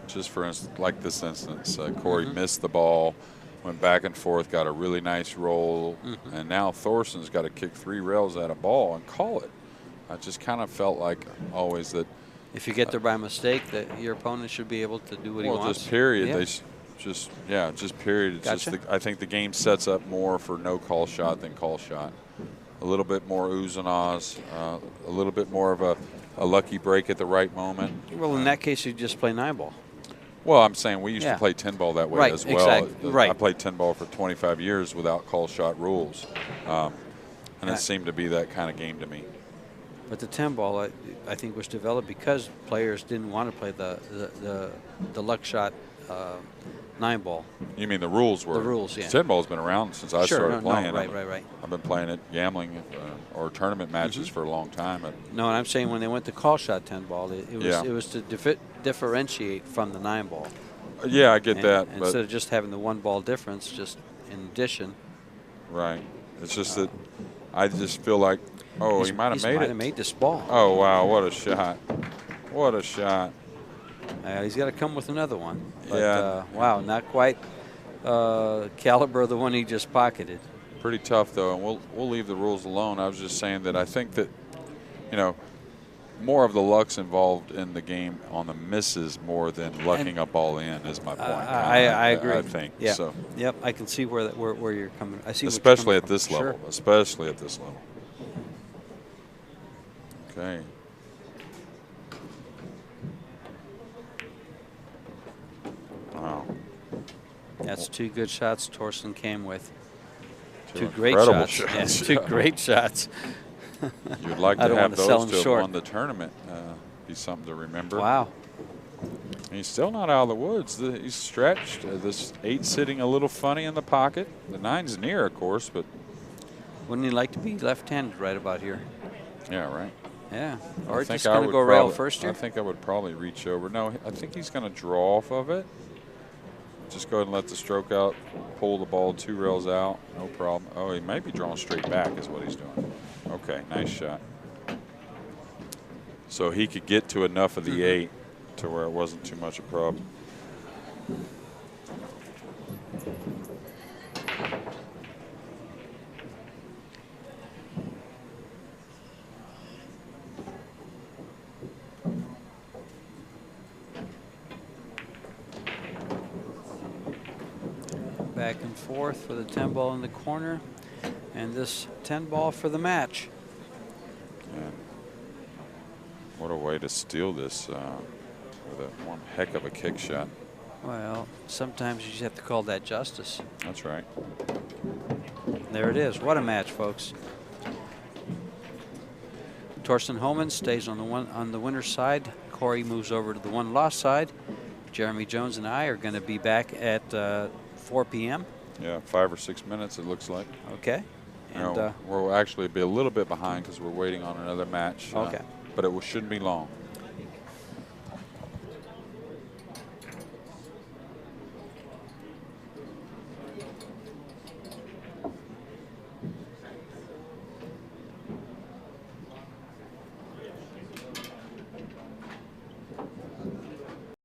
Speaker 3: Just for instance, like this instance, Corey missed the ball, went back and forth, got a really nice roll, and now Thorsten's got to kick 3 rails at a ball and call it. I just kind of felt like always that
Speaker 2: if you get there by mistake, that your opponent should be able to do what he wants.
Speaker 3: Well, just period. Yeah. Just period. It's
Speaker 2: gotcha.
Speaker 3: I think the game sets up more for no call shot than call shot. A little bit more oohs and ahs, a little bit more of a lucky break at the right moment.
Speaker 2: Well, in that case, you just play 9-ball.
Speaker 3: Well, I'm saying we used to play 10-ball that way as well.
Speaker 2: Exactly.
Speaker 3: I played 10-ball for 25 years without call shot rules, and it seemed to be that kind of game to me.
Speaker 2: But the 10-ball, I think, was developed because players didn't want to play the luck shot 9-ball.
Speaker 3: You mean the rules were?
Speaker 2: The rules, yeah.
Speaker 3: 10-ball's been around since I started playing.
Speaker 2: Right.
Speaker 3: I've been playing it gambling or tournament matches for a long time.
Speaker 2: No, and I'm saying when they went to call shot 10-ball, it was to differentiate from the 9-ball.
Speaker 3: Yeah, I get that.
Speaker 2: Instead of just having the 1-ball difference, just in addition.
Speaker 3: Right. It's just that I just feel like, he might have made it.
Speaker 2: He might have made this ball.
Speaker 3: Oh, wow, what a shot. What a shot.
Speaker 2: He's got to come with another one. But, wow, not quite caliber of the one he just pocketed.
Speaker 3: Pretty tough, though, and we'll leave the rules alone. I was just saying that I think that, more of the luck's involved in the game on the misses more than lucking up all in is my point.
Speaker 2: I agree.
Speaker 3: I think.
Speaker 2: Yeah.
Speaker 3: So.
Speaker 2: Yep, I can see where you're coming. I see.
Speaker 3: Especially at this level.
Speaker 2: Sure.
Speaker 3: Especially at this level. Okay. Wow.
Speaker 2: That's 2 good shots Thorsten came with. 2 great
Speaker 3: incredible
Speaker 2: shots. Yeah, 2 great shots.
Speaker 3: You'd like to have those to have won the tournament. Be something to remember.
Speaker 2: Wow.
Speaker 3: He's still not out of the woods. He's stretched. This 8 sitting a little funny in the pocket. The 9's near, of course, but.
Speaker 2: Wouldn't he like to be left-handed right about here?
Speaker 3: Yeah, right.
Speaker 2: Yeah. Or just going to go rail first here?
Speaker 3: I think I would probably reach over. No, I think he's going to draw off of it. Just go ahead and let the stroke out, pull the ball 2 rails out, no problem. Oh, he may be drawing straight back is what he's doing. Okay, nice shot. So he could get to enough of the 8 to where it wasn't too much a problem.
Speaker 2: Back and forth for the 10-ball in the corner, and this 10-ball for the match.
Speaker 3: Yeah. What a way to steal this with one heck of a kick shot.
Speaker 2: Well, sometimes you just have to call that justice.
Speaker 3: That's right.
Speaker 2: There it is. What a match, folks. Thorsten Hohmann stays on the winner's side. Corey moves over to the 1-loss side. Jeremy Jones and I are going to be back at 4 p.m.
Speaker 3: Yeah, 5 or 6 minutes it looks like.
Speaker 2: Okay. And
Speaker 3: we'll actually be a little bit behind because we're waiting on another match.
Speaker 2: Okay.
Speaker 3: But it shouldn't be long.